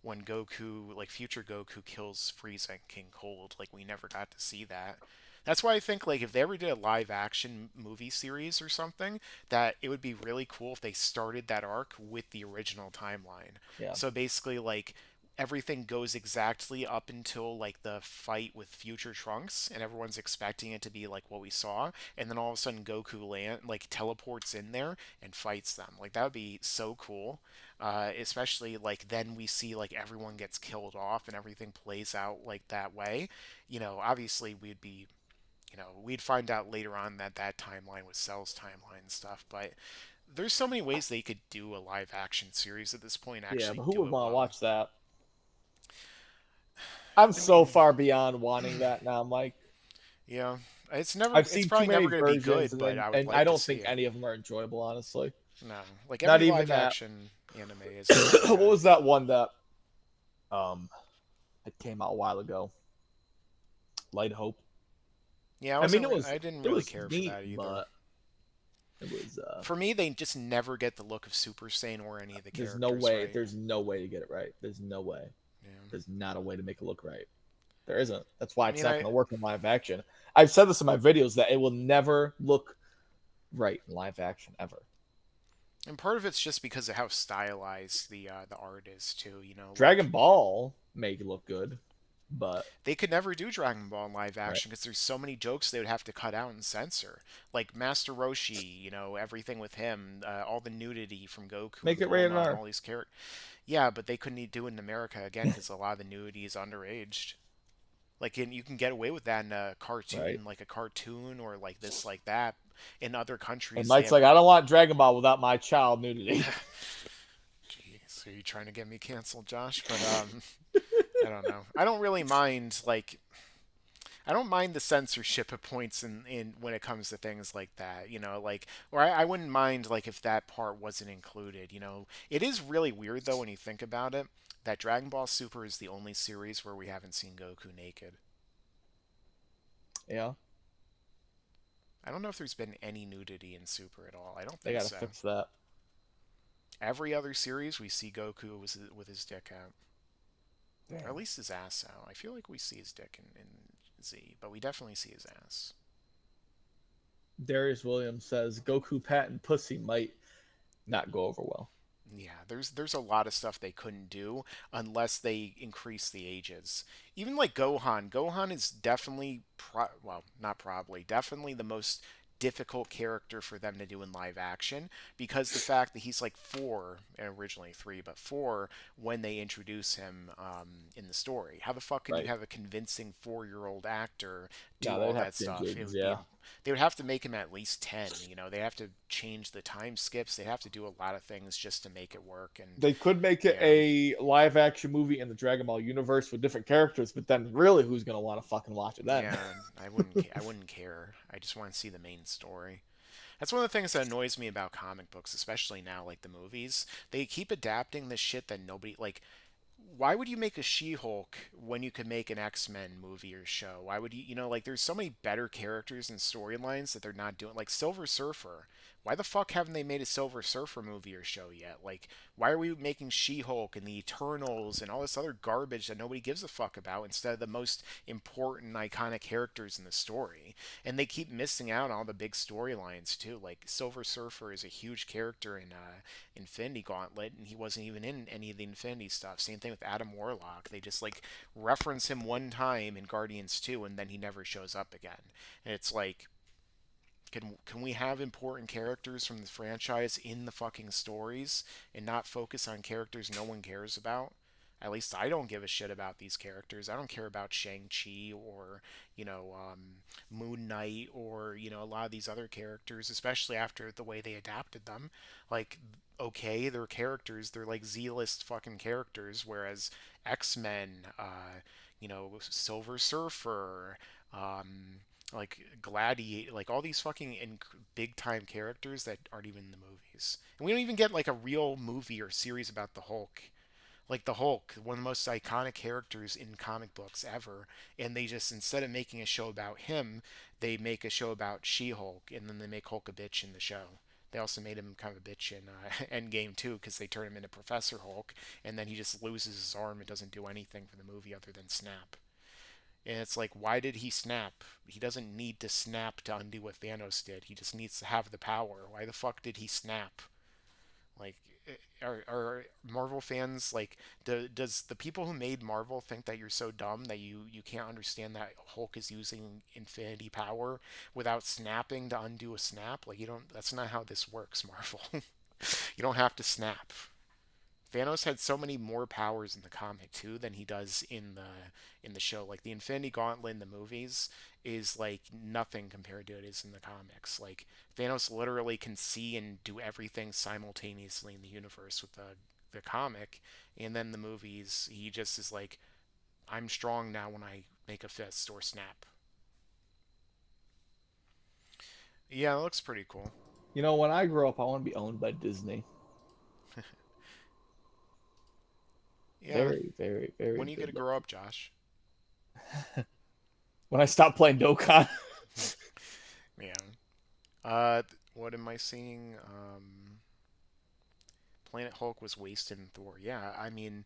when Goku, like future Goku, kills Frieza and King Cold. Like we never got to see that. That's why I think like if they ever did a live action movie series or something, that it would be really cool if they started that arc with the original timeline. Yeah. So basically like everything goes exactly up until like the fight with future Trunks and everyone's expecting it to be like what we saw, and then all of a sudden Goku teleports in there and fights them. Like that would be so cool. Especially like then we see like everyone gets killed off and everything plays out like that way. Obviously we'd find out later on that timeline was Cell's timeline and stuff, but there's so many ways they could do a live action series at this point. Yeah, Actually, but who do would it want to well. watch that? I'm so far beyond wanting that now, Mike. Yeah, it's Seen probably too many never going to be versions, good, but I would and like I to don't see think it. any of them are enjoyable, honestly. No, like Not every even live that. action anime is. What was that one that it came out a while ago? Light Hope. Yeah, I mean, it was. I didn't it really was care neat, for that either. But it was. For me, they just never get the look of Super Saiyan or any of the There's characters. no way. Right? There's no way to get it right. There's no way. Yeah. There's not a way to make it look right. There isn't. That's why it's mean, not going to work in live action. I've said this in my videos that it will never look right in live action ever. And part of it's just because of how stylized the art is too. Dragon Ball may look good, but they could never do Dragon Ball in live action because there's so many jokes they would have to cut out and censor. Like Master Roshi, everything with him, all the nudity from Goku. Make it rated R. All these characters. Yeah, but they couldn't do it in America again because a lot of the nudity is underage. Like you can get away with that in a cartoon, Right. like a cartoon or like this, like that. In other countries, and Mike's like, I don't want Dragon Ball without my child nudity. Jeez, are you trying to get me canceled, Josh? But I don't know. I don't really mind I don't mind the censorship at points in when it comes to things like that, or I wouldn't mind like if that part wasn't included, It is really weird though when you think about it that Dragon Ball Super is the only series where we haven't seen Goku naked. Yeah, I don't know if there's been any nudity in Super at all. I don't they think gotta so. fix that. Every other series we see Goku with his dick out. Damn. Or at least his ass out. I feel like we see his dick in Z, but we definitely see his ass. Darius Williams says Goku patent pussy might not go over well. Yeah, there's a lot of stuff they couldn't do unless they increase the ages. Even like Gohan. Gohan is definitely, definitely the most difficult character for them to do in live action because the fact that he's like 4, originally 3, but 4 when they introduce him in the story. How the fuck can you have a convincing 4-year-old actor do all that stuff? They would have to make him at least 10. They have to change the time skips. They have to do a lot of things just to make it work. And they could make it a live action movie in the Dragon Ball universe with different characters, but then really, who's gonna want to fucking watch it then? Yeah, I wouldn't care. I just want to see the main story. That's one of the things that annoys me about comic books, especially now, like the movies. They keep adapting the shit that nobody like. Why would you make a She-Hulk when you could make an X-Men movie or show? Why would you, like, there's so many better characters and storylines that they're not doing. Like Silver Surfer. Why the fuck haven't they made a Silver Surfer movie or show yet? Like, why are we making She-Hulk and the Eternals and all this other garbage that nobody gives a fuck about instead of the most important, iconic characters in the story? And they keep missing out on all the big storylines too. Like Silver Surfer is a huge character in Infinity Gauntlet, and he wasn't even in any of the Infinity stuff. Same thing with Adam Warlock. They just like reference him one time in Guardians 2, and then he never shows up again. And it's like, can we have important characters from the franchise in the fucking stories and not focus on characters no one cares about? At least I don't give a shit about these characters. I don't care about Shang-Chi or, Moon Knight or, a lot of these other characters, especially after the way they adapted them. Like, okay, they're characters. They're like Z-list fucking characters, whereas X-Men, Silver Surfer, like Gladiator, like all these fucking big time characters that aren't even in the movies. And we don't even get like a real movie or series about the Hulk. Like the Hulk, one of the most iconic characters in comic books ever, and they just, instead of making a show about him, they make a show about She-Hulk, and then they make Hulk a bitch in the show. They also made him kind of a bitch in Endgame too, because they turn him into Professor Hulk, and then he just loses his arm and doesn't do anything for the movie other than snap. And it's like, why did he snap? He doesn't need to snap to undo what Thanos did. He just needs to have the power. Why the fuck did he snap? Like, are Marvel fans like? Does the people who made Marvel think that you're so dumb that you can't understand that Hulk is using infinity power without snapping to undo a snap? Like, you don't. That's not how this works, Marvel. You don't have to snap. Thanos had so many more powers in the comic too than he does in the show. Like the Infinity Gauntlet in the movies is like nothing compared to it is in the comics. Like Thanos literally can see and do everything simultaneously in the universe with the comic, and then the movies he just is like, I'm strong now when I make a fist or snap. Yeah, it looks pretty cool. When I grow up, I want to be owned by Disney. Yeah. Very, very, very. When are you gonna grow up, Josh? When I stop playing Dokkan. Yeah. What am I seeing? Planet Hulk was wasted in Thor. Yeah, I mean,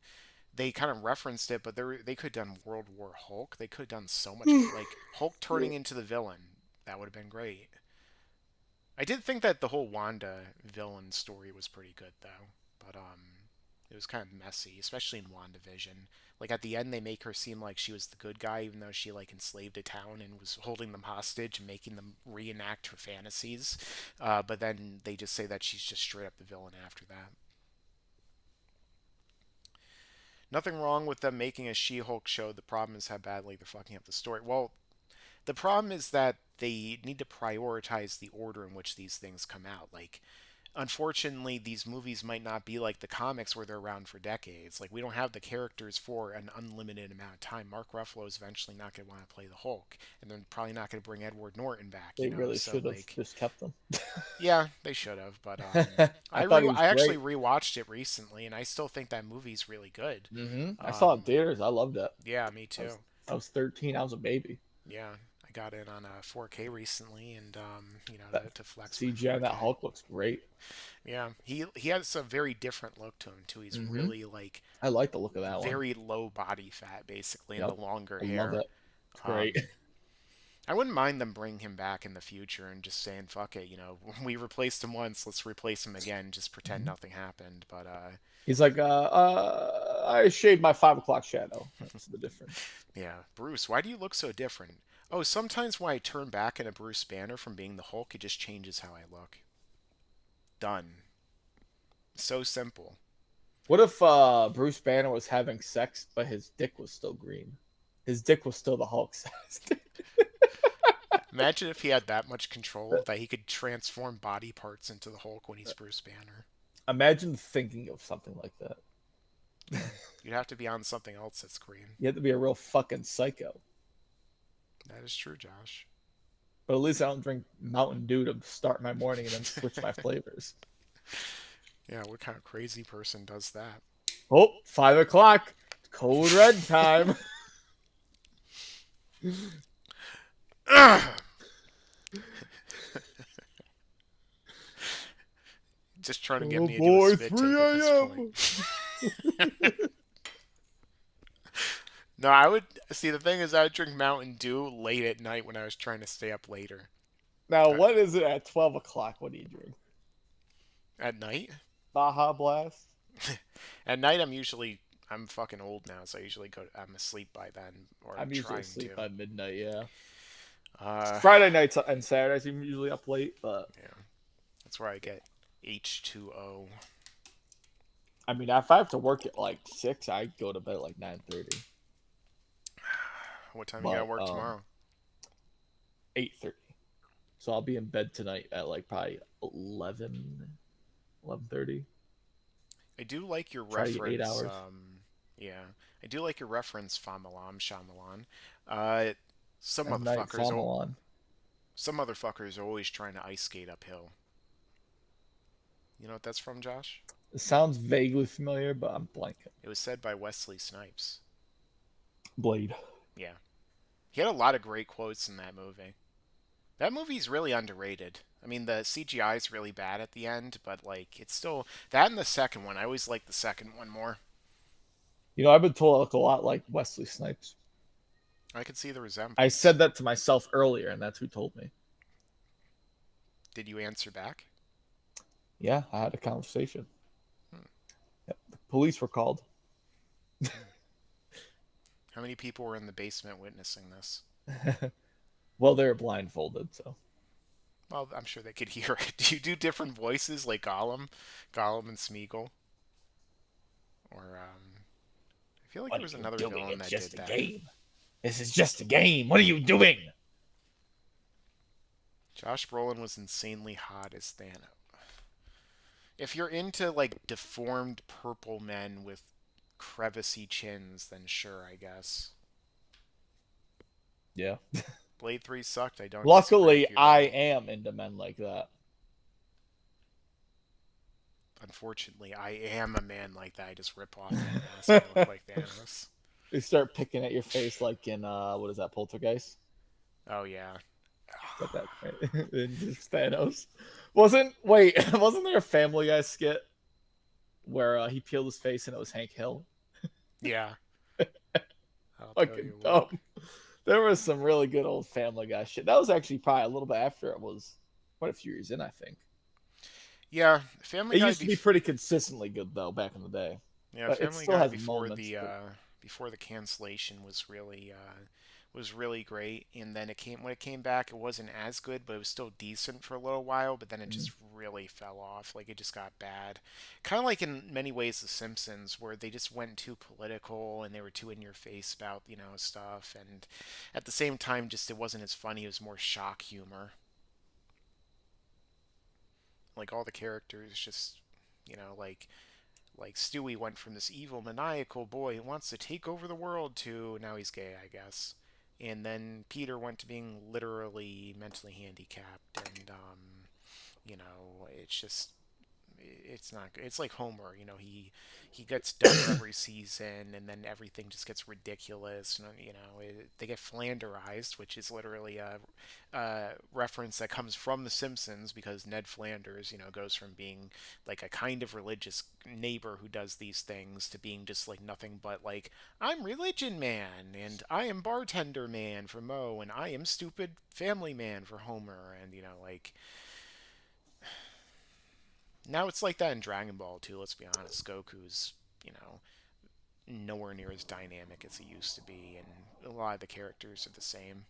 they kind of referenced it, but they could have done World War Hulk. They could have done so much, like Hulk turning into the villain. That would have been great. I did think that the whole Wanda villain story was pretty good, though, but it was kind of messy, especially in WandaVision. Like at the end, they make her seem like she was the good guy, even though she like enslaved a town and was holding them hostage and making them reenact her fantasies. But then they just say that she's just straight up the villain after that. Nothing wrong with them making a She-Hulk show. The problem is how badly they're fucking up the story. Well, the problem is that they need to prioritize the order in which these things come out. Like, unfortunately, these movies might not be like the comics where they're around for decades. Like, we don't have the characters for an unlimited amount of time. Mark Ruffalo is eventually not going to want to play the Hulk, and they're probably not going to bring Edward Norton back. They really so, should have like, just kept them. yeah, they should have. But I actually rewatched it recently, and I still think that movie's really good. I saw it in theaters. I loved it. Yeah, me too. I was 13. I was a baby. Yeah, I got it on 4K recently, and to flex. CGI that Hulk looks great. Yeah, he has a very different look to him too. He's really like, I like the look of that one. Very low body fat, basically, and the longer I hair. Love it. It's great. I wouldn't mind them bringing him back in the future and just saying, "Fuck it," we replaced him once, let's replace him again. Just pretend nothing happened. But he's like, I shaved my 5 o'clock shadow. That's the difference. Yeah, Bruce, why do you look so different? Oh, sometimes when I turn back into Bruce Banner from being the Hulk, it just changes how I look. Done. So simple. What if Bruce Banner was having sex, but his dick was still green? His dick was still the Hulk size. Imagine if he had that much control that he could transform body parts into the Hulk when he's Bruce Banner. Imagine thinking of something like that. You'd have to be on something else that's green. You have to be a real fucking psycho. That is true, Josh. But at least I don't drink Mountain Dew to start my morning and then switch my flavors. Yeah, what kind of crazy person does that? Oh, 5 o'clock. Code red time. Just trying to get Oh me to do a boy, spit take at this 3 a.m. point. No, I would see. The thing is, I would drink Mountain Dew late at night when I was trying to stay up later. Now, what is it at 12 o'clock? What do you drink? At night? Baja Blast? At night, I'm fucking old now, so I usually I'm asleep by then, or I'm I'm usually trying asleep to. by midnight, yeah. Uh, Friday nights and Saturdays, I'm usually up late, but... yeah, that's where I get H2O. I mean, if I have to work at like 6, I go to bed at like 9:30. What time you gotta work tomorrow? 8:30. So I'll be in bed tonight at like probably 11:30. I do like your Try to get 8 reference. hours. Yeah, I do like your reference, Famalam Shamalan. Some M. Night motherfuckers, Shyamalan. some motherfuckers are always trying to ice skate uphill. You know what that's from, Josh? It sounds vaguely familiar, but I'm blanking. It was said by Wesley Snipes. Blade. Yeah, he had a lot of great quotes in that movie. That movie's really underrated. I mean, the CGI is really bad at the end, but like it's still that and the second one. I always like the second one more. You know, I've been told I look a lot like Wesley Snipes. I could see the resemblance. I said that to myself earlier, and that's who told me. Did you answer back? Yeah, I had a conversation. Yep, the police were called. How many people were in the basement witnessing this? Well, they were blindfolded, so. Well, I'm sure they could hear it. Do you do different voices like Gollum and Smeagol? Or I feel like there was another villain that did that. Game. This is just a game. What are you doing? Josh Brolin was insanely hot as Thanos. If you're into like deformed purple men with crevicey chins, then sure, I guess. Yeah. Blade 3 sucked. I don't. Luckily, I am into men like that. Unfortunately, I am a man like that. I just rip off that mask and look like Thanos. They start picking at your face like in what is that, Poltergeist? Oh yeah. Got that right? In just Thanos. Wasn't there a Family Guy skit where he peeled his face and it was Hank Hill? Yeah. Fucking dumb. There was some really good old Family Guy shit. That was actually probably a little bit after it was quite a few years in, I think. Yeah, Family Guy used to be pretty consistently good though back in the day. Yeah, but Family Guy before the cancellation was really great, and then when it came back, it wasn't as good, but it was still decent for a little while. But then it just really fell off. Like it just got bad, kind of like in many ways The Simpsons, where they just went too political and they were too in your face about stuff, and at the same time, just it wasn't as funny. It was more shock humor. Like all the characters just, like Stewie went from this evil, maniacal boy who wants to take over the world to now he's gay, I guess. And then Peter went to being literally mentally handicapped, and it's just it's not good. It's like Homer, he gets dumber every season, and then everything just gets ridiculous. And they get Flanderized, which is literally a reference that comes from The Simpsons, because Ned Flanders, goes from being like a kind of religious neighbor who does these things to being just like nothing but like, I'm religion man, and I am bartender man for Moe, and I am stupid family man for Homer, and like. Now it's like that in Dragon Ball too, let's be honest. Goku's, nowhere near as dynamic as he used to be, and a lot of the characters are the same.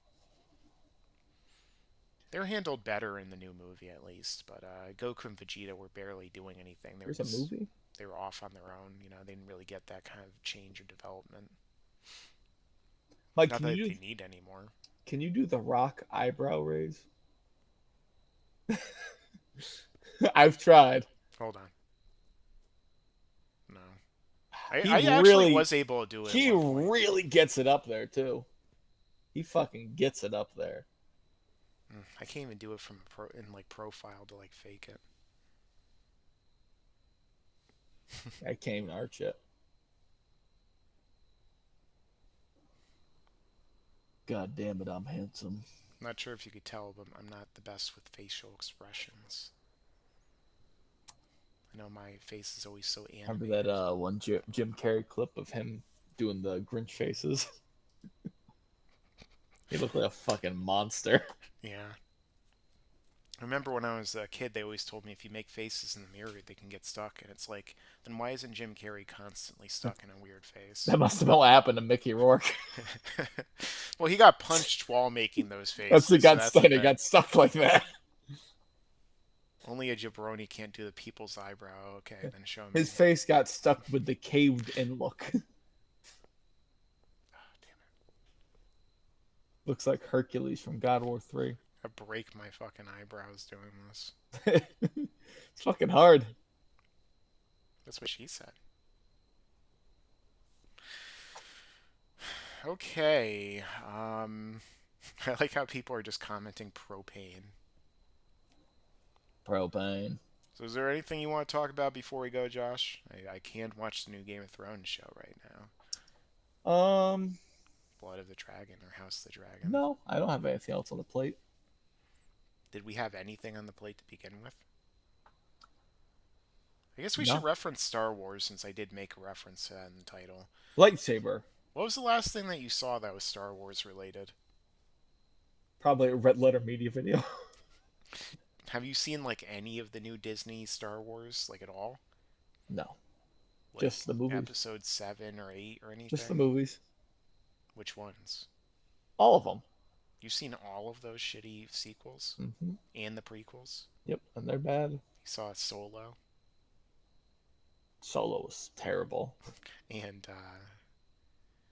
They're handled better in the new movie, at least, but Goku and Vegeta were barely doing anything. There's a movie? They were off on their own, they didn't really get that kind of change or development. Mike, Not that they need anymore. Can you do the Rock eyebrow raise? I've tried. Hold on. No. I actually was able to do it. He really gets it up there, too. He fucking gets it up there. I can't even do it from in like profile to like fake it. I can't even arch it. God damn it, I'm handsome. I'm not sure if you could tell, but I'm not the best with facial expressions. I know my face is always so Remember animated. that one Jim Carrey clip of him doing the Grinch faces? He looked like a fucking monster. Yeah. I remember when I was a kid, they always told me if you make faces in the mirror, they can get stuck. And it's like, then why isn't Jim Carrey constantly stuck in a weird face? That must have been what happened to Mickey Rourke. Well, he got punched while making those faces. That's he got so stuck. He got stuck like that. Only a jabroni can't do the people's eyebrow. Okay, then show me. His face got stuck with the caved-in look. Oh, damn it. Looks like Hercules from God War 3. I break my fucking eyebrows doing this. It's fucking hard. That's what she said. Okay. I like how people are just commenting propane. Propane. So is there anything you want to talk about before we go, Josh? I can't watch the new Game of Thrones show right now. Blood of the Dragon or House of the Dragon. No, I don't have anything else on the plate. Did we have anything on the plate to begin with? I guess we should reference Star Wars since I did make a reference to that in the title. Lightsaber. What was the last thing that you saw that was Star Wars related? Probably a Red Letter Media video. Have you seen like any of the new Disney Star Wars, like at all? No. Like, just the movies. Episode 7 or 8 or anything? Just the movies. Which ones? All of them. You've seen all of those shitty sequels? Mm-hmm. And the prequels? Yep, and they're bad. You saw Solo? Solo was terrible. And,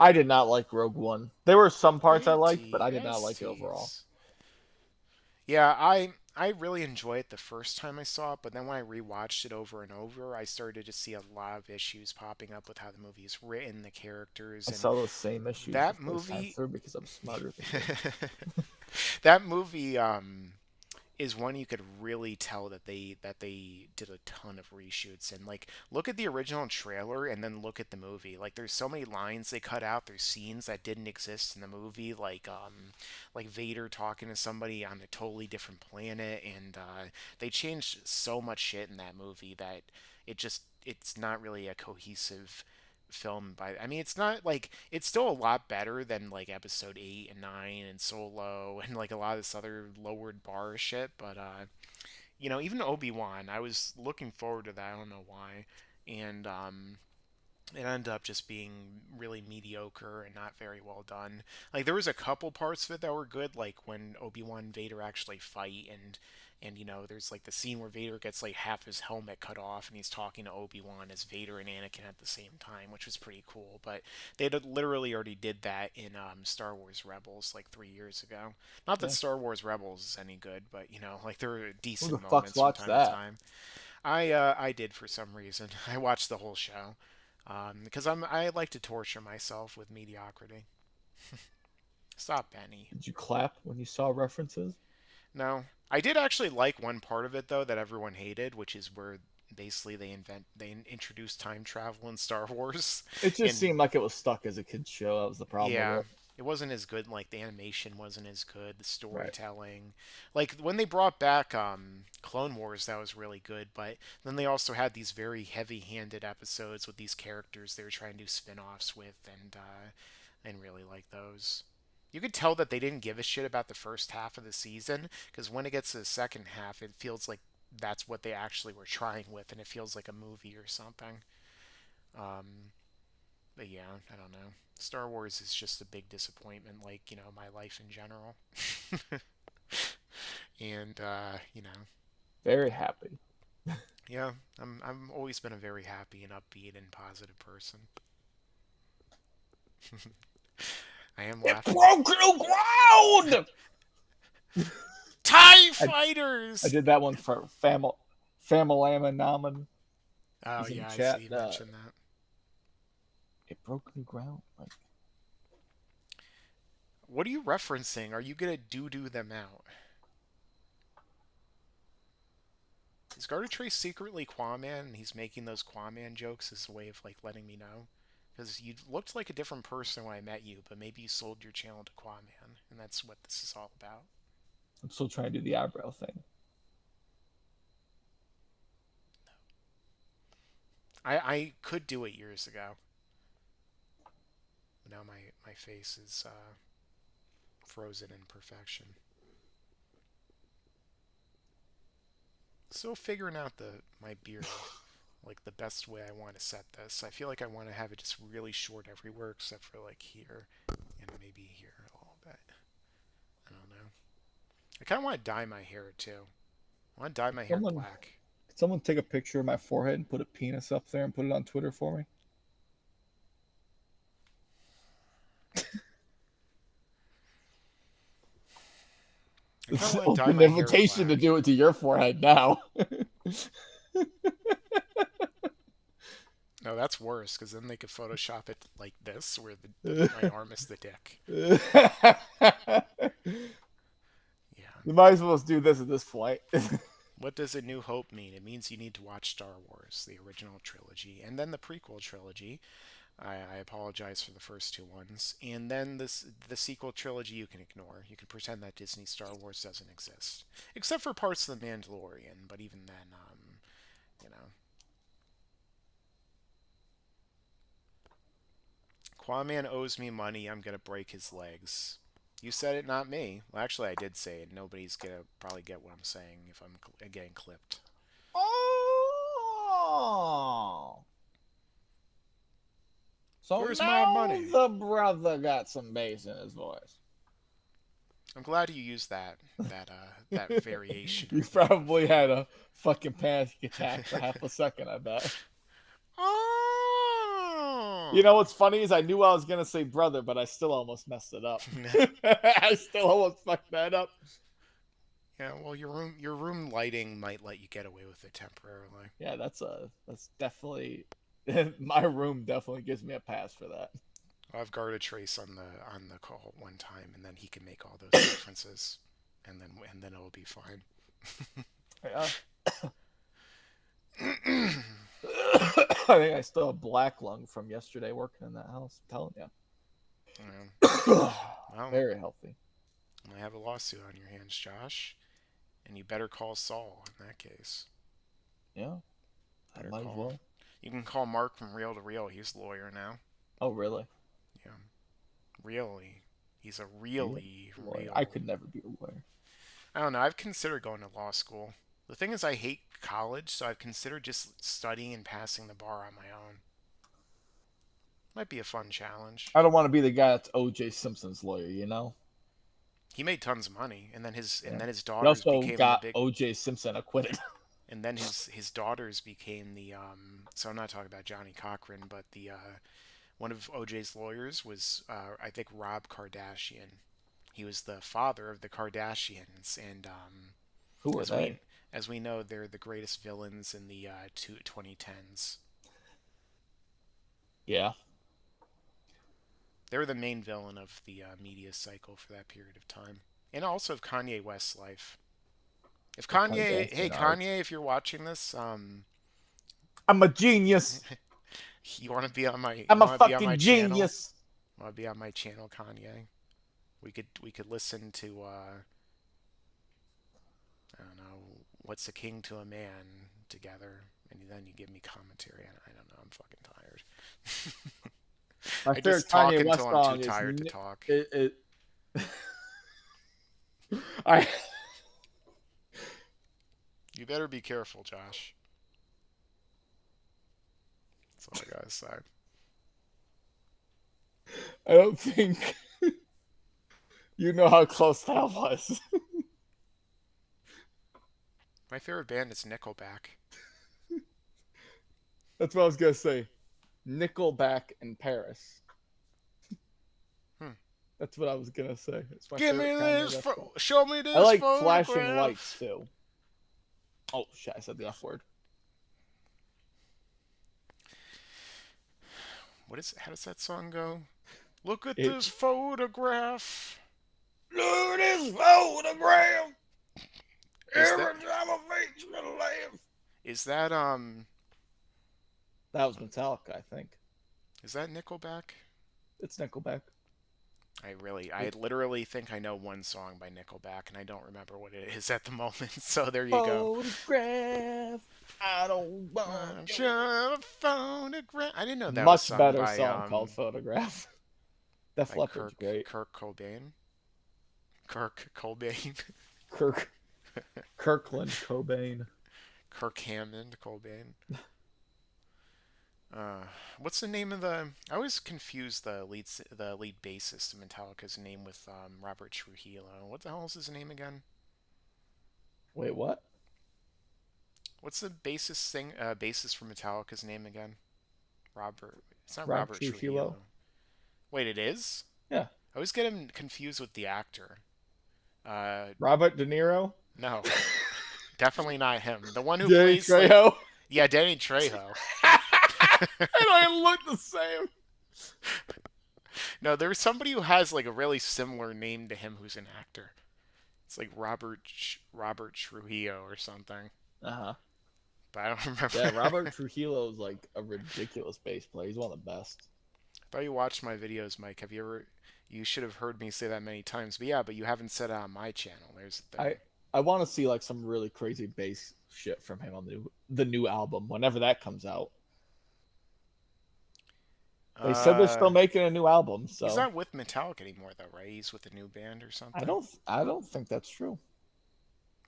I did not like Rogue One. There were some parts I liked, but I did not like it overall. Yeah, I really enjoyed it the first time I saw it, but then when I rewatched it over and over, I started to see a lot of issues popping up with how the movie is written, the characters. I saw those same issues. That movie, because I'm smarter than you. That movie is one you could really tell that they did a ton of reshoots, and like look at the original trailer and then look at the movie. Like there's so many lines they cut out, there's scenes that didn't exist in the movie, like Vader talking to somebody on a totally different planet, and they changed so much shit in that movie that it's not really a cohesive film. I mean, it's not like, it's still a lot better than like episode 8 and 9 and Solo and like a lot of this other lowered bar shit, but even Obi-Wan, I was looking forward to that. I don't know why. And it ended up just being really mediocre and not very well done. Like there was a couple parts of it that were good, like when Obi-Wan and Vader actually fight, and there's like the scene where Vader gets like half his helmet cut off and he's talking to Obi-Wan as Vader and Anakin at the same time, which was pretty cool. But they literally already did that in Star Wars Rebels like 3 years ago. Not that Star Wars Rebels is any good, but like there were decent moments from time to time. I did for some reason. I watched the whole show because I like to torture myself with mediocrity. Stop, Benny. Did you clap when you saw references? No. I did actually like one part of it though that everyone hated, which is where basically they introduced time travel in Star Wars. It just seemed like it was stuck as a kid's show. That was the problem. Yeah, with it. It wasn't as good. Like the animation wasn't as good. The storytelling, like when they brought back Clone Wars, that was really good. But then they also had these very heavy-handed episodes with these characters they were trying to do spin-offs with, and I didn't really like those. You could tell that they didn't give a shit about the first half of the season, because when it gets to the second half, it feels like that's what they actually were trying with, and it feels like a movie or something. But yeah, I don't know. Star Wars is just a big disappointment, like, my life in general. And, Very happy. Yeah, I'm always been a very happy and upbeat and positive person. I am laughing. Broke new ground! TIE Fighters! I did that one for Famalama Naman. Oh, He's in yeah, I chat, see you mentioned that. It broke new ground. Like, what are you referencing? Are you gonna doo-doo them out? Is Gardatrace secretly Quaman, and he's making those Quaman jokes as a way of like letting me know? Because you looked like a different person when I met you, but maybe you sold your channel to Quaman, and that's what this is all about. I'm still trying to do the eyebrow thing. I could do it years ago. But now my face is frozen in perfection. Still figuring out my beard, like the best way I want to set this. I feel like I want to have it just really short everywhere except for like here and maybe here a little bit. I don't know. I kind of want to dye my hair too. I want to dye my hair black. Could someone take a picture of my forehead and put a penis up there and put it on Twitter for me? It's an open invitation to do it to your forehead now. No, that's worse, because then they could Photoshop it like this, where my arm is the dick. Yeah. You might as well do this at this point. What does A New Hope mean? It means you need to watch Star Wars, the original trilogy, and then the prequel trilogy. I apologize for the first two ones. And then the sequel trilogy you can ignore. You can pretend that Disney Star Wars doesn't exist. Except for parts of The Mandalorian, but even then, you know. Quaman owes me money, I'm gonna break his legs. You said it, not me. Well, actually, I did say it. Nobody's gonna probably get what I'm saying if I'm getting clipped. Oh! So where's now my money? The brother got some bass in his voice. I'm glad you used that variation. You probably had a fucking panic attack for half a second, I bet. Oh! You know what's funny is I knew I was gonna say brother, but I still almost messed it up. I still almost fucked that up. Yeah, well, your room lighting might let you get away with it temporarily. Yeah, that's definitely my room definitely gives me a pass for that. I'll have Gardatrace on the call one time, and then he can make all those references, and then it'll be fine. Yeah. I think I still have black lung from yesterday working in that house. I'm telling you. Yeah. Well, very healthy. I have a lawsuit on your hands, Josh, and you better call Saul in that case. Yeah, I might as well. You can call Mark from Real to Real. He's a lawyer now. Oh, really? Yeah. Really. He's a really real. I could never be a lawyer. I don't know. I've considered going to law school. The thing is, I hate college, so I've considered just studying and passing the bar on my own. Might be a fun challenge. I don't want to be the guy that's O.J. Simpson's lawyer, you know? He made tons of money, and then his daughters he also became got the big... O.J. Simpson acquitted. And then his daughters became the so I'm not talking about Johnny Cochran, but the one of OJ's lawyers was I think Rob Kardashian. He was the father of the Kardashians, and who are they? As we know, they're the greatest villains in the 2010s. Yeah. They were the main villain of the media cycle for that period of time, and also of Kanye West's life. If Kanye, hey Kanye, if you're watching this, I'm a genius. You want to be on my? I'm a fucking genius. Want to be on my channel, Kanye? We could listen to I don't know, what's a king to a man together, and then you give me commentary. And I don't know, I'm fucking tired. I just talk until I'm too tired to talk. You better be careful, Josh. That's all I gotta say. I don't think you know how close that was. My favorite band is Nickelback. That's what I was gonna say. Nickelback in Paris. That's what I was gonna say. Give me this. Show me this. I like flashing lights too. Oh shit! I said the F word. How does that song go? Look at this photograph. Look at this photograph. Every time it makes me laugh. Is that That was Metallica, I think. is that Nickelback? It's Nickelback. I literally think I know one song by Nickelback, and I don't remember what it is at the moment. So there you go. Photograph. I don't want I'm your... sure a phonograph. I didn't know that was Much sung better by song called Photograph. Def Leppard's great. Kirk Cobain. Kirk Cobain. Kirkland Cobain. Kirk Hammond Cobain. What's the name of the? I always confuse the lead bassist of Metallica's name with Robert Trujillo. What the hell is his name again? Wait, what? What's the bassist for Metallica's name again? Robert. It's not Rob Robert Trujillo. Trujillo. Wait, it is? Yeah. I always get him confused with the actor. Robert De Niro. No, definitely not him. The one who Danny plays like, Trejo. yeah, Danny Trejo. They don't even look the same. No, there's somebody who has like a really similar name to him who's an actor. It's like Robert Trujillo or something. Uh-huh. But I don't remember. Yeah, Robert Trujillo is like a ridiculous bass player. He's one of the best. I thought you watched my videos, Mike. Have you ever? You should have heard me say that many times. But yeah, but you haven't said it on my channel. There's the thing. I want to see like some really crazy bass shit from him on the new album whenever that comes out. They said they're still making a new album, so He's not with Metallica anymore, though, right? He's with a new band or something. I don't think that's true.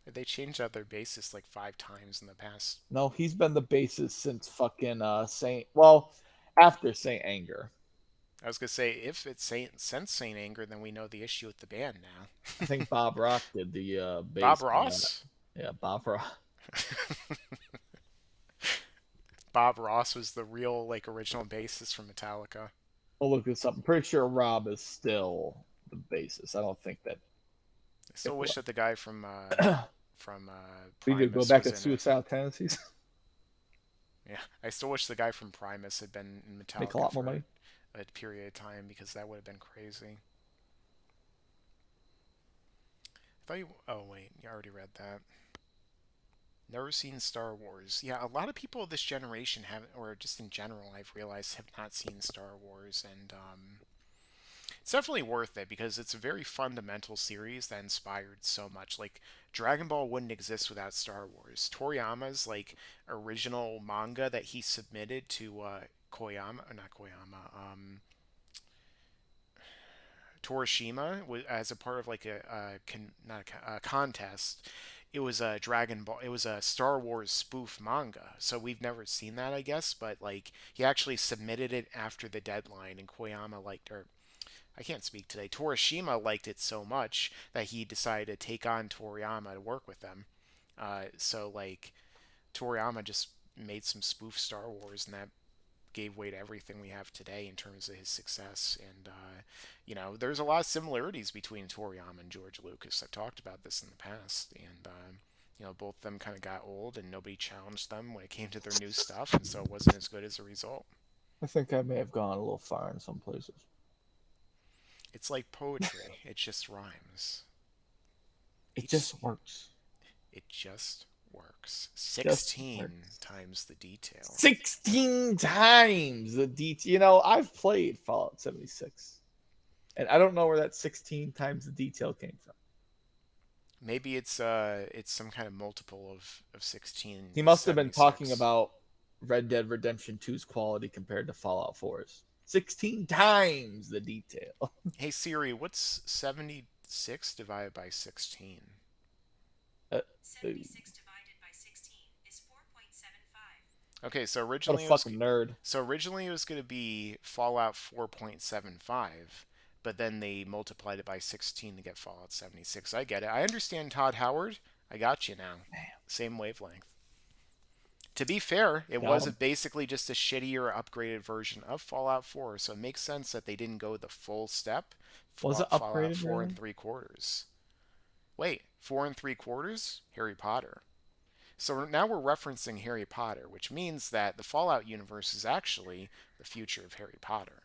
They changed out their bassist like 5 times in the past. No, he's been the bassist since fucking after Saint Anger. I was gonna say if it's since Saint Anger, then we know the issue with the band now. I think Bob Rock did the bass. Bob Ross? Yeah, Bob Rock. Bob Ross was the real like original bassist from Metallica. I'll look this up. I'm pretty sure Rob is still the bassist. I don't think that. I still wish that the guy from We could go Primus back was to in it. Suicidal Tendencies. Yeah, I still wish the guy from Primus had been in Metallica Make a lot more for money. a period of time because that would have been crazy. I thought you. Oh wait, you already read that. Never seen Star Wars. Yeah, a lot of people of this generation have, or just in general, I've realized have not seen Star Wars, and it's definitely worth it because it's a very fundamental series that inspired so much. Like Dragon Ball wouldn't exist without Star Wars. Toriyama's like original manga that he submitted to Torishima as a part of like a contest. It was a Dragon Ball. It was a Star Wars spoof manga. So we've never seen that, I guess. But like he actually submitted it after the deadline, and Koyama liked, or I can't speak today. Torishima liked it so much that he decided to take on Toriyama to work with them. So like Toriyama just made some spoof Star Wars, and that gave way to everything we have today in terms of his success. And there's a lot of similarities between Toriyama and George Lucas. I've talked about this in the past, and both of them kind of got old, and nobody challenged them when it came to their new stuff, and so it wasn't as good as a result. I think I may have gone a little far in some places. It's like poetry; it just rhymes. It just works. It just works. 16 times the detail. 16 times the detail. I've played Fallout 76. And I don't know where that 16 times the detail came from. Maybe it's some kind of multiple of 16. He must have been talking about Red Dead Redemption 2's quality compared to Fallout 4's. 16 times the detail. Hey Siri, what's 76 divided by 16? 76 divided by 16 is 4.75. Okay, so What a originally fucking nerd. So originally it was going to be Fallout 4.75, but then they multiplied it by 16 to get Fallout 76. I get it. I understand, Todd Howard. I got you now. Same wavelength. To be fair, it was basically just a shittier, upgraded version of Fallout 4, so it makes sense that they didn't go the full step. Was it Fallout upgraded? 4 really? and 3/4. Wait, 4 and 3/4? Harry Potter. So now we're referencing Harry Potter, which means that the Fallout universe is actually the future of Harry Potter.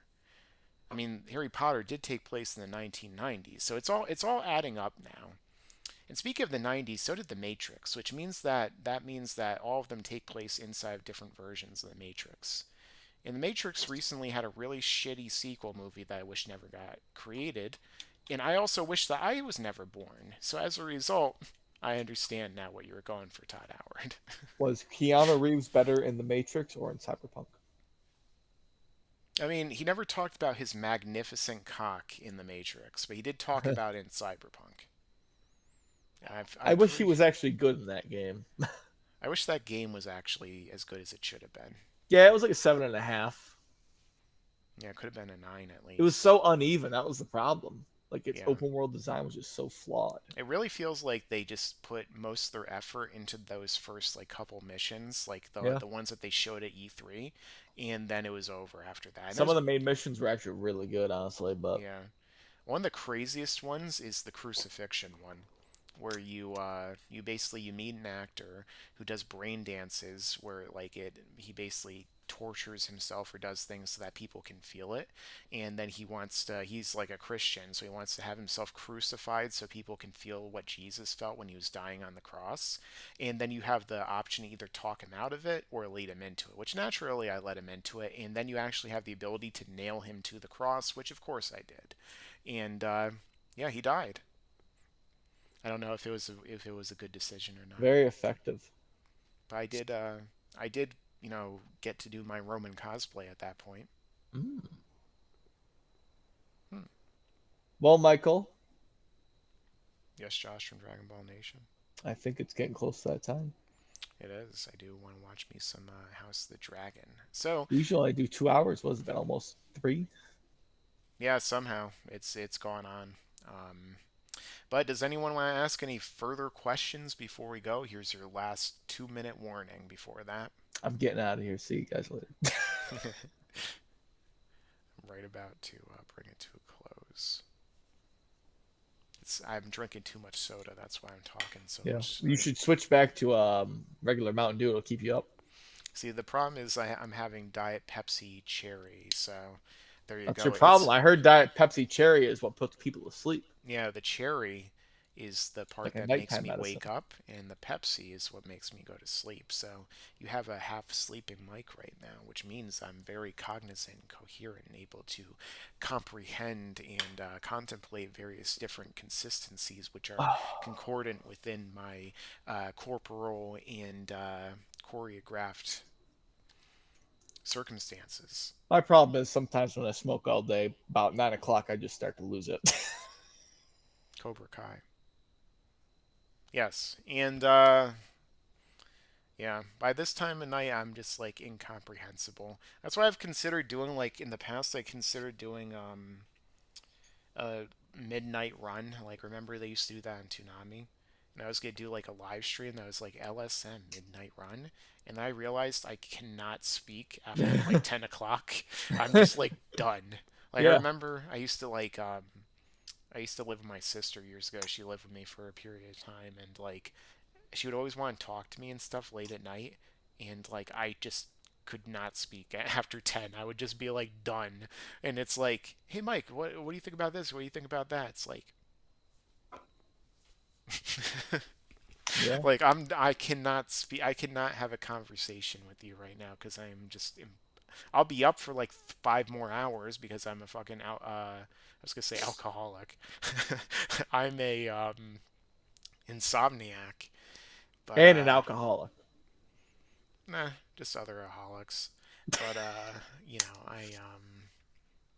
I mean, Harry Potter did take place in the 1990s, so it's all adding up now. And speaking of the 90s, so did The Matrix, which means that all of them take place inside of different versions of The Matrix. And The Matrix recently had a really shitty sequel movie that I wish never got created. And I also wish that I was never born. So as a result, I understand now what you were going for, Todd Howard. Was Keanu Reeves better in The Matrix or in Cyberpunk? I mean, he never talked about his magnificent cock in The Matrix, but he did talk about it in Cyberpunk. I wish he was actually good in that game. I wish that game was actually as good as it should have been. Yeah, it was like a 7.5. Yeah, it could have been a 9 at least. It was so uneven. That was the problem. Like its Yeah. open world design was just so flawed. It really feels like they just put most of their effort into those first like couple missions, like the ones that they showed at E3, and then it was over after that. And Some of the main missions were actually really good, honestly, but yeah, one of the craziest ones is the crucifixion one, where you basically you meet an actor who does brain dances where he basically tortures himself or does things so that people can feel it, and then he's like a Christian, so he wants to have himself crucified so people can feel what Jesus felt when he was dying on the cross. And then you have the option to either talk him out of it or lead him into it, which naturally I let him into it, and then you actually have the ability to nail him to the cross, which of course I did. And yeah, he died. I don't know if it was a good decision or not. very effective. But I did get to do my Roman cosplay at that point. Well, Michael, Yes, Josh from Dragon Ball Nation. I think it's getting close to that time. It is. I do want to watch me some House of the Dragon. So Usually I do 2 hours. Was it almost 3? yeah, somehow it's gone on. But does anyone want to ask any further questions before we go? Here's your last 2-minute warning before that. I'm getting out of here. See you guys later. I'm right about to bring it to a close. I'm drinking too much soda. That's why I'm talking so Yeah, much. you should switch back to regular Mountain Dew. It'll keep you up. See, the problem is I'm having Diet Pepsi Cherry, so there you That's go. your problem. I heard Diet Pepsi Cherry is what puts people to sleep. Yeah, the cherry is the part Like a that makes nighttime me medicine. wake up, and the Pepsi is what makes me go to sleep. So you have a half sleeping mic right now, which means I'm very cognizant, coherent, and able to comprehend and contemplate various different consistencies which are concordant within my corporal and choreographed circumstances. My problem is sometimes when I smoke all day, about 9 o'clock, I just start to lose it. Cobra Kai. Yes, and yeah, by this time of night, I'm just like incomprehensible. That's why I've considered doing like in the past. I considered doing a midnight run. Like remember they used to do that on Toonami, and I was gonna do like a live stream that was like LSM midnight run, and I realized I cannot speak after like 10 o'clock. I'm just like done. Like I Yeah. remember I used to I used to live with my sister years ago. She lived with me for a period of time, and like she would always want to talk to me and stuff late at night, and like I just could not speak after 10. I would just be like done. And it's like, "Hey Mike, what do you think about this? What do you think about that?" It's like Yeah. like I cannot speak. I cannot have a conversation with you right now cuz I am just I'll be up for like 5 more hours because I'm a fucking I was gonna say alcoholic. I'm a insomniac, but And an alcoholic. nah, just other alcoholics. But you know,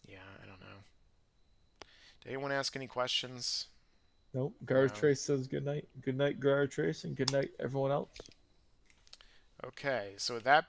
yeah, I don't know. Did anyone ask any questions? Nope. Guard No. Trace says good night. Good night, Guard Trace, and good night, everyone else. Okay, so with that